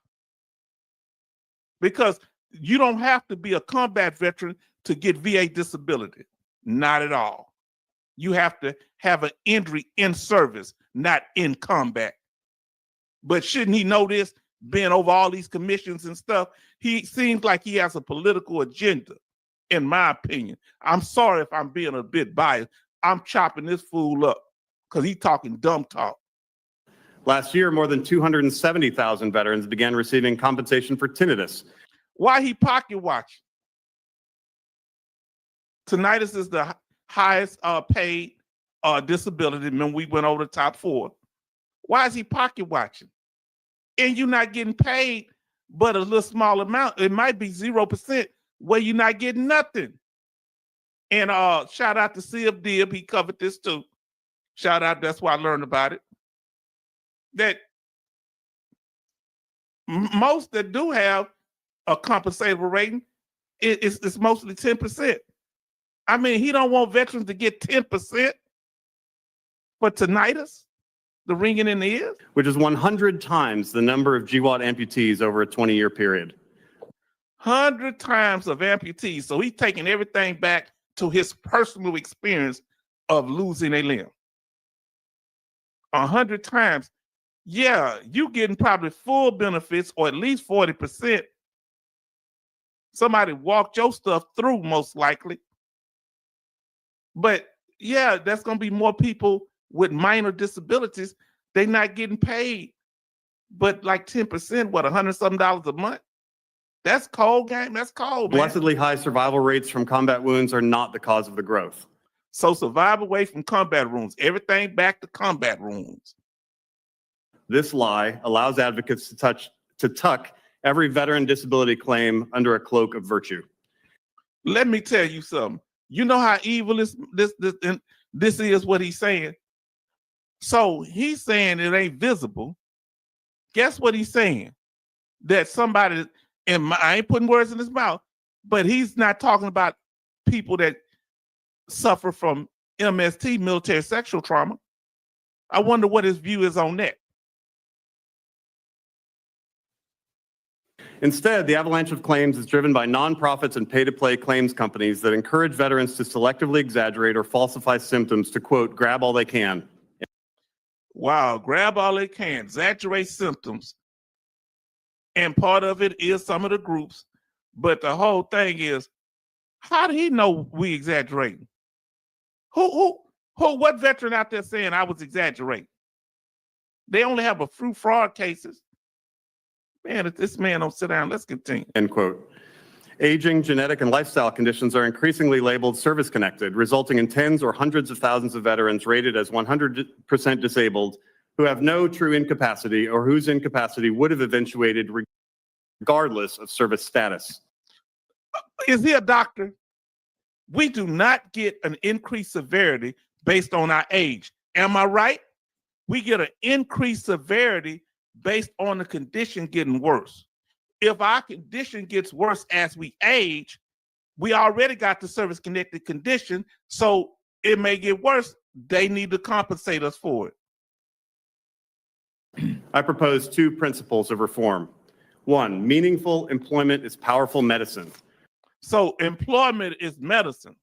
Because you don't have to be a combat veteran to get VA disability. Not at all. You have to have an injury in service, not in combat. But shouldn't he know this, being over all these commissions and stuff? He seems like he has a political agenda, in my opinion. I'm sorry if I'm being a bit biased. I'm chopping this fool up because he's talking dumb talk. Last year, more than 270,000 veterans began receiving compensation for tinnitus. Why he pocket watching? Tinnitus is the highest paid disability. Remember, we went over the top 4. Why is he pocket watching? And you're not getting paid but a little small amount. It might be 0% where you're not getting nothing. And shout out to CFDib. He covered this too. Shout out. That's why I learned about it. That most that do have a compensatable rating, it's mostly 10%. I mean, he don't want veterans to get 10% for tinnitus, the ringing in the ears. Which is 100 times the number of GWAT amputees over a 20-year period. 100 times of amputees. So he's taking everything back to his personal experience of losing a limb. 100 times. Yeah, you getting probably full benefits or at least 40%. Somebody walked your stuff through, most likely. But yeah, that's going to be more people with minor disabilities. They're not getting paid. But like 10%, what, $100-something a month? That's cold, game. That's cold, man. Blessedly high survival rates from combat wounds are not the cause of the growth. So survive away from combat wounds. Everything back to combat wounds. This lie allows advocates to tuck every veteran disability claim under a cloak of virtue. Let me tell you something. You know how evil this is what he's saying? So he's saying it ain't visible. Guess what he's saying? That somebody, I ain't putting words in his mouth, but he's not talking about people that suffer from MST, military sexual trauma. I wonder what his view is on that. Instead, the avalanche of claims is driven by nonprofits and pay-to-play claims companies that encourage veterans to selectively exaggerate or falsify symptoms to, quote, grab all they can. Wow, grab all they can, exaggerate symptoms. And part of it is some of the groups, but the whole thing is How did he know we exaggerating? What veteran out there saying I was exaggerating? They only have a few fraud cases. Man, if this man don't sit down, let's continue. End quote. Aging, genetic, and lifestyle conditions are increasingly labeled service-connected, resulting in tens or hundreds of thousands of veterans rated as 100% disabled who have no true incapacity or whose incapacity would have eventuated regardless of service status. Is he a doctor? We do not get an increased severity based on our age. Am I right? We get an increased severity based on the condition getting worse. If our condition gets worse as we age, we already got the service-connected condition, so it may get worse. They need to compensate us for it. I propose 2 principles of reform. 1, meaningful employment is powerful medicine. So employment is medicine.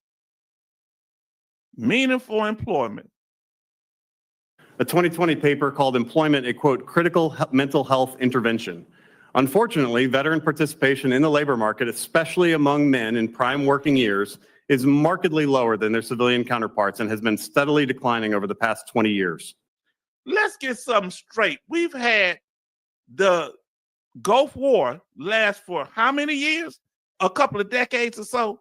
Meaningful employment. A 2020 paper called Employment a, quote, critical mental health intervention. Unfortunately, veteran participation in the labor market, especially among men in prime working years, is markedly lower than their civilian counterparts and has been steadily declining over the past 20 years. Let's get something straight. We've had the Gulf War last for how many years? A couple of decades or so.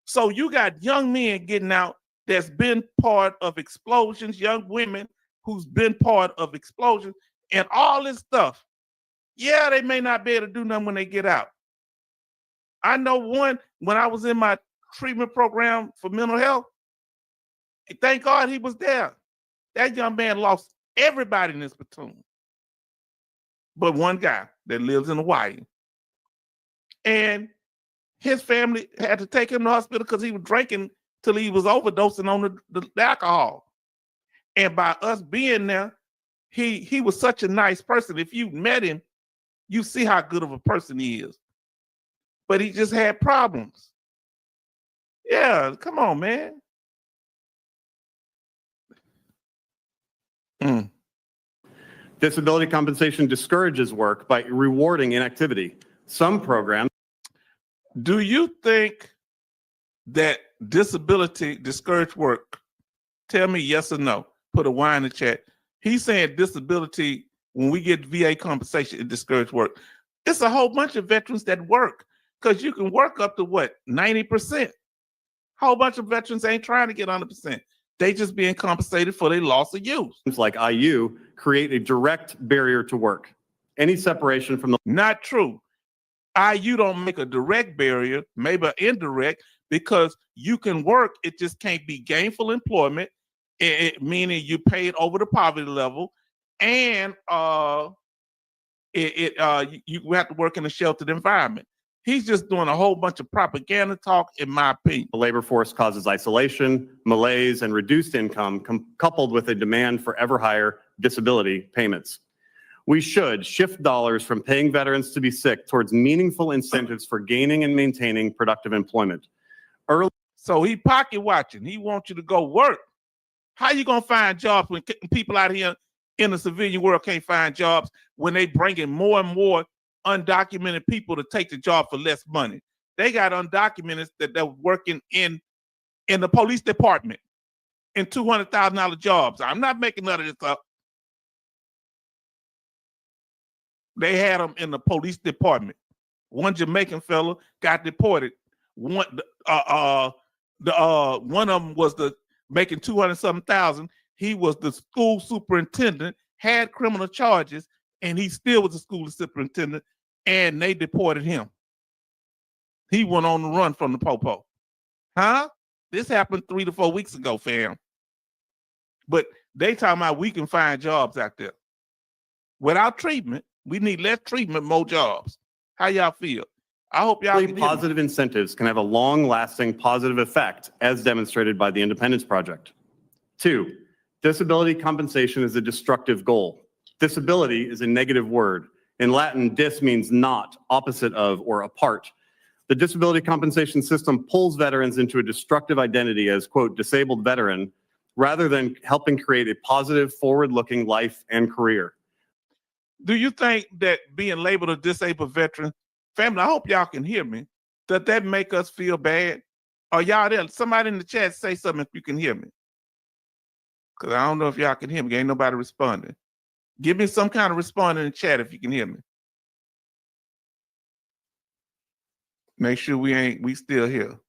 So you got young men getting out that's been part of explosions, young women who's been part of explosions, and all this stuff. Yeah, they may not be able to do nothing when they get out. I know one, when I was in my treatment program for mental health, thank God he was there. That young man lost everybody in his platoon, but one guy that lives in Hawaii. And his family had to take him to the hospital because he was drinking till he was overdosing on the alcohol. And by us being there, he was such a nice person. If you met him, you see how good of a person he is. But he just had problems. Yeah, come on, man. Disability compensation discourages work by rewarding inactivity. Some programs. Do you think that disability discourage work? Tell me yes or no. Put a Y in the chat. He's saying disability, when we get VA compensation, it discourages work. It's a whole bunch of veterans that work because you can work up to what, 90%. Whole bunch of veterans ain't trying to get 100%. They just being compensated for their loss of use. Like IU create a direct barrier to work. Any separation from the. Not true. IU don't make a direct barrier, maybe an indirect, because you can work. It just can't be gainful employment, meaning you paid over the poverty level, and you have to work in a sheltered environment. He's just doing a whole bunch of propaganda talk, in my opinion. The labor force causes isolation, malaise, and reduced income, coupled with a demand for ever higher disability payments. We should shift dollars from paying veterans to be sick towards meaningful incentives for gaining and maintaining productive employment. So he pocket watching. He wants you to go work. How you gonna find jobs when people out here in the civilian world can't find jobs when they bring in more and more undocumented people to take the job for less money? They got undocumented that they're working in the police department in $200,000 jobs. I'm not making none of this up. They had them in the police department. One Jamaican fella got deported. One of them was making 200-something thousand. He was the school superintendent, had criminal charges, and he still was a school superintendent, and they deported him. He went on the run from the popo. Huh? This happened 3 to 4 weeks ago, fam. But they talking about we can find jobs out there. Without treatment, we need less treatment, more jobs. How y'all feel? I hope y'all can positive incentives can have a long-lasting positive effect, as demonstrated by the Independence Project. 2, disability compensation is a destructive goal. Disability is a negative word. In Latin, dis means not, opposite of, or apart. The disability compensation system pulls veterans into a destructive identity as, quote, disabled veteran, rather than helping create a positive, forward-looking life and career. Do you think that being labeled a disabled veteran, family, I hope y'all can hear me. Does that make us feel bad? Are y'all there? Somebody in the chat say something if you can hear me. Because I don't know if y'all can hear me. Ain't nobody responding. Give me some kind of response in the chat if you can hear me. Make sure we still here.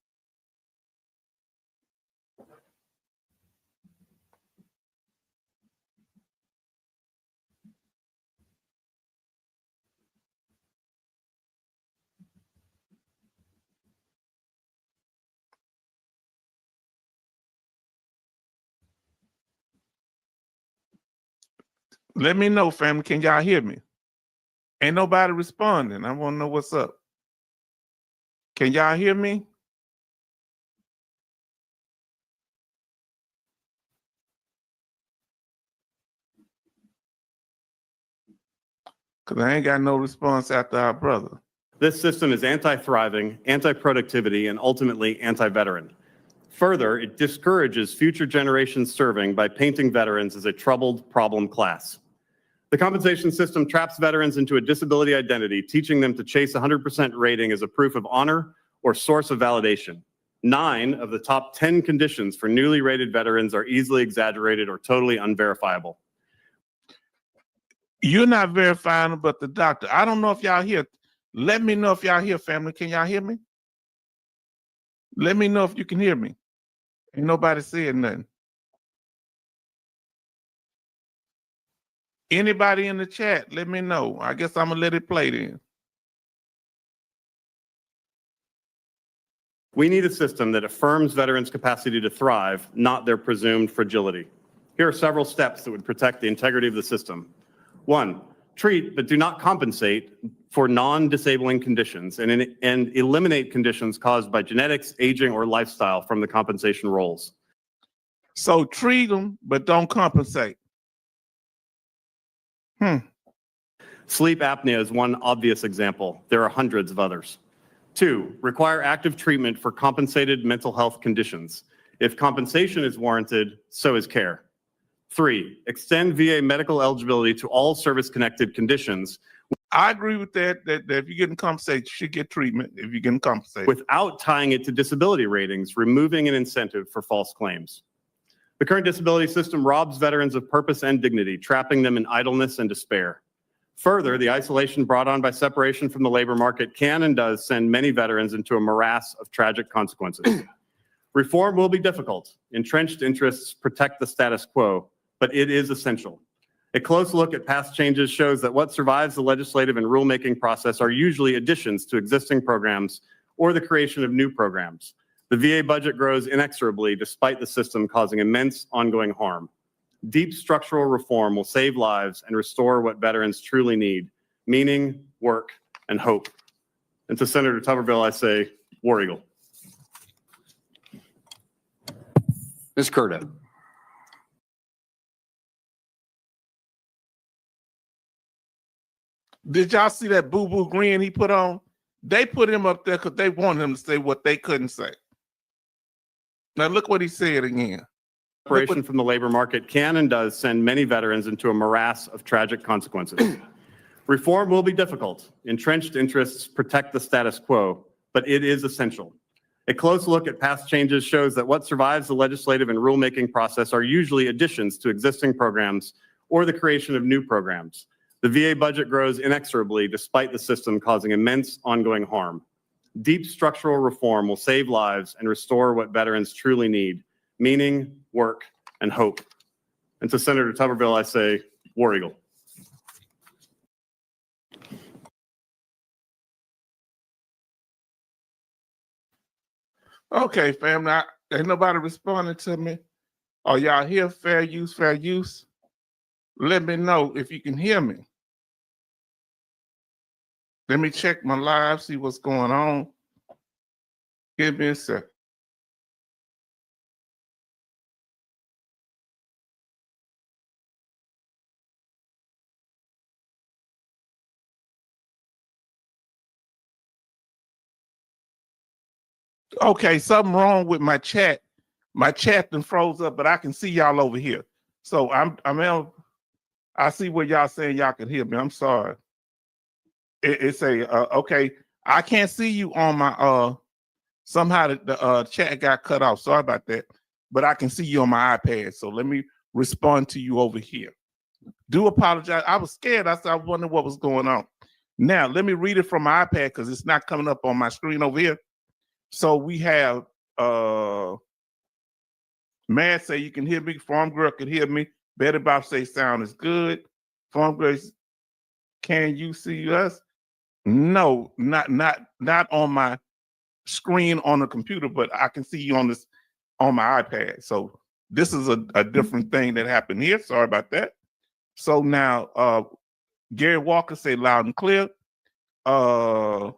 Let me know, family. Can y'all hear me? Ain't nobody responding. I want to know what's up. Can y'all hear me? Because I ain't got no response after our brother. This system is anti-thriving, anti-productivity, and ultimately anti-veteran. Further, it discourages future generations serving by painting veterans as a troubled problem class. The compensation system traps veterans into a disability identity, teaching them to chase 100% rating as a proof of honor or source of validation. 9 of the top 10 conditions for newly rated veterans are easily exaggerated or totally unverifiable. You're not verifying, but the doctor. I don't know if y'all hear. Let me know if y'all hear, family. Can y'all hear me? Let me know if you can hear me. Ain't nobody saying nothing. Anybody in the chat, let me know. I guess I'm going to let it play then. We need a system that affirms veterans' capacity to thrive, not their presumed fragility. Here are several steps that would protect the integrity of the system. 1, treat but do not compensate for non-disabling conditions and eliminate conditions caused by genetics, aging, or lifestyle from the compensation rolls. So treat them, but don't compensate. Sleep apnea is one obvious example. There are hundreds of others. 2, require active treatment for compensated mental health conditions. If compensation is warranted, so is care. 3, extend VA medical eligibility to all service-connected conditions. I agree with that if you're getting compensated, you should get treatment if you're getting compensated. Without tying it to disability ratings, removing an incentive for false claims. The current disability system robs veterans of purpose and dignity, trapping them in idleness and despair. Further, the isolation brought on by separation from the labor market can and does send many veterans into a morass of tragic consequences. Reform will be difficult. Entrenched interests protect the status quo, but it is essential. A close look at past changes shows that what survives the legislative and rulemaking process are usually additions to existing programs or the creation of new programs. The VA budget grows inexorably despite the system causing immense ongoing harm. Deep structural reform will save lives and restore what veterans truly need: meaning, work, and hope. And to Senator Tuberville, I say, War Eagle. Ms. Curda. Did y'all see that boo-boo grin he put on? They put him up there because they wanted him to say what they couldn't say. Now look what he said again. Separation from the labor market can and does send many veterans into a morass of tragic consequences. Reform will be difficult. Entrenched interests protect the status quo, but it is essential. A close look at past changes shows that what survives the legislative and rulemaking process are usually additions to existing programs or the creation of new programs. The VA budget grows inexorably despite the system causing immense ongoing harm. Deep structural reform will save lives and restore what veterans truly need: meaning, work, and hope. And to Senator Tuberville, I say, War Eagle. Okay, family, ain't nobody responding to me. Are y'all here? Fair use, fair use. Let me know if you can hear me. Let me check my live, see what's going on. Give me a sec. Okay, something wrong with my chat. My chat done froze up, but I can see y'all over here. So I see what y'all saying y'all can hear me. I'm sorry. It's a okay. I can't see you on my somehow the chat got cut off. Sorry about that. But I can see you on my iPad. So let me respond to you over here. Do apologize. I was scared. I wondered what was going on. Now let me read it from my iPad because it's not coming up on my screen over here. So we have Matt say you can hear me. Farm Girl can hear me. Betty Bob say sound is good. Farm Girl, can you see us? No, not on my screen on the computer, but I can see you on my iPad. So this is a different thing that happened here. Sorry about that. So now Gary Walker say loud and clear. I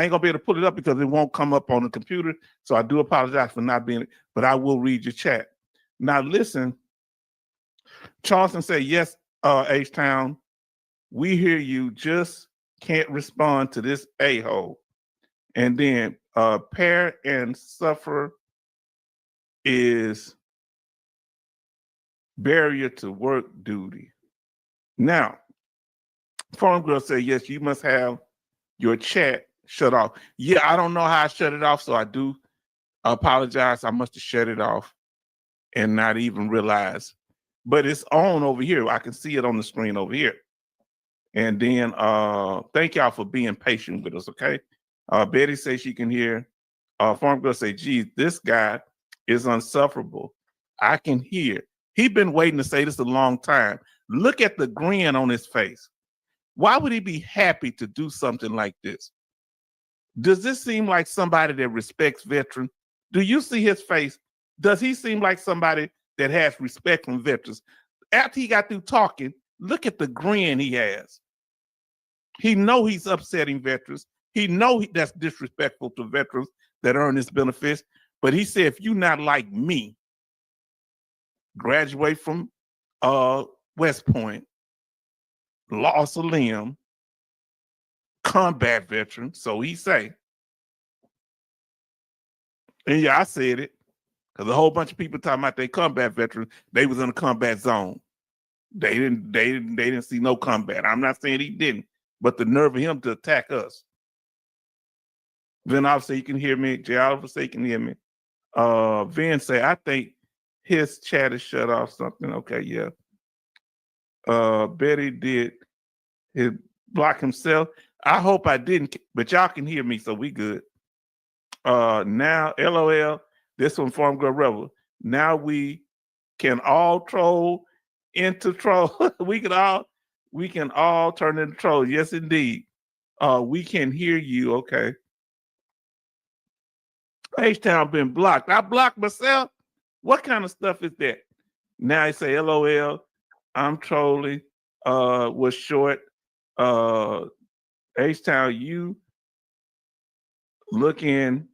ain't gonna be able to pull it up because it won't come up on the computer. So I do apologize for not being, but I will read your chat. Now listen, Charleston said, yes, H-Town, we hear you, just can't respond to this a-hole. And then pair and suffer is barrier to work duty. Now, Farm Girl said, yes, you must have your chat shut off. Yeah, I don't know how I shut it off, so I do apologize. I must have shut it off and not even realize. But it's on over here. I can see it on the screen over here. And then thank y'all for being patient with us, okay? Betty says she can hear. Farm Girl say, geez, this guy is insufferable. I can hear. He's been waiting to say this a long time. Look at the grin on his face. Why would he be happy to do something like this? Does this seem like somebody that respects veterans? Do you see his face? Does he seem like somebody that has respect from veterans? After he got through talking, look at the grin he has. He know he's upsetting veterans. He know that's disrespectful to veterans that earn his benefits. But he said, if you're not like me, graduate from West Point, lost a limb, combat veteran, so he say. And yeah, I said it, because a whole bunch of people talking about they combat veterans, they was in a combat zone. They didn't see no combat. I'm not saying he didn't, but the nerve of him to attack us. Vin Oliver say you can hear me. Jay Oliver say you can hear me. Vin say, I think his chat is shut off something. Okay, yeah. Betty did his block himself. I hope I didn't, but y'all can hear me, so we good. Now, LOL, this one Farm Girl Rebel. Now we can all troll into troll. we can all turn into troll. Yes, indeed. We can hear you. Okay. H-Town been blocked. I blocked myself. What kind of stuff is that? Now I say LOL. I'm trolling. Was short. H-Town, you look in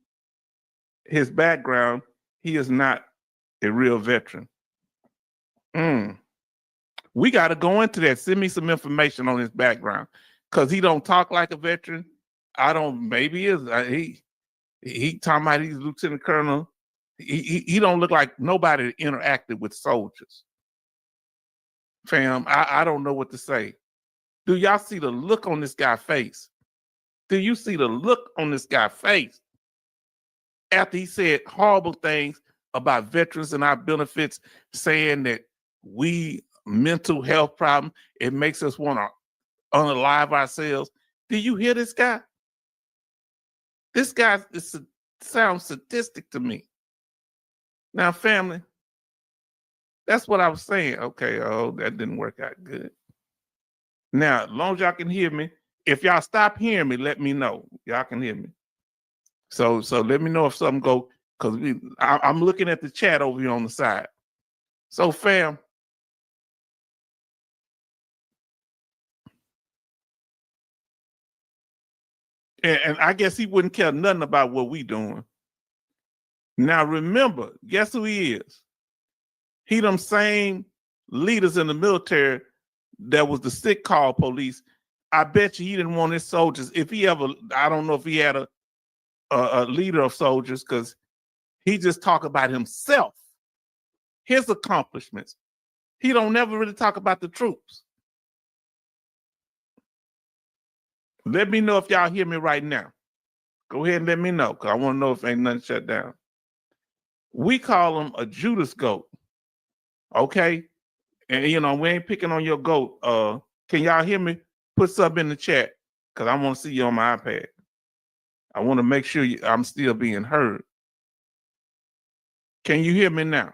his background. He is not a real veteran. We got to go into that. Send me some information on his background, because he don't talk like a veteran. I don't. Maybe he is. He talking about he's lieutenant colonel. He don't look like nobody that interacted with soldiers. Fam, I don't know what to say. Do y'all see the look on this guy's face? Do you see the look on this guy's face? After he said horrible things about veterans and our benefits, saying that we mental health problem, it makes us want to unalive ourselves. Do you hear this guy? This guy sounds sadistic to me. Now, family, that's what I was saying. Okay, oh, that didn't work out good. Now, as long as y'all can hear me, if y'all stop hearing me, let me know. Y'all can hear me. So let me know if something go, because I'm looking at the chat over here on the side. So, fam, and I guess he wouldn't care nothing about what we doing. Now, remember, guess who he is? He them same leaders in the military that was the sick call police. I bet you he didn't want his soldiers. If he ever, I don't know if he had a leader of soldiers, because he just talk about himself, his accomplishments. He don't never really talk about the troops. Let me know if y'all hear me right now. Go ahead and let me know, because I want to know if ain't nothing shut down. We call him a Judas goat. Okay? And we ain't picking on your goat. Can y'all hear me? Put something in the chat, because I want to see you on my iPad. I want to make sure I'm still being heard. Can you hear me now?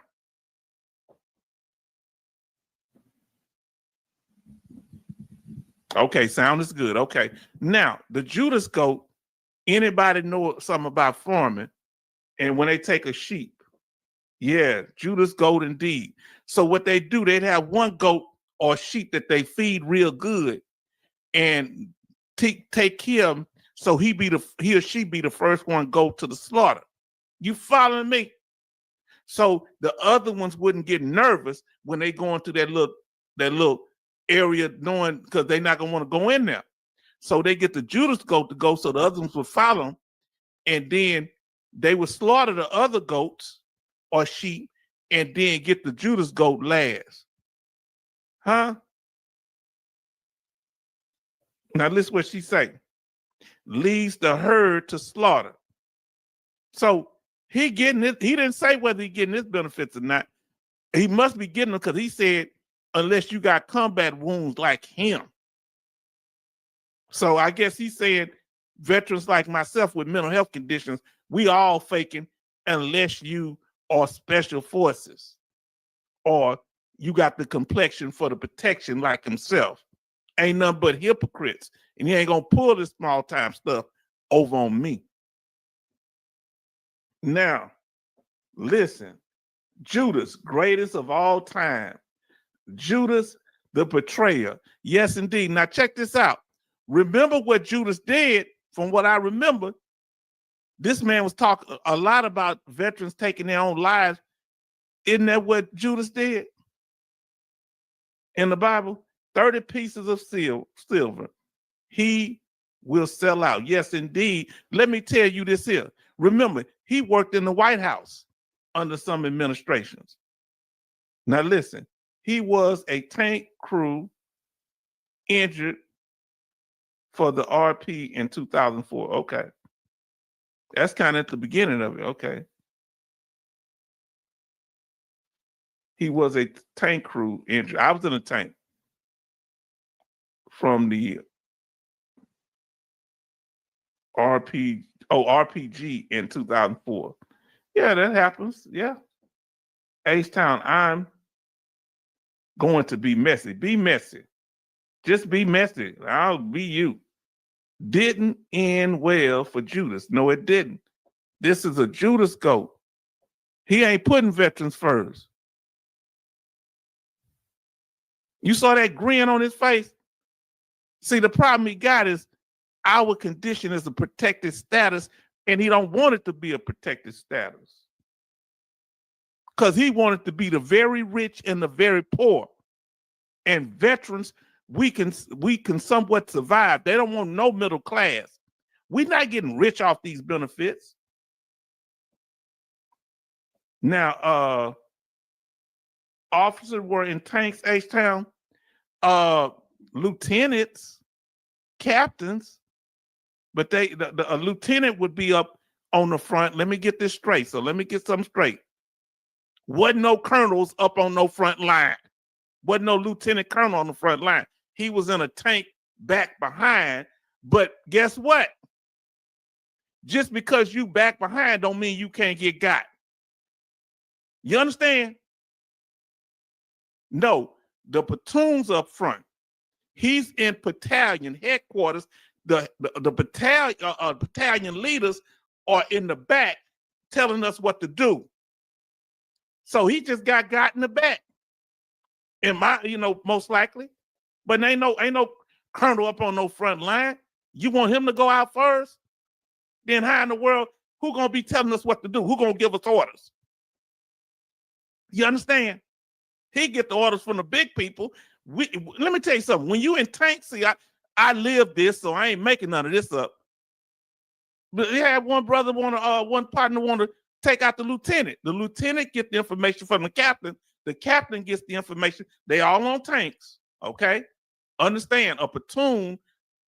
Okay, sound is good. Okay. Now, the Judas goat, anybody know something about farming? And when they take a sheep, yeah, Judas goat indeed. So what they do, they'd have one goat or sheep that they feed real good and take care of him, so he or she be the first one go to the slaughter. You following me? So the other ones wouldn't get nervous when they go into that little area, knowing, because they're not gonna want to go in there. So they get the Judas goat to go, so the other ones would follow them, and then they would slaughter the other goats or sheep, and then get the Judas goat last. Huh? Now listen what she say. Leads the herd to slaughter. So he getting it. He didn't say whether he getting his benefits or not. He must be getting them, because he said, unless you got combat wounds like him. So I guess he said veterans like myself with mental health conditions, we all faking unless you are special forces or you got the complexion for the protection like himself. Ain't nothing but hypocrites. And he ain't gonna pull this small time stuff over on me. Now, listen, Judas, greatest of all time. Judas, the betrayer. Yes, indeed. Now check this out. Remember what Judas did. From what I remember, this man was talking a lot about veterans taking their own lives. Isn't that what Judas did in the Bible? 30 pieces of silver. He will sell out. Yes, indeed. Let me tell you this here. Remember, he worked in the White House under some administrations. Now listen, he was a tank crew injured for the RP in 2004. Okay. That's kind of at the beginning of it. Okay. He was a tank crew injured. I was in a tank from the RPG in 2004. Yeah, that happens. Yeah. H-Town, I'm going to be messy. Be messy. Just be messy. I'll be you. Didn't end well for Judas. No, it didn't. This is a Judas goat. He ain't putting veterans first. You saw that grin on his face? See, the problem he got is our condition is a protected status, and he don't want it to be a protected status. Because he wanted to be the very rich and the very poor. And veterans, we can somewhat survive. They don't want no middle class. We're not getting rich off these benefits. Now, officers were in tanks, H-Town, lieutenants, captains, but a lieutenant would be up on the front. Let me get this straight. So let me get something straight. Wasn't no colonels up on no front line. Wasn't no lieutenant colonel on the front line. He was in a tank back behind. But guess what? Just because you back behind don't mean you can't get got. You understand? No, the platoon's up front. He's in battalion headquarters. The battalion leaders are in the back telling us what to do. So he just got in the back. Most likely. But ain't no colonel up on no front line. You want him to go out first? Then how in the world, who gonna be telling us what to do? Who gonna give us orders? You understand? He get the orders from the big people. Let me tell you something. When you in tanks, see, I live this, so I ain't making none of this up. But he had one partner want to take out the lieutenant. The lieutenant get the information from the captain. The captain gets the information. They all on tanks, okay? Understand, a platoon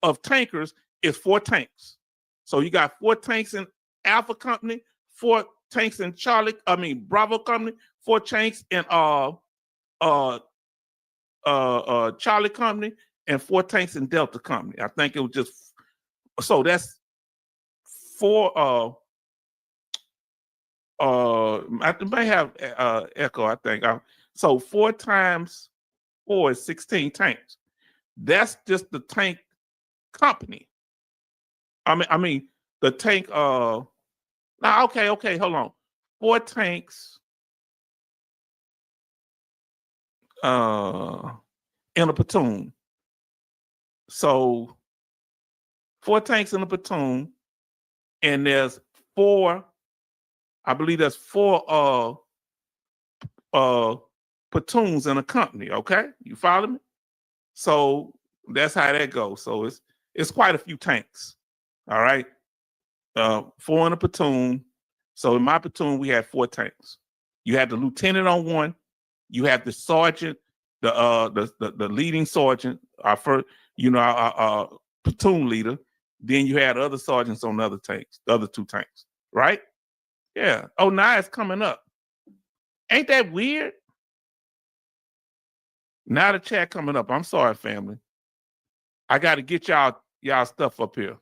of tankers is 4 tanks. So you got 4 tanks in Alpha Company, 4 tanks in Bravo Company, 4 tanks in Charlie Company, and 4 tanks in Delta Company. I think it was just, so that's 4. I may have Echo. I think so. 4 times 4 is 16 tanks. That's just the tank company. I mean the tank. Now, okay, hold on. 4 tanks. In a platoon. So 4 tanks in a platoon, and there's 4. I believe there's 4 platoons in a company. Okay, you follow me? So that's how that goes. So it's quite a few tanks. All right, 4 in a platoon. So in my platoon we had 4 tanks. You had the lieutenant on one. You have the sergeant, the leading sergeant, our first, our platoon leader. Then you had other sergeants on the other tanks, the other 2 tanks, right? Yeah. Oh, now it's coming up. Ain't that weird? Now the chat coming up. I'm sorry, family. I got to get y'all stuff up here.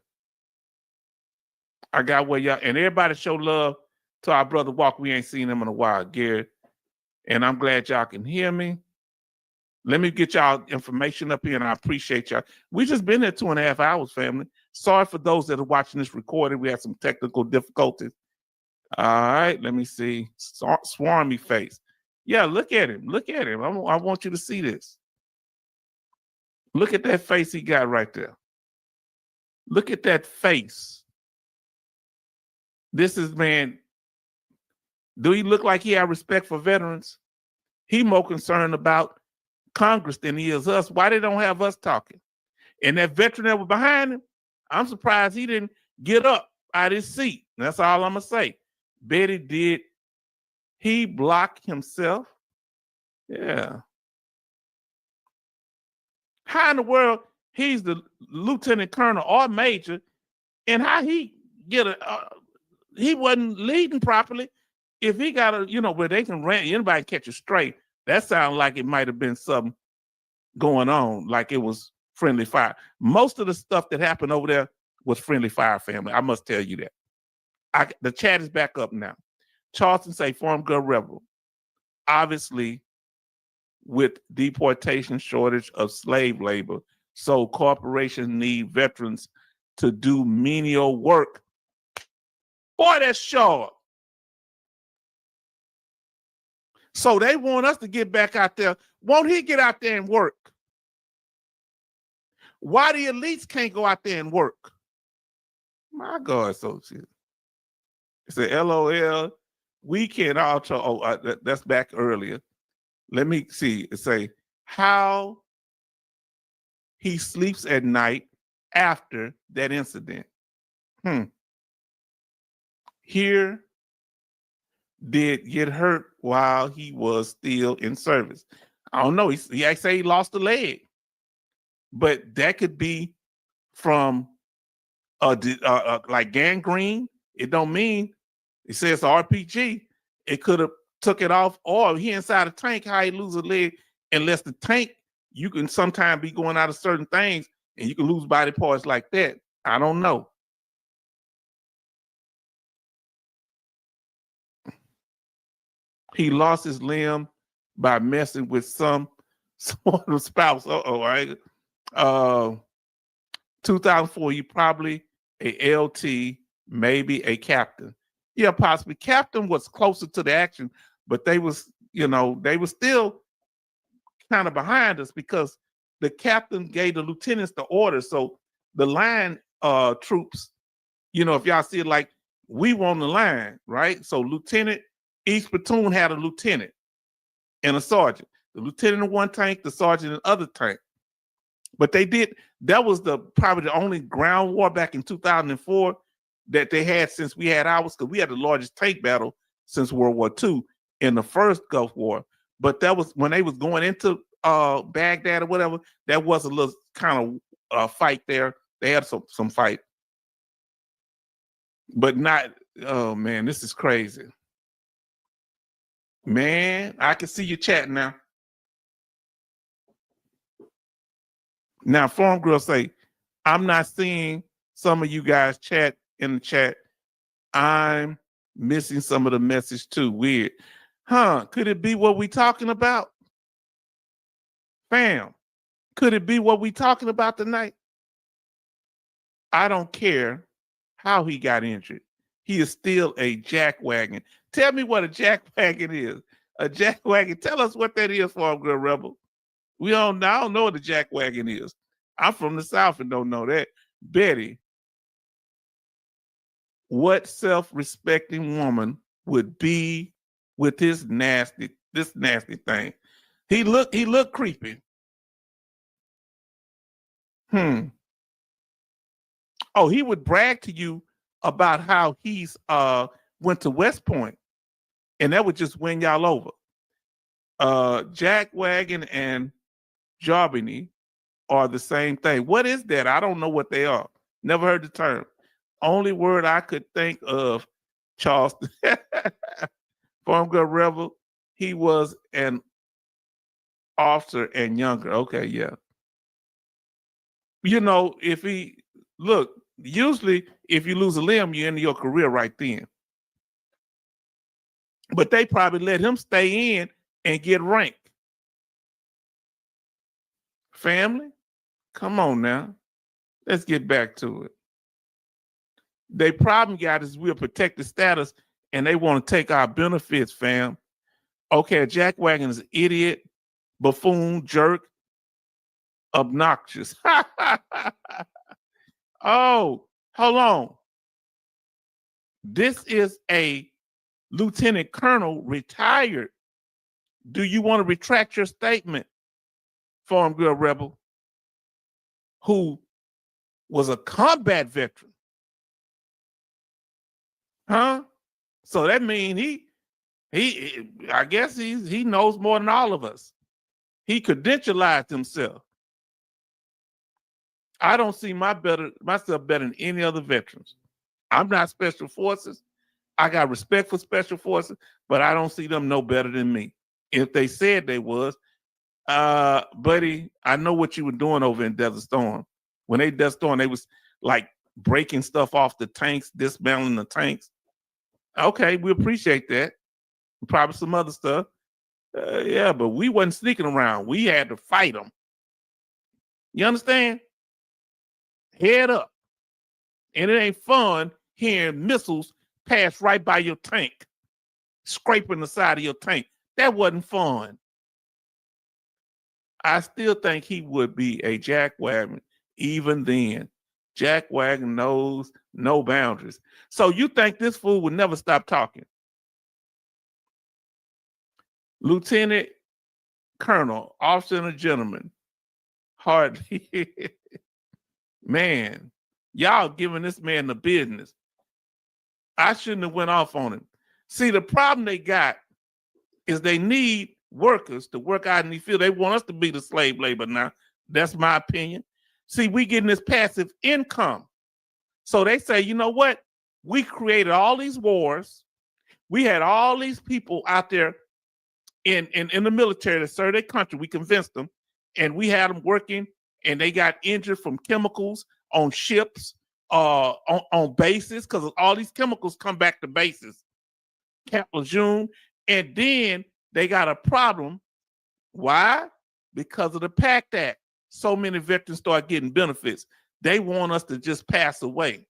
I got where y'all, and everybody show love to our brother Walker. We ain't seen him in a while, Gary. And I'm glad y'all can hear me. Let me get y'all information up here, and I appreciate y'all. We just been here 2.5 hours, family. Sorry for those that are watching this recording. We had some technical difficulties. All right, let me see. Swarmy face. Yeah, look at him. Look at him. I want you to see this. Look at that face he got right there. Look at that face. This is, man, do he look like he have respect for veterans? He more concerned about Congress than he is us. Why they don't have us talking? And that veteran that was behind him, I'm surprised he didn't get up out of his seat. That's all I'm going to say. Betty did. He blocked himself. Yeah. How in the world he's the lieutenant colonel or major, and how he get he wasn't leading properly. If he got where they can anybody catch a straight, that sounds like it might have been something going on, like it was friendly fire. Most of the stuff that happened over there was friendly fire, family. I must tell you that. The chat is back up now. Charleston say Farm Girl Rebel. Obviously, with deportation, shortage of slave labor, so corporations need veterans to do menial work. Boy, that's sure. So they want us to get back out there. Won't he get out there and work? Why the elites can't go out there and work? My God, so it's a LOL. We can alter. That's back earlier. Let me see. It say how he sleeps at night after that incident. Here did get hurt while he was still in service. I don't know. He say he lost a leg, but that could be from like gangrene. It don't mean it says RPG. It could have took it off, or he inside a tank. How he lose a leg? Unless the tank, you can sometimes be going out of certain things, and you can lose body parts like that. I don't know. He lost his limb by messing with some sort of spouse. Right. 2004, you probably a LT, maybe a captain. Yeah, possibly. Captain was closer to the action, but they was still kind of behind us because the captain gave the lieutenants the order. So the line troops, if y'all see it, like we were on the line, right? So lieutenant, each platoon had a lieutenant and a sergeant. The lieutenant in one tank, the sergeant in the other tank. But that was probably the only ground war back in 2004 that they had since we had ours, because we had the largest tank battle since World War II in the first Gulf War. But that was when they was going into Baghdad or whatever, that was a little kind of fight there They had some fight. But not, oh man, this is crazy. Man, I can see you chatting now. Now, Forum Girl say, I'm not seeing some of you guys chat in the chat. I'm missing some of the message too. Weird. Huh? Could it be what we talking about? Fam, could it be what we talking about tonight? I don't care how he got injured. He is still a jackwagon. Tell me what a jackwagon is. A jackwagon. Tell us what that is, Farm Girl Rebel. I don't know what a jackwagon is. I'm from the South and don't know that. Betty, what self-respecting woman would be with this nasty thing? He looked creepy. Oh, he would brag to you about how he's went to West Point, and that would just win y'all over. Jackwagon and Jarbini are the same thing. What is that? I don't know what they are. Never heard the term. Only word I could think of, Charleston. Farm Girl Rebel, he was an officer and younger. Okay, yeah. You know, usually if you lose a limb, you end your career right then. But they probably let him stay in and get ranked. Family, come on now. Let's get back to it. They problem got is we're protected status and they want to take our benefits, fam. Okay, a jackwagon is an idiot, buffoon, jerk, obnoxious. Oh, hold on. This is a lieutenant colonel retired. Do you want to retract your statement, Farm Girl Rebel, who was a combat veteran? Huh? So that means I guess he knows more than all of us. He credentialized himself. I don't see myself better than any other veterans. I'm not special forces. I got respect for special forces, but I don't see them no better than me. If they said they was, buddy, I know what you were doing over in Desert Storm. When they Desert Storm, they was like breaking stuff off the tanks, dismantling the tanks. Okay, we appreciate that. Probably some other stuff. Yeah, but we wasn't sneaking around. We had to fight them. You understand? Head up. And it ain't fun hearing missiles pass right by your tank, scraping the side of your tank. That wasn't fun. I still think he would be a jackwagon even then. Jackwagon knows no boundaries. So you think this fool would never stop talking? Lieutenant Colonel, officer and a gentleman. Hardly. Man, y'all giving this man the business. I shouldn't have went off on him. See, the problem they got is they need workers to work out in the field. They want us to be the slave labor now. That's my opinion. See, we getting this passive income. So they say, you know what? We created all these wars. We had all these people out there in the military to serve their country. We convinced them, and we had them working, and they got injured from chemicals on ships, on bases, because all these chemicals come back to bases. Camp Lejeune, and then they got a problem. Why? Because of the PACT Act. So many veterans start getting benefits. They want us to just pass away.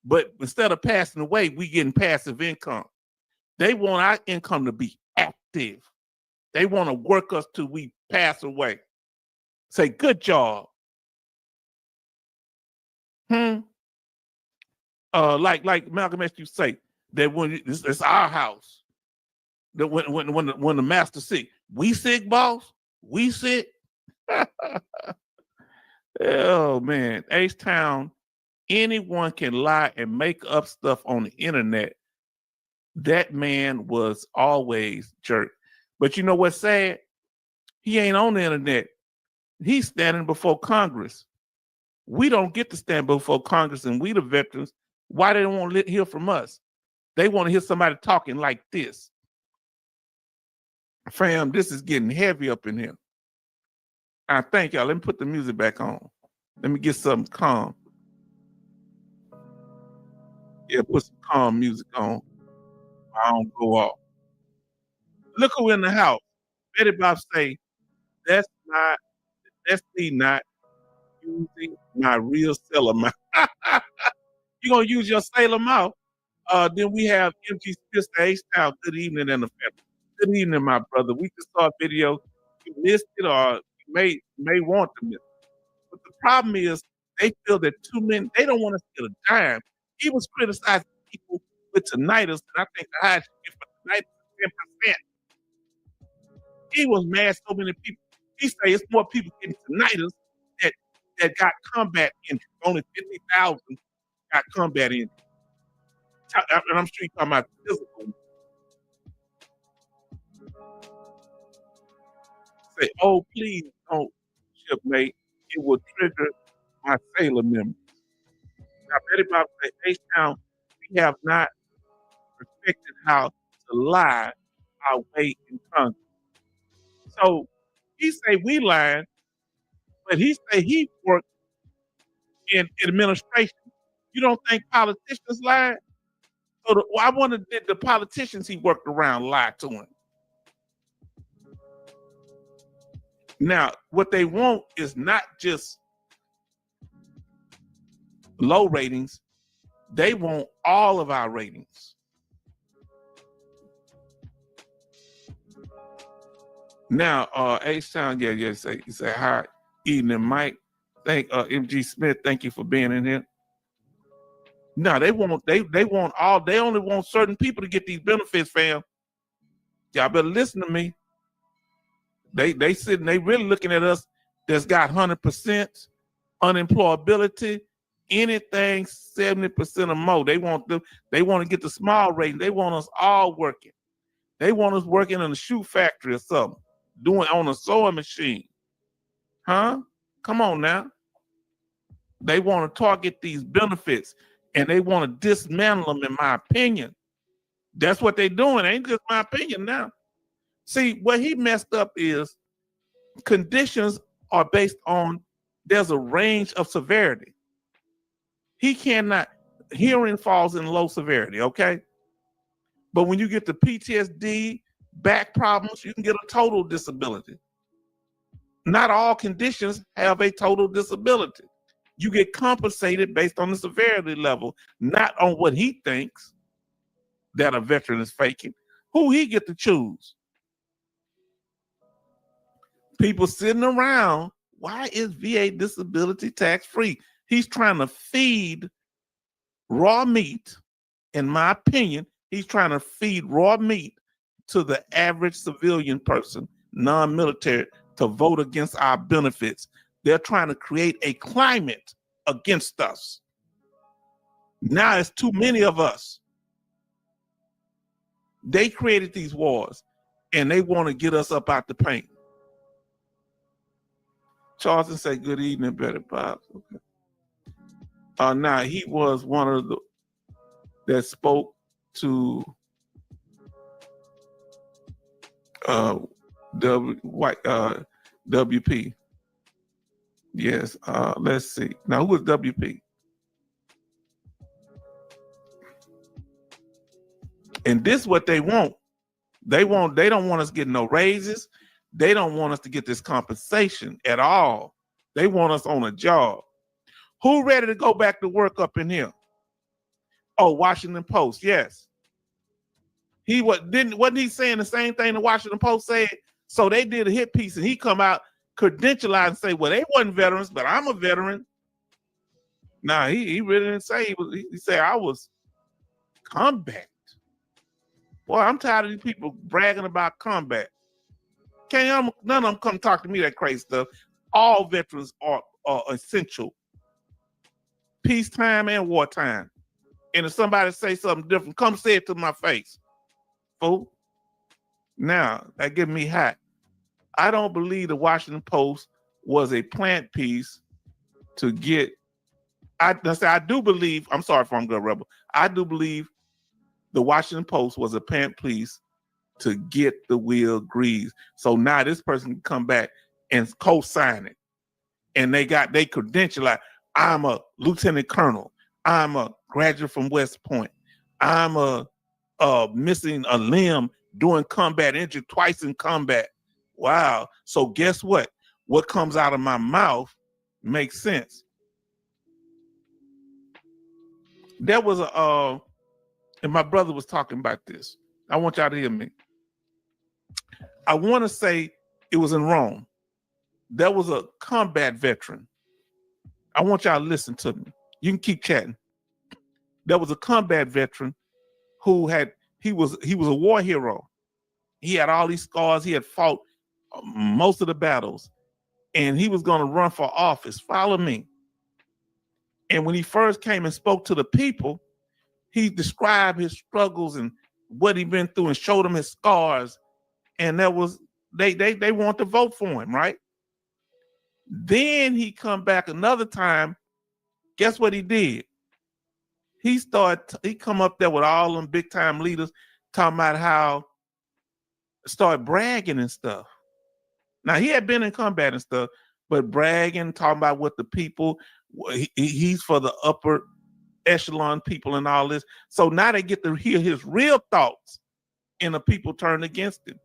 But instead of passing away, we getting passive income. They want our income to be active. They want to work us till we pass away. Say, good job. Like Malcolm X used to say, that when it's our house. That when the master sick, we sick, boss? We sick? Oh man, H-Town, anyone can lie and make up stuff on the internet. That man was always jerk. But you know what's sad? He ain't on the internet. He's standing before Congress We don't get to stand before Congress, and we the veterans. Why they don't want to hear from us? They want to hear somebody talking like this. Fam, this is getting heavy up in here. I thank y'all. Let me put the music back on. Let me get something calm. Yeah, put some calm music on. I don't go off. Look who in the house. Betty Bob say, that's me not using my real sailor mouth. You gonna use your sailor mouth? Then we have MG Smith, H-Town. Good evening, and the family. Good evening, my brother. We just saw a video. You missed it, or you may want to miss it. But the problem is, they feel that too many. They don't want us to get a dime. He was criticizing people with tinnitus, and I think the highest you get for tinnitus is 10%. He was mad so many people. He say it's more people getting tinnitus that got combat injuries. Only 50,000 got combat injuries. And I'm sure you're talking about physical. Say, oh, please don't, shipmate. It will trigger my sailor memory. Now, Betty Bob said, H-Town, we have not perfected how to lie our way in Congress. So he say we lying, but he say he worked in administration. You don't think politicians lie? So I wonder, did the politicians he worked around lie to him? Now, what they want is not just low ratings. They want all of our ratings. Now, H-Town, you say hi, evening, Mike. Thank MG Smith. Thank you for being in here. No, they want all. They only want certain people to get these benefits, fam. Y'all better listen to me. They sitting. They really looking at us. That's got 100% unemployability. Anything 70% or more. They want to get the small rating. They want us all working. They want us working in a shoe factory or something, doing on a sewing machine. Huh? Come on now. They want to target these benefits and they want to dismantle them, in my opinion. That's what they're doing. It ain't just my opinion now. See, what he messed up is conditions are based on, there's a range of severity. He cannot, hearing falls in low severity, okay? But when you get the PTSD, back problems, you can get a total disability. Not all conditions have a total disability. You get compensated based on the severity level, not on what he thinks that a veteran is faking. Who he get to choose? People sitting around, why is VA disability tax free? He's trying to feed raw meat, in my opinion. He's trying to feed raw meat to the average civilian person, non-military, to vote against our benefits. They're trying to create a climate against us. Now it's too many of us. They created these wars and they want to get us up out the paint. Charleston say, good evening, Betty Bob. Okay. Now he was one of the that spoke to WP. Yes, let's see. Now, who is WP? And this is what they want. They don't want us getting no raises. They don't want us to get this compensation at all. They want us on a job. Who ready to go back to work up in here? Oh, Washington Post, yes. Wasn't he saying the same thing the Washington Post said? So they did a hit piece and he come out credentialized and say, well, they wasn't veterans, but I'm a veteran. Nah, he really didn't say he said I was combat. Boy, I'm tired of these people bragging about combat. None of them come talk to me that crazy stuff. All veterans are essential. Peacetime and wartime. And if somebody say something different, come say it to my face. Fool. Now, that get me hot. I don't believe the Washington Post was a plant piece to get. I do believe. I'm sorry if I'm good, Rebel. I do believe the Washington Post was a pant piece to get the Will Greaves. So now this person can come back and co-sign it, and they got they credential like, I'm a lieutenant colonel. I'm a graduate from West Point. I'm a missing a limb doing combat, injured twice in combat. Wow. So guess what? What comes out of my mouth makes sense. There was and my brother was talking about this. I want y'all to hear me. I want to say it was in Rome. There was a combat veteran. I want y'all to listen to me. You can keep chatting. There was a combat veteran who he was a war hero. He had all these scars. He had fought most of the battles, and he was going to run for office. Follow me. And when he first came and spoke to the people, he described his struggles and what he'd been through and showed them his scars. And that was they want to vote for him, right? Then he come back another time. Guess what he did? He come up there with all them big time leaders talking about how start bragging and stuff. Now he had been in combat and stuff, but bragging, talking about what the people, he's for the upper echelon people and all this. So now they get to hear his real thoughts, and the people turn against him.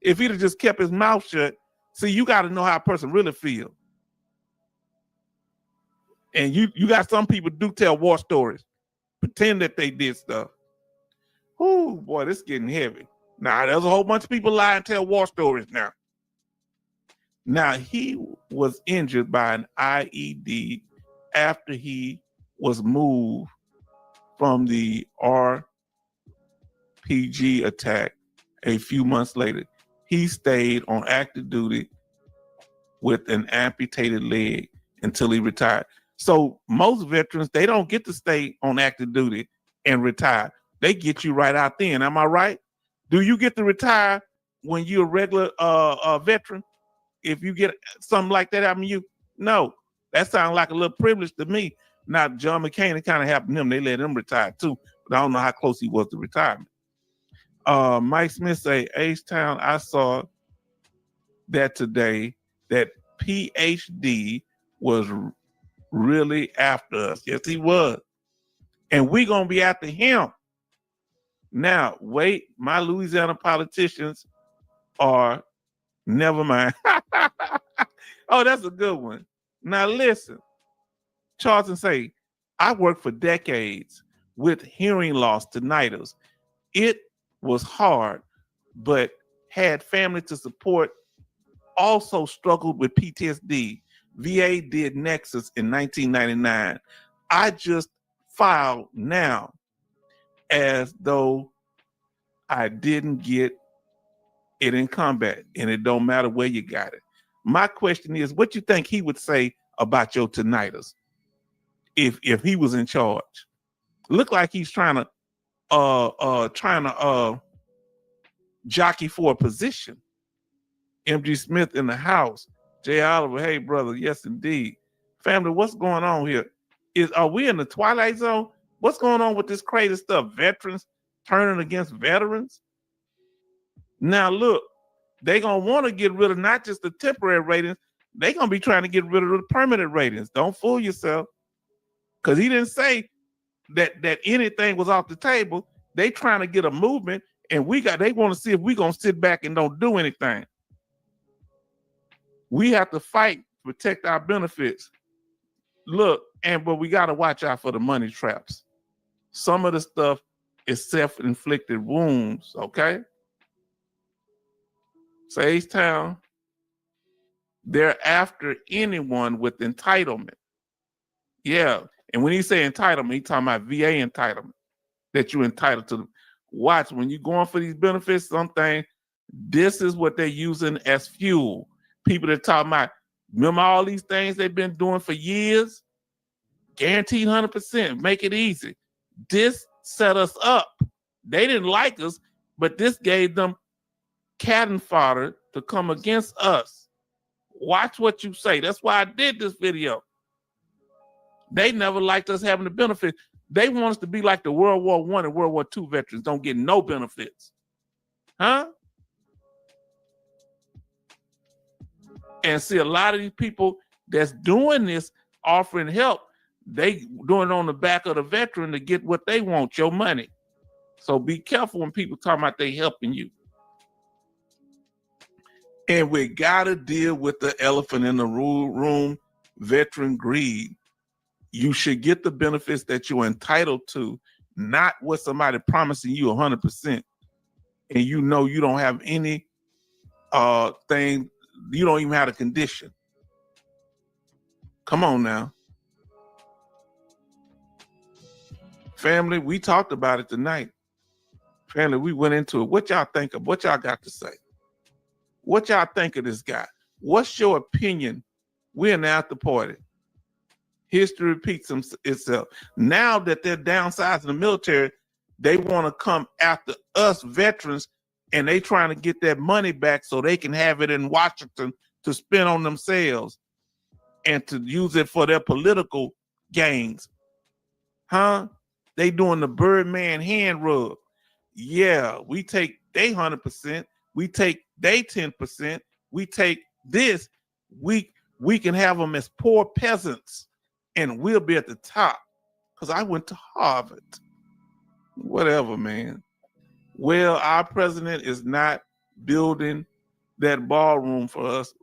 If he'd have just kept his mouth shut, see, you got to know how a person really feels. And you got some people do tell war stories, pretend that they did stuff. Ooh, boy, this is getting heavy. Now, there's a whole bunch of people lie and tell war stories now. Now, he was injured by an IED after he was moved from the RPG attack a few months later. He stayed on active duty with an amputated leg until he retired. So most veterans, they don't get to stay on active duty and retire. They get you right out then. Am I right? Do you get to retire when you're a regular veteran? If you get something like that happen to you? No. That sounds like a little privilege to me. Now, John McCain, it kind of happened to him. They let him retire too, but I don't know how close he was to retirement. Mike Smith say, H-Town, I saw that today, that PhD was really after us. Yes, he was. And we're going to be after him. Now, wait, my Louisiana politicians are, never mind. Oh, that's a good one. Now, listen. Charlton say, I worked for decades with hearing loss tinnitus. It was hard, but had family to support. Also struggled with PTSD. VA did Nexus in 1999. I just filed now as though I didn't get it in combat, and it don't matter where you got it. My question is, what you think he would say about your tinnitus if he was in charge? Look like he's trying to jockey for a position. MG Smith in the house. Jay Oliver, hey brother, yes indeed. Family, what's going on here? Are we in the twilight zone? What's going on with this crazy stuff? Veterans turning against veterans? Now look, they're gonna want to get rid of not just the temporary ratings, they're gonna be trying to get rid of the permanent ratings. Don't fool yourself. Because he didn't say that anything was off the table. They trying to get a movement, and they want to see if we're gonna sit back and don't do anything. We have to fight, protect our benefits. Look, but we got to watch out for the money traps. Some of the stuff is self-inflicted wounds, okay? So H-Town, they're after anyone with entitlement. Yeah, and when he say entitlement, he talking about VA entitlement, that you're entitled to. Watch, when you're going for these benefits, something, this is what they're using as fuel. People that talking about, remember all these things they've been doing for years? Guaranteed 100%, make it easy. This set us up. They didn't like us, but this gave them cannon fodder to come against us. Watch what you say. That's why I did this video. They never liked us having the benefits. They want us to be like the World War I and World War II veterans, don't get no benefits. Huh? And see, a lot of these people that's doing this, offering help, they doing it on the back of the veteran to get what they want, your money. So be careful when people talk about they helping you. And we gotta deal with the elephant in the room, veteran greed. You should get the benefits that you're entitled to, not what somebody promising you 100%. And you know you don't have any thing, you don't even have a condition. Come on now. Family, we talked about it tonight. Family, we went into it. What y'all think of? What y'all got to say? What y'all think of this guy? What's your opinion? We're now at the party. History repeats itself. Now that they're downsizing the military, they want to come after us veterans, and they trying to get that money back so they can have it in Washington to spend on themselves and to use it for their political gains. Huh? They doing the Birdman hand rub. Yeah, we take they 100%, we take they 10%, we take this, we can have them as poor peasants and we'll be at the top. Because I went to Harvard. Whatever, man. Well, our president is not building that ballroom for us.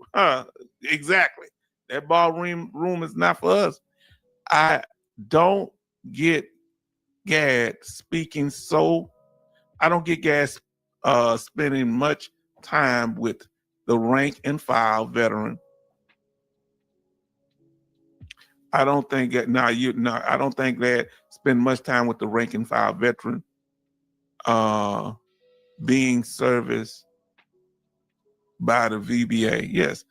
Exactly. That ballroom is not for us. I don't get Gad speaking so. I don't get Gad spending much time with the rank and file veteran. I don't think that I don't think that spend much time with the rank and file veteran being serviced by the VBA. Yes.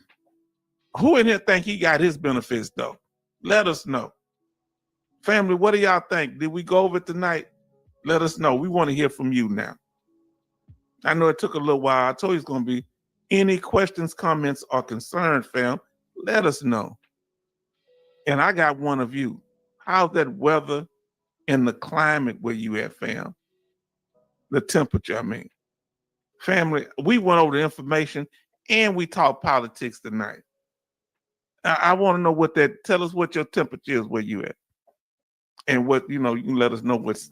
Who in here think he got his benefits though? Let us know. Family, what do y'all think? Did we go over it tonight? Let us know. We want to hear from you now. I know it took a little while. I told you it's going to be any questions, comments, or concerns, fam. Let us know. And I got one of you. How's that weather and the climate where you at, fam? The temperature, I mean. Family, we went over the information and we talked politics tonight. I want to know what tell us what your temperature is where you at. And what, you can let us know what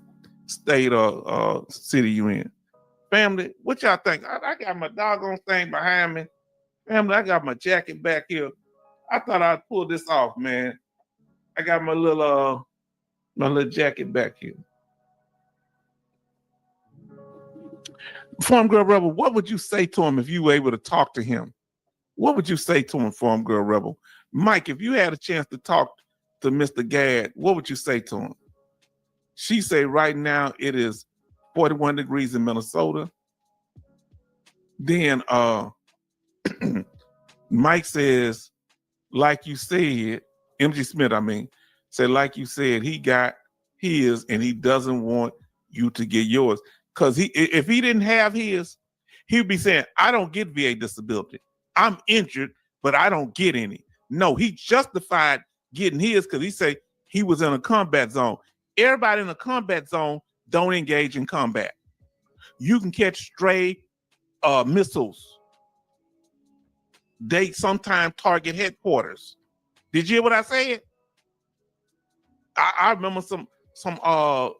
state or city you in. Family, what y'all think? I got my doggone thing behind me. Family, I got my jacket back here. I thought I'd pull this off, man. I got my little jacket back here. Farm Girl Rebel, what would you say to him if you were able to talk to him? What would you say to him, Farm Girl Rebel? Mike, if you had a chance to talk to Mr. Gad, what would you say to him? She say right now it is 41 degrees in Minnesota. Then Mike says, like you said, MG Smith, said, like you said, he got his and he doesn't want you to get yours. Because if he didn't have his, he'd be saying, I don't get VA disability. I'm injured, but I don't get any. No, he justified getting his because he said he was in a combat zone. Everybody in a combat zone don't engage in combat. You can catch stray missiles. They sometimes target headquarters. Did you hear what I said? I remember some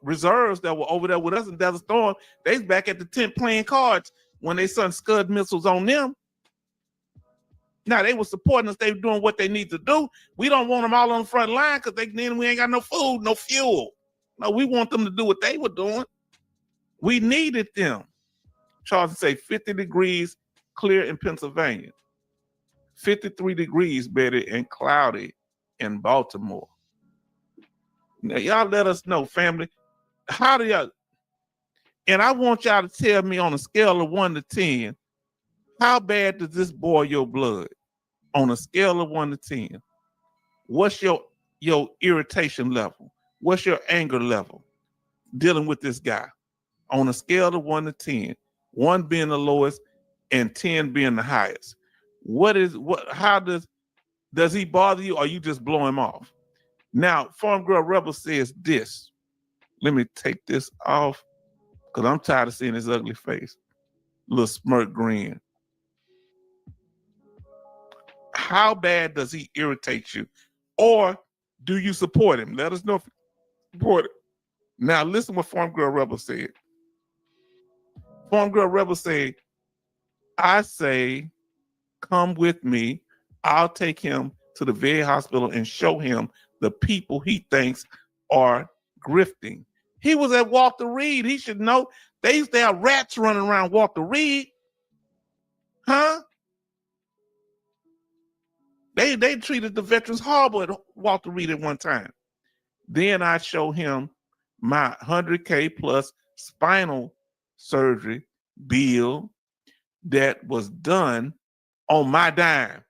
reserves that were over there with us in Desert Storm. They was back at the tent playing cards when they sent Scud missiles on them. Now they were supporting us. They were doing what they need to do. We don't want them all on the front line because then we ain't got no food, no fuel. No, we want them to do what they were doing. We needed them. Charles say 50 degrees clear in Pennsylvania. 53 degrees, Betty, and cloudy in Baltimore. Now, y'all let us know, family. How do y'all, and I want y'all to tell me on a scale of 1 to 10, how bad does this boil your blood? On a scale of 1 to 10, what's your irritation level? What's your anger level dealing with this guy? On a scale of 1 to 10, 1 being the lowest and 10 being the highest. How does he bother you or you just blow him off? Now, Farm Girl Rebel says this. Let me take this off because I'm tired of seeing his ugly face. Little smirk grin. How bad does he irritate you? Or do you support him? Let us know if you support him. Now, listen what Farm Girl Rebel said. Farm Girl Rebel said, I say, come with me. I'll take him to the VA hospital and show him the people he thinks are grifting. He was at Walter Reed. He should know. They used to have rats running around Walter Reed. Huh? They treated the veterans horrible at Walter Reed at one time. Then I show him my 100K plus spinal surgery bill that was done on my dime.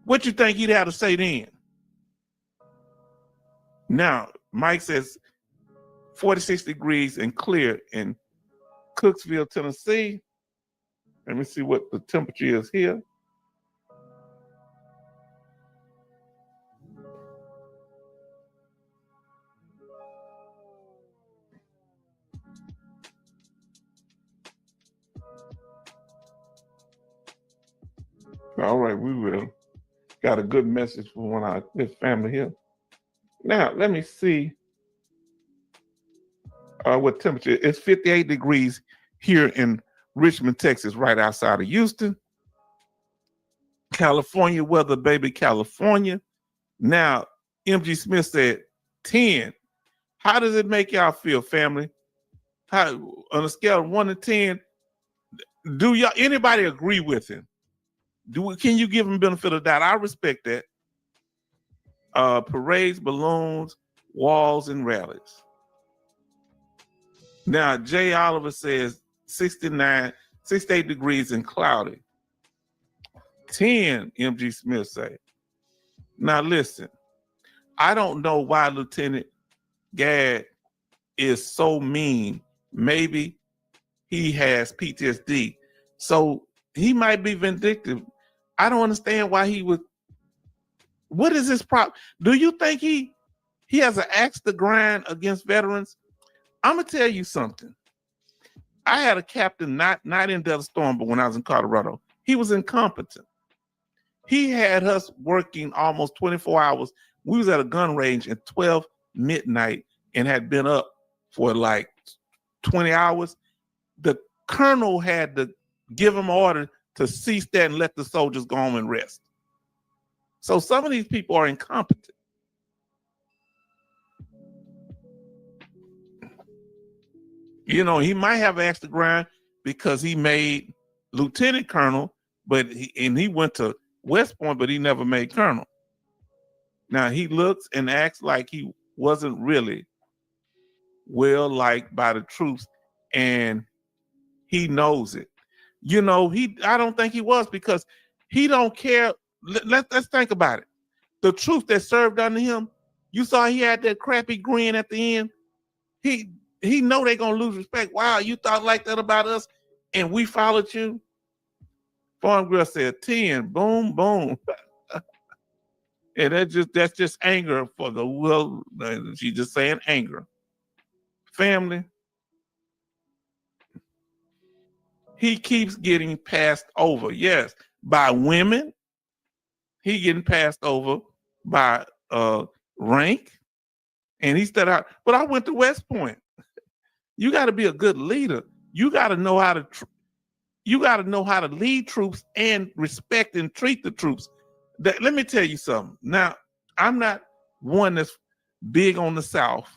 What you think he'd have to say then? Now, Mike says 46 degrees and clear in Cooksville, Tennessee. Let me see what the temperature is here. All right, we will. Got a good message for one of this family here. Now, let me see what temperature. It's 58 degrees here in Richmond, Texas, right outside of Houston. California weather, baby, California. Now, MG Smith said 10. How does it make y'all feel, family? How, on a scale of 1 to 10, do y'all anybody agree with him? Can you give him benefit of doubt? I respect that. Parades, balloons, walls, and rallies. Now, Jay Oliver says 68 degrees and cloudy. 10, MG Smith say. Now, listen, I don't know why Lieutenant Gadd is so mean. Maybe he has PTSD. So he might be vindictive. I don't understand why he would. What is his problem? Do you think he has an axe to grind against veterans? I'm gonna tell you something. I had a captain, not in Desert Storm, but when I was in Colorado, he was incompetent. He had us working almost 24 hours. We was at a gun range at 12 midnight and had been up for like 20 hours. The colonel had to give him order to cease that and let the soldiers go home and rest. So some of these people are incompetent. You know, he might have asked the grind because he made lieutenant colonel, but he went to West Point, but he never made colonel. Now he looks and acts like he wasn't really well liked by the troops, and he knows it. You know, I don't think he was, because he don't care. Let's think about it. The troops that served under him, you saw he had that crappy grin at the end. He know they're gonna lose respect. Wow, you thought like that about us, and we followed you. Farm Girl said 10. Boom, boom. And that's just anger for the will. She's just saying anger. Family. He keeps getting passed over. Yes, by women. He getting passed over by rank. And he stood out. But I went to West Point. You got to be a good leader. You got to know how to lead troops and respect and treat the troops. Let me tell you something. Now, I'm not one that's big on the South,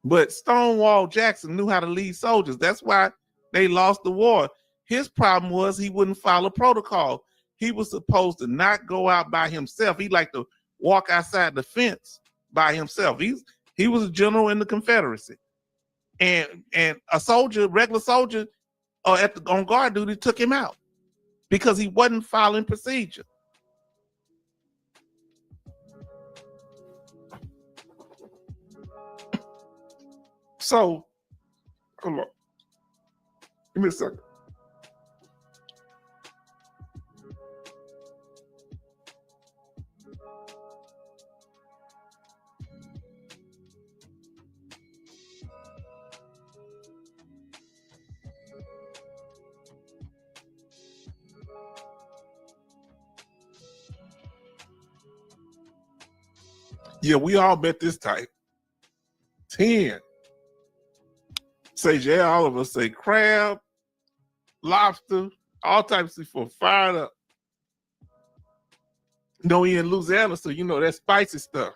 but Stonewall Jackson knew how to lead soldiers. That's why they lost the war. His problem was he wouldn't follow protocol. He was supposed to not go out by himself. He liked to walk outside the fence by himself. He was a general in the Confederacy. And a soldier, regular soldier, on guard duty, took him out because he wasn't following procedure. So, hold on. Give me a second. Yeah, we all met this type. 10. Say J. Oliver, say crab, lobster, all types of seafood, fired up. No, he in Louisiana, so you know that spicy stuff.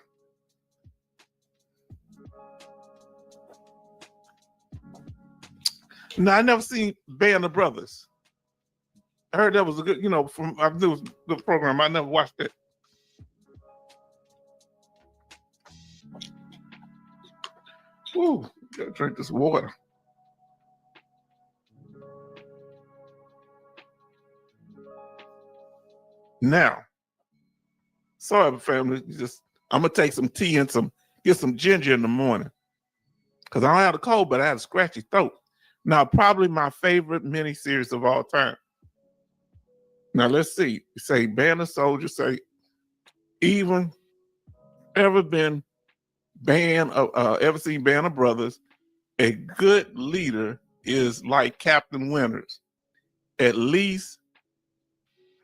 No, I never seen Band of Brothers. I heard that was a good, I knew it was a good program. I never watched it. Ooh, gotta drink this water. Now, sorry, family. I'm gonna take some tea and get some ginger in the morning. Cause I don't have a cold, but I had a scratchy throat. Now, probably my favorite miniseries of all time. Now let's see. You say Band of Soldiers, say even ever been ever seen Band of Brothers? A good leader is like Captain Winters, at least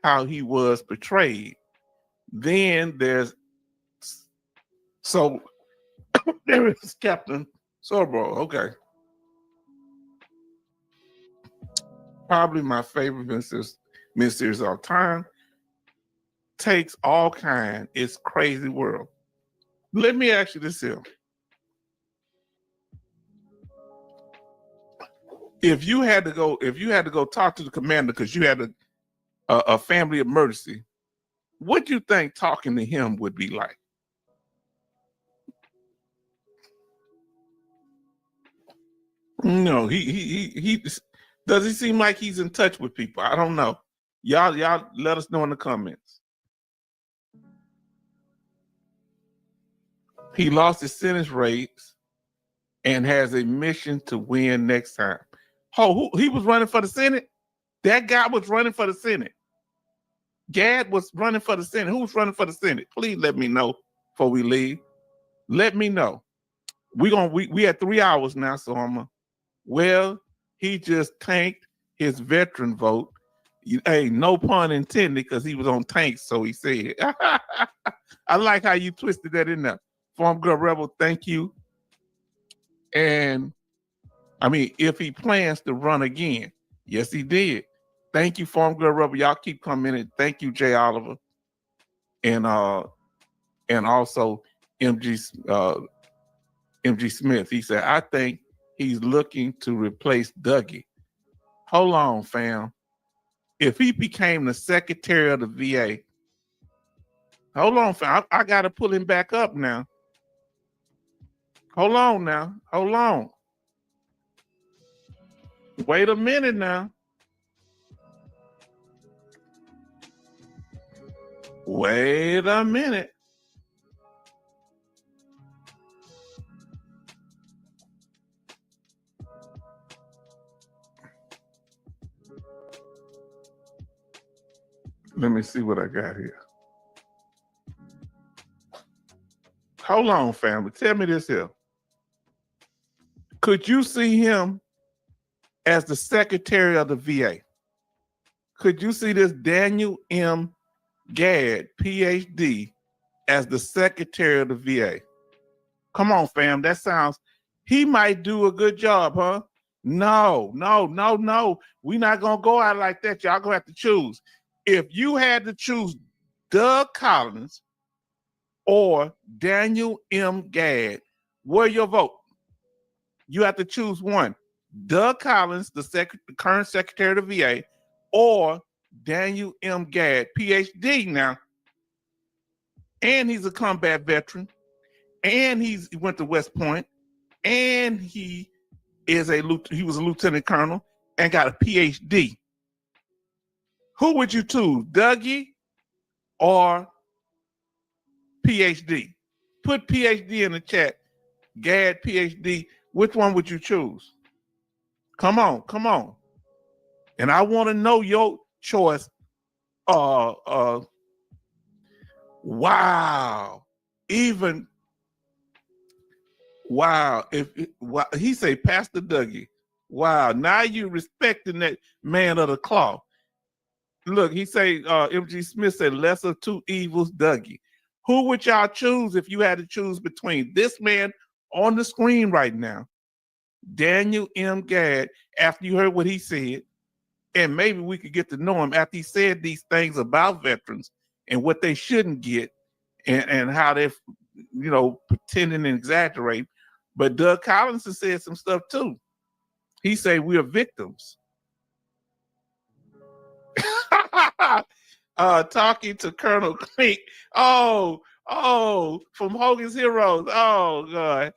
how he was portrayed. Then there's there is Captain Sorbo. Okay. Probably my favorite miniseries of all time. Takes all kind. It's crazy world. Let me ask you this here. If you had to go talk to the commander because you had a family emergency, what do you think talking to him would be like? No, he does he seem like he's in touch with people? I don't know. Y'all let us know in the comments. He lost his Senate race and has a mission to win next time. Oh, he was running for the Senate? That guy was running for the Senate. Gad was running for the Senate. Who was running for the Senate? Please let me know before we leave. Let me know. We had 3 hours now, so he just tanked his veteran vote. Hey, no pun intended, because he was on tanks, so he said. I like how you twisted that in there. Farm Girl Rebel, thank you. And I mean, if he plans to run again, yes, he did. Thank you, Farm Girl Rebel. Y'all keep coming in. Thank you, J. Oliver, and also MG Smith. He said, I think he's looking to replace Dougie. Hold on, fam. If he became the secretary of the VA, hold on, fam. I got to pull him back up now. Hold on now. Hold on. Wait a minute now. Wait a minute. Let me see what I got here. Hold on, family. Tell me this here. Could you see him as the secretary of the VA? Could you see this Daniel M. Gad, PhD, as the secretary of the VA? Come on, fam. He might do a good job, huh? No. We're not going to go out like that. Y'all going to have to choose. If you had to choose Doug Collins or Daniel M. Gad, where your vote? You have to choose one. Doug Collins, the current secretary of the VA, or Daniel M. Gad, PhD now. And he's a combat veteran. And he went to West Point. And he was a lieutenant colonel and got a PhD. Who would you choose, Dougie or PhD? Put PhD in the chat. Gad, PhD. Which one would you choose? Come on. And I want to know your choice. Wow. Wow. He say Pastor Dougie. Wow. Now you respecting that man of the cloth. Look, he say MG Smith said lesser two evils, Dougie. Who would y'all choose if you had to choose between this man on the screen right now, Daniel M. Gadd, after you heard what he said, and maybe we could get to know him after he said these things about veterans and what they shouldn't get and how they're, pretending and exaggerating. But Doug Collins has said some stuff too. He say we are victims. Talking to Colonel Klink. Oh, from Hogan's Heroes. Oh, God.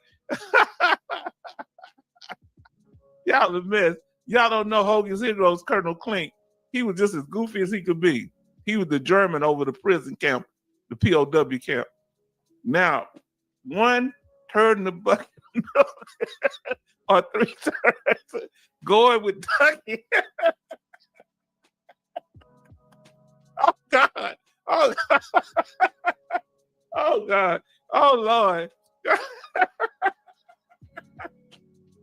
Y'all a mess. Y'all don't know Hogan's Heroes, Colonel Klink. He was just as goofy as he could be. He was the German over the prison camp, the POW camp. Now, 1 turd in the bucket or 3 turds going with Dougie. Oh, God. Oh, God. Oh, God. Oh, Lord.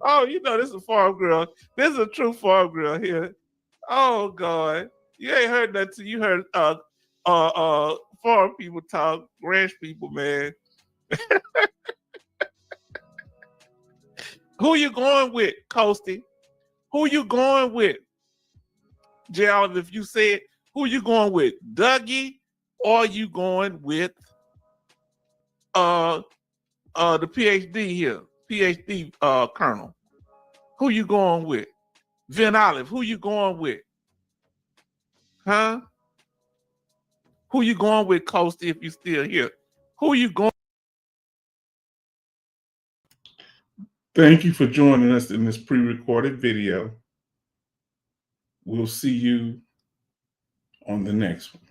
Oh, this is a farm girl. This is a true farm girl here. Oh, God. You ain't heard that till you heard farm people talk, ranch people, man. Who you going with, Coasty? Who you going with? J. Oliver, if you said, who you going with? Dougie, or you going with the PhD here? PhD Colonel. Who you going with? Vin Olive, who you going with? Huh? Who you going with, Coasty, if you still here? Who you going? Thank you for joining us in this pre-recorded video. We'll see you on the next one.